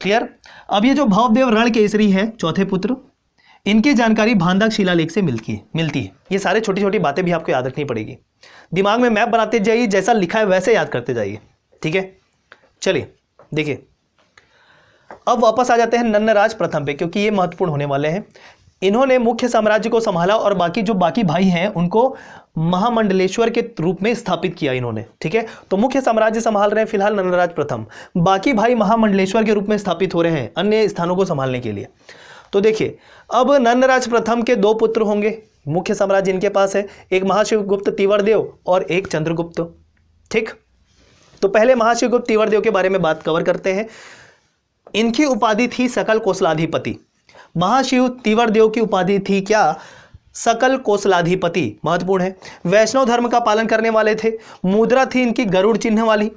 A: क्लियर? अब ये जो भवदेव रण केसरी है, चौथे पुत्र, इनकी जानकारी भांदक शिलालेख से मिलती है। ये सारे छोटी छोटी बातें भी आपको याद रखनी पड़ेगी। दिमाग में मैप बनाते जाइए, जैसा लिखा है वैसे याद करते जाइए। ठीक है, चलिए देखिए अब वापस आ जाते हैं नन्नराज प्रथम पे, क्योंकि ये महत्वपूर्ण होने वाले हैं। इन्होंने मुख्य साम्राज्य को संभाला और बाकी भाई हैं उनको महामंडलेश्वर के रूप में स्थापित किया इन्होंने। ठीक है, तो मुख्य साम्राज्य संभाल रहे हैं फिलहाल नन्नराज प्रथम, बाकी भाई महामंडलेश्वर के रूप में स्थापित हो रहे हैं अन्य स्थानों को संभालने के लिए। तो देखिए अब नन्नराज प्रथम के 2 पुत्र होंगे, मुख्य साम्राज्य इनके पास है, एक महाशिवगुप्त तिवरदेव और एक चंद्रगुप्त। ठीक, तो पहले महाशिवगुप्त तिवरदेव के बारे में बात कवर करते हैं। इनकी उपाधि थी सकल कोसलाधिपति। महाशिव तिवरदेव की उपाधि थी क्या? सकल कोसलाधिपति। महत्वपूर्ण है। वैष्णव धर्म का पालन करने वाले थे। मुद्रा थी इनकी गरुड़ चिन्ह वाली।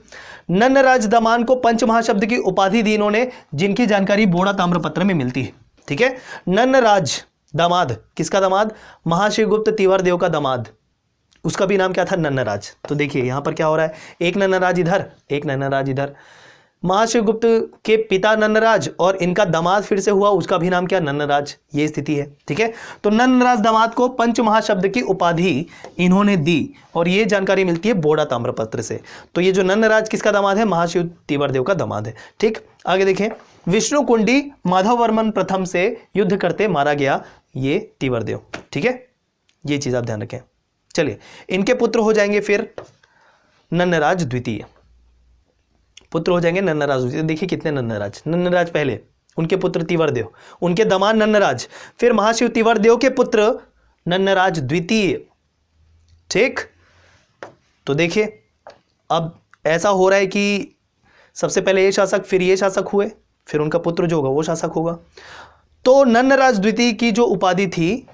A: नन्नराज दमान को पंचमहाशब्द की उपाधि दी इन्होंने, जिनकी जानकारी बोड़ा ताम्रपत्र में मिलती है। ठीक है, नन्नराज दामाद, किसका दामाद? महाशिवगुप्त तिवरदेव का दामाद, उसका भी नाम क्या था? नन्नराज। तो देखिए यहां पर क्या हो रहा है, एक नन्नराज इधर, एक नन्नराज इधर। महाशिवगुप्त के पिता नन्नराज और इनका दामाद फिर से हुआ, उसका भी नाम क्या? नन्नराज। ये स्थिति है। ठीक है, तो नन्नराज दामाद को पंचमहाशब्द की उपाधि इन्होंने दी और ये जानकारी मिलती है बोड़ा ताम्रपत्र से। तो ये जो नन्नराज किसका दामाद है? महाशिव तिवरदेव का दामाद है। ठीक, आगे देखें। विष्णु कुंडी माधव वर्मन प्रथम से युद्ध करते मारा गया ये तिवरदेव। ठीक है, ये चीज आप ध्यान रखें। चलिए इनके पुत्र हो जाएंगे फिर नन्नराज द्वितीय, पुत्र हो जाएंगे नन्नराज द्वितीय। देखिए कितने नन्नराज, नन्नराज पहले, उनके पुत्र तिवरदेव, उनके दामाद नन्नराज, फिर महाशिव तिवरदेव के पुत्र नन्नराज द्वितीय। ठीक, तो देखिए अब ऐसा हो रहा है कि सबसे पहले ये शासक, फिर ये शासक हुए, फिर उनका पुत्र जो होगा वो शासक होगा। तो नन्नराज द्वितीय की जो उपाधि थी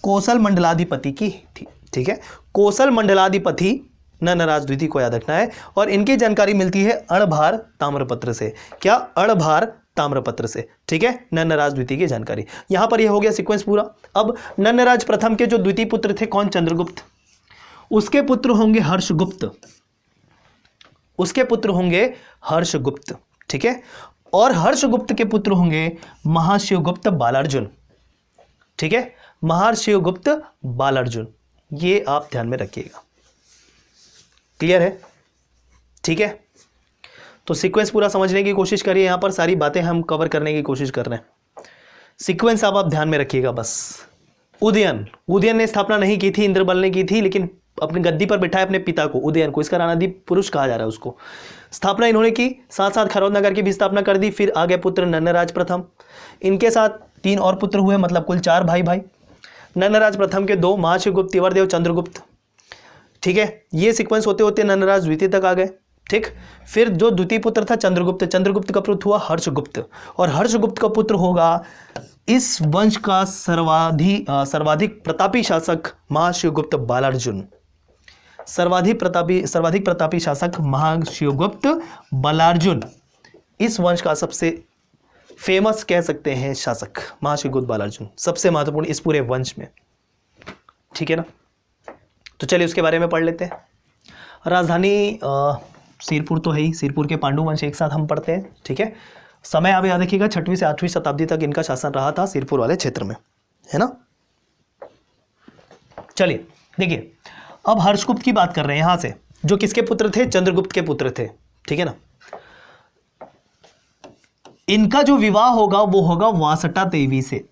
A: कोसल मंडलाधिपति की थी। ठीक है, कोसल मंडलाधिपति नन्नराज द्वितीय को याद रखना है। और इनकी जानकारी मिलती है अणभार ताम्रपत्र से। क्या? अणभार ताम्रपत्र से। ठीक है, नन्नराज द्वितीय की जानकारी। यहां पर यह हो गया सीक्वेंस पूरा। अब नन्नराज प्रथम के जो द्वितीय पुत्र थे कौन? चंद्रगुप्त। उसके पुत्र होंगे हर्षगुप्त, उसके पुत्र होंगे हर्षगुप्त। ठीक है, और हर्षगुप्त के पुत्र होंगे महाशिवगुप्त बालार्जुन। ठीक है, महाशिवगुप्त बालार्जुन, ये आप ध्यान में रखिएगा। क्लियर है? ठीक है, तो सीक्वेंस पूरा समझने की कोशिश करिए, यहाँ पर सारी बातें हम कवर करने की कोशिश कर रहे हैं। सीक्वेंस आप ध्यान में रखिएगा बस। उदयन ने स्थापना नहीं की थी, इंद्रबल ने की थी, लेकिन अपनी गद्दी पर बिठाए अपने पिता को, उदयन को, इसका राणाधीप पुरुष कहा जा रहा है उसको। स्थापना इन्होंने की, साथ साथ खरौद नगर की भी स्थापना कर दी। फिर आगे पुत्र नन्नराज प्रथम, इनके साथ 3 और पुत्र हुए, मतलब कुल 4 भाई। नन्नराज प्रथम के 2, महाशिवगुप्त, तिवरदेव, चंद्रगुप्त। ठीक है, ये सीक्वेंस होते होते नन्नराज द्वितीय तक आ गए। ठीक, फिर जो द्वितीय पुत्र था चंद्रगुप्त, चंद्रगुप्त का पुत्र हुआ हर्षगुप्त, और हर्षगुप्त का पुत्र होगा इस वंश का सर्वाधिक प्रतापी शासक महाशिवगुप्त बालार्जुन। सर्वाधिक प्रतापी शासक महाशिवगुप्त बालार्जुन, इस वंश का सबसे फेमस कह सकते हैं शासक महाशिवगुप्त बालार्जुन, सबसे महत्वपूर्ण इस पूरे वंश में। ठीक है ना, तो चलिए उसके बारे में पढ़ लेते हैं। राजधानी सिरपुर तो है ही, सिरपुर के पांडु वंश एक साथ हम पढ़ते हैं। ठीक है, समय आप याद रखिएगा 6वीं से 8वीं शताब्दी तक इनका शासन रहा था सिरपुर वाले क्षेत्र में, है ना। चलिए देखिए, अब हर्षगुप्त की बात कर रहे हैं यहां से, जो किसके पुत्र थे? चंद्रगुप्त के पुत्र थे। ठीक है ना, इनका जो विवाह होगा वो होगा वासटा देवी से।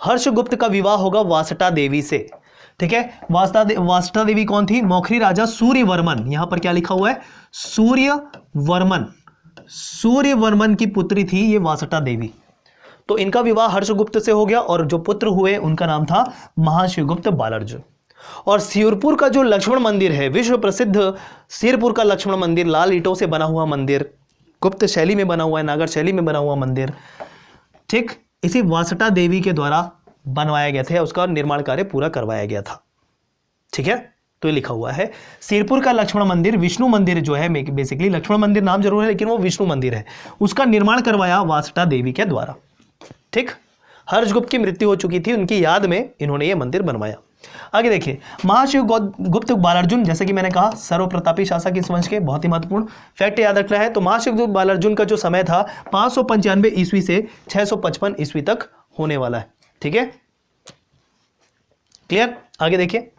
A: हर्षगुप्त का विवाह होगा वासटा देवी से। ठीक है, वासटा देवी कौन थी? मौखरी राजा सूर्यवर्मन, यहां पर क्या लिखा हुआ है? सूर्यवर्मन की पुत्री थी ये वासटा देवी। तो इनका विवाह हर्षगुप्त से हो गया, और जो पुत्र हुए उनका नाम था महाशिवगुप्त बालार्जुन। और सिरपुर का जो लक्ष्मण मंदिर है, विश्व प्रसिद्ध सिरपुर का लक्ष्मण मंदिर, लाल ईंटों से बना हुआ मंदिर, गुप्त शैली में बना हुआ है, नागर शैली में बना हुआ मंदिर, ठीक, इसी वासटा देवी के द्वारा बनवाया गया था, उसका निर्माण कार्य पूरा करवाया गया था। ठीक है, तो ये लिखा हुआ है सिरपुर का लक्ष्मण मंदिर, विष्णु मंदिर जो है, बेसिकली लक्ष्मण मंदिर नाम जरूर है लेकिन वो विष्णु मंदिर है, उसका निर्माण करवाया वासटा देवी के द्वारा। ठीक, हर्षगुप्त की मृत्यु हो चुकी थी, उनकी याद में इन्होंने ये मंदिर बनवाया। आगे देखिए, महाशिवगुप्त बालार्जुन, जैसे कि मैंने कहा सर्वप्रतापी शासक इस वंश के, बहुत ही महत्वपूर्ण फैक्ट याद रखना है। तो महाशिवगुप्त बालार्जुन का जो समय था 595 ईस्वी से 655 ईस्वी तक होने वाला है। ठीक है, क्लियर। आगे देखिए,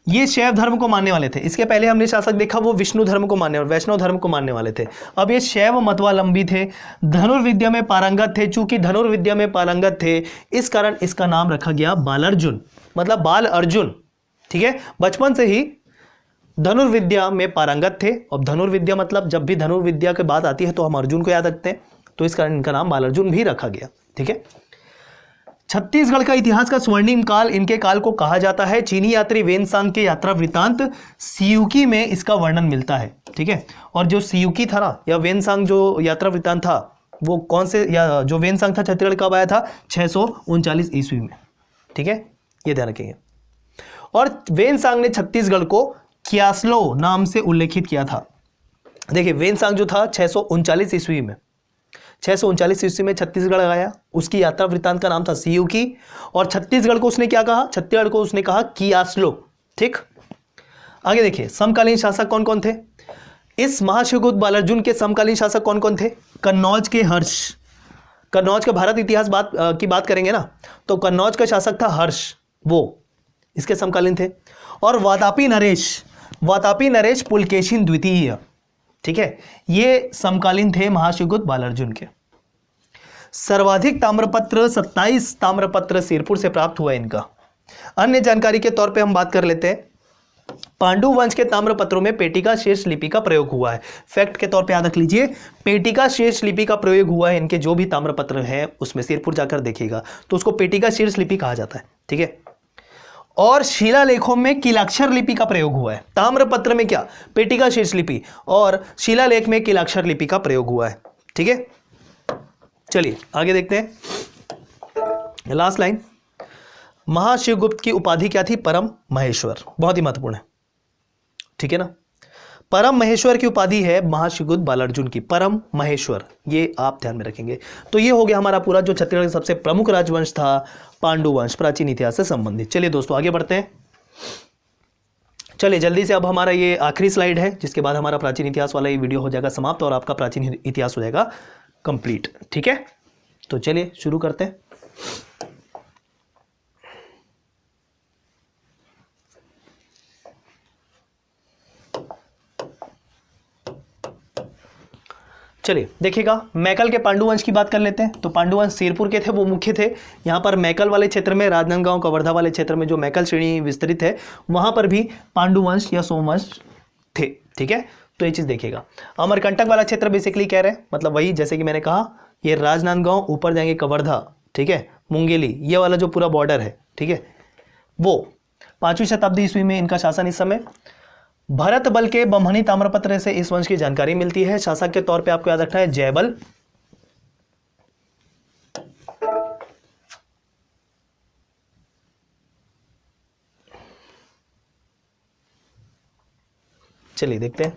A: ये शैव धर्म को मानने वाले थे। इसके पहले हमने शासक देखा वो विष्णु धर्म को मानने, वैष्णव धर्म को मानने वाले थे। अब ये शैव मतवालंबी थे, धनुर्विद्या में पारंगत थे। चूंकि धनुर्विद्या में पारंगत थे, इस कारण इसका नाम रखा गया बालार्जुन, मतलब बाल अर्जुन। ठीक है, बचपन से ही धनुर्विद्या में पारंगत थे, और धनुर्विद्या मतलब जब भी धनुर्विद्या की बात आती है तो हम अर्जुन को याद रखते हैं, तो इस कारण इनका नाम बालार्जुन भी रखा गया। ठीक है, छत्तीसगढ़ का इतिहास का स्वर्णिम काल इनके काल को कहा जाता है। चीनी यात्री वेनसांग के यात्रा वृतांत सियुकी में इसका वर्णन मिलता है। ठीक है, और जो सियुकी था ना, या वेनसांग जो यात्रा वृतांत था, वो कौन से, या जो वेनसांग था छत्तीसगढ़ कब आया था? 639 ईस्वी में। ठीक है, ये ध्यान रखेंगे। और वेनसांग ने छत्तीसगढ़ को क्यास्लो नाम से उल्लेखित किया था। देखिए, वेनसांग जो था 639 ईस्वी में, 639 ईस्वी में छत्तीसगढ़ आया, उसकी यात्रा वृत्तांत का नाम था सियुकी, और छत्तीसगढ़ को उसने क्या कहा? छत्तीसगढ़ को उसने कहा कियास्लो। ठीक, आगे देखिए, समकालीन शासक कौन कौन थे? इस महाशिवगुप्त बालार्जुन के समकालीन शासक कौन कौन थे? कन्नौज के हर्ष, कन्नौज का भारत इतिहास की बात करेंगे ना, तो कन्नौज का शासक था हर्ष, वो इसके समकालीन थे। और वातापी नरेश पुलकेशिन द्वितीय, ठीक है, ये समकालीन थे महाशिवगुप्त बालार्जुन के। सर्वाधिक ताम्रपत्र 27 ताम्रपत्र सिरपुर से प्राप्त हुआ इनका। अन्य जानकारी के तौर पे हम बात कर लेते हैं, पांडु वंश के ताम्रपत्रों में पेटिका शेष लिपि का प्रयोग हुआ है। फैक्ट के तौर पे याद रख लीजिए, पेटिका शेष लिपि का प्रयोग हुआ है। इनके जो भी ताम्रपत्र हैं उसमें सिरपुर जाकर देखिएगा तो उसको पेटिका शेष लिपि कहा जाता है। ठीक है, और शिलालेखों में किलाक्षर लिपि का प्रयोग हुआ है। ताम्रपत्र में क्या? पेटिका शेष लिपि, और शिलालेख में किलाक्षर लिपि का प्रयोग हुआ है। ठीक है, चलिए आगे देखते हैं। लास्ट लाइन, महाशिवगुप्त की उपाधि क्या थी? परम महेश्वर, बहुत ही महत्वपूर्ण है। ठीक है ना, परम महेश्वर की उपाधि है महाशिवगुप्त बालार्जुन की, परम महेश्वर, ये आप ध्यान में रखेंगे। तो ये हो गया हमारा पूरा जो छत्तीसगढ़ का सबसे प्रमुख राजवंश था, पांडु वंश, प्राचीन इतिहास से संबंधित। चलिए दोस्तों आगे बढ़ते हैं। चलिए जल्दी से, अब हमारा ये आखिरी स्लाइड है, जिसके बाद हमारा प्राचीन इतिहास वाला ये वीडियो हो जाएगा समाप्त और आपका प्राचीन इतिहास हो जाएगा कंप्लीट। ठीक है, तो चलिए शुरू करते हैं। चलिए देखिएगा, मैकल के पांडु वंश की बात कर लेते हैं। तो पांडु वंश सिरपुर के थे, वो मुख्य थे। यहाँ पर मैकल वाले क्षेत्र में, राजनांदगांव कवर्धा वाले क्षेत्र में जो मैकल श्रेणी विस्तृत है, वहाँ पर भी पांडु वंश या सोमवंश थे। ठीक है, तो ये चीज़ देखिएगा। अमरकंटक वाला क्षेत्र बेसिकली कह रहे हैं, मतलब वही जैसे कि मैंने कहा, ये राजनांदगांव, ऊपर जाएंगे कवर्धा, ठीक है, मुंगेली, ये वाला जो पूरा बॉर्डर है, ठीक है, वो 5वीं शताब्दी ईस्वी में इनका शासन इस समय। भरत बल के बमहनी ताम्रपत्र से इस वंश की जानकारी मिलती है। शासक के तौर पे आपको याद रखना है जयबल। चलिए देखते हैं,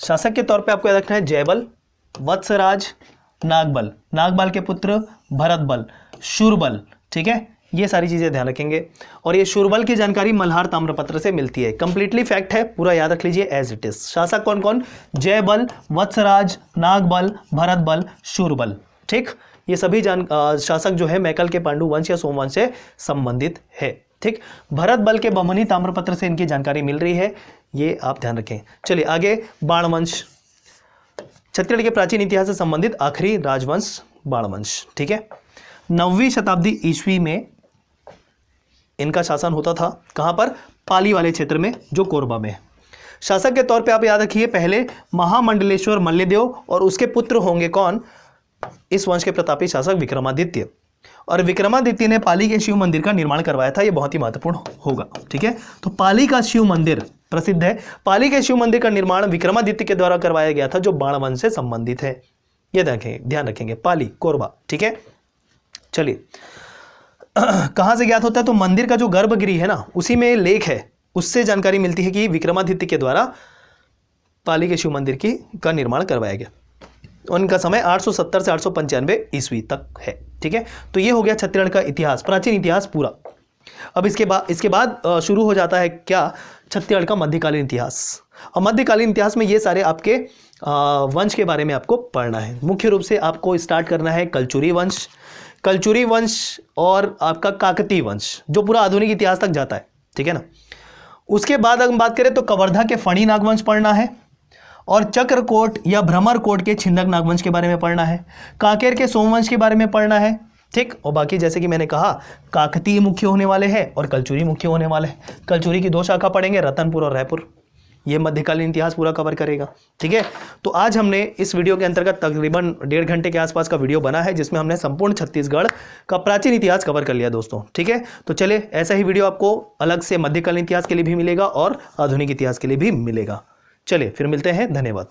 A: शासक के तौर पे आपको याद रखना है जयबल, वत्सराज, नागबल, नागबल के पुत्र भरतबल, शूरबल, ठीक है, ये सारी चीज़ें ध्यान रखेंगे। और ये शूरबल की जानकारी मल्हार ताम्रपत्र से मिलती है। कंप्लीटली फैक्ट है, पूरा याद रख लीजिए एज इट इज। शासक कौन कौन? जयबल, वत्सराज, नागबल, भरतबल, शूरबल, ठीक। ये सभी शासक जो है मैकल के पांडु वंश या सोमवंश से संबंधित है, ठीक। भरत बल के बमहनी ताम्रपत्र से इनकी जानकारी मिल रही है, ये आप ध्यान रखें। चलिए आगे, बाणवंश, छत्तीसगढ़ के प्राचीन इतिहास से संबंधित आखिरी राजवंश बाणवंश, ठीक है। 9वीं शताब्दी ईस्वी में इनका शासन होता था। कहां पर? पाली वाले क्षेत्र में, जो कोरबा में। शासक के तौर पे आप याद रखिए, पहले महामंडलेश्वर मल्लदेव और उसके पुत्र होंगे कौन? इस वंश के प्रतापी शासक विक्रमादित्य। और विक्रमादित्य ने पाली के शिव मंदिर का निर्माण करवाया था, यह बहुत ही महत्वपूर्ण होगा, ठीक है। तो पाली का शिव मंदिर प्रसिद्ध है। पाली के शिव मंदिर का निर्माण विक्रमादित्य के द्वारा करवाया गया था, जो बाणवंश से संबंधित है। यह ध्यान रखेंगे, पाली, कोरबा, ठीक है। चलिए, कहां से ज्ञात होता है? तो मंदिर का जो गर्भगृह है ना, उसी में लेख है, उससे जानकारी मिलती है कि विक्रमादित्य के द्वारा पाली के शिव मंदिर का निर्माण करवाया गया। उनका समय 870 से 895 ईस्वी तक है, ठीक है। तो ये हो गया छत्तीसगढ़ का इतिहास, प्राचीन इतिहास पूरा। अब इसके बाद शुरू हो जाता है क्या? छत्तीसगढ़ का मध्यकालीन इतिहास। और मध्यकालीन इतिहास में ये सारे आपके वंश के बारे में आपको पढ़ना है। मुख्य रूप से आपको स्टार्ट करना है कलचुरी वंश, कलचुरी वंश और आपका काकतीय वंश, जो पूरा आधुनिक इतिहास तक जाता है, ठीक है ना। उसके बाद अगर हम बात करें तो कवर्धा के फणी नागवंश पढ़ना है, और चक्रकोट या भ्रमरकोट के छिंदक नागवंश के बारे में पढ़ना है, कांकेर के सोमवंश के बारे में पढ़ना है, ठीक। और बाकी जैसे कि मैंने कहा, काकतीय मुख्य होने वाले हैं और कलचुरी मुख्य होने वाले हैं। कलचुरी की 2 शाखा पढ़ेंगे, रतनपुर और रायपुर। ये मध्यकालीन इतिहास पूरा कवर करेगा, ठीक है। तो आज हमने इस वीडियो के अंतर्गत तकरीबन 1.5 घंटे के आसपास का वीडियो बना है, जिसमें हमने संपूर्ण छत्तीसगढ़ का प्राचीन इतिहास कवर कर लिया दोस्तों, ठीक है। तो चले, ऐसा ही वीडियो आपको अलग से मध्यकालीन इतिहास के लिए भी मिलेगा और आधुनिक इतिहास के लिए भी मिलेगा। चलिए फिर मिलते हैं, धन्यवाद।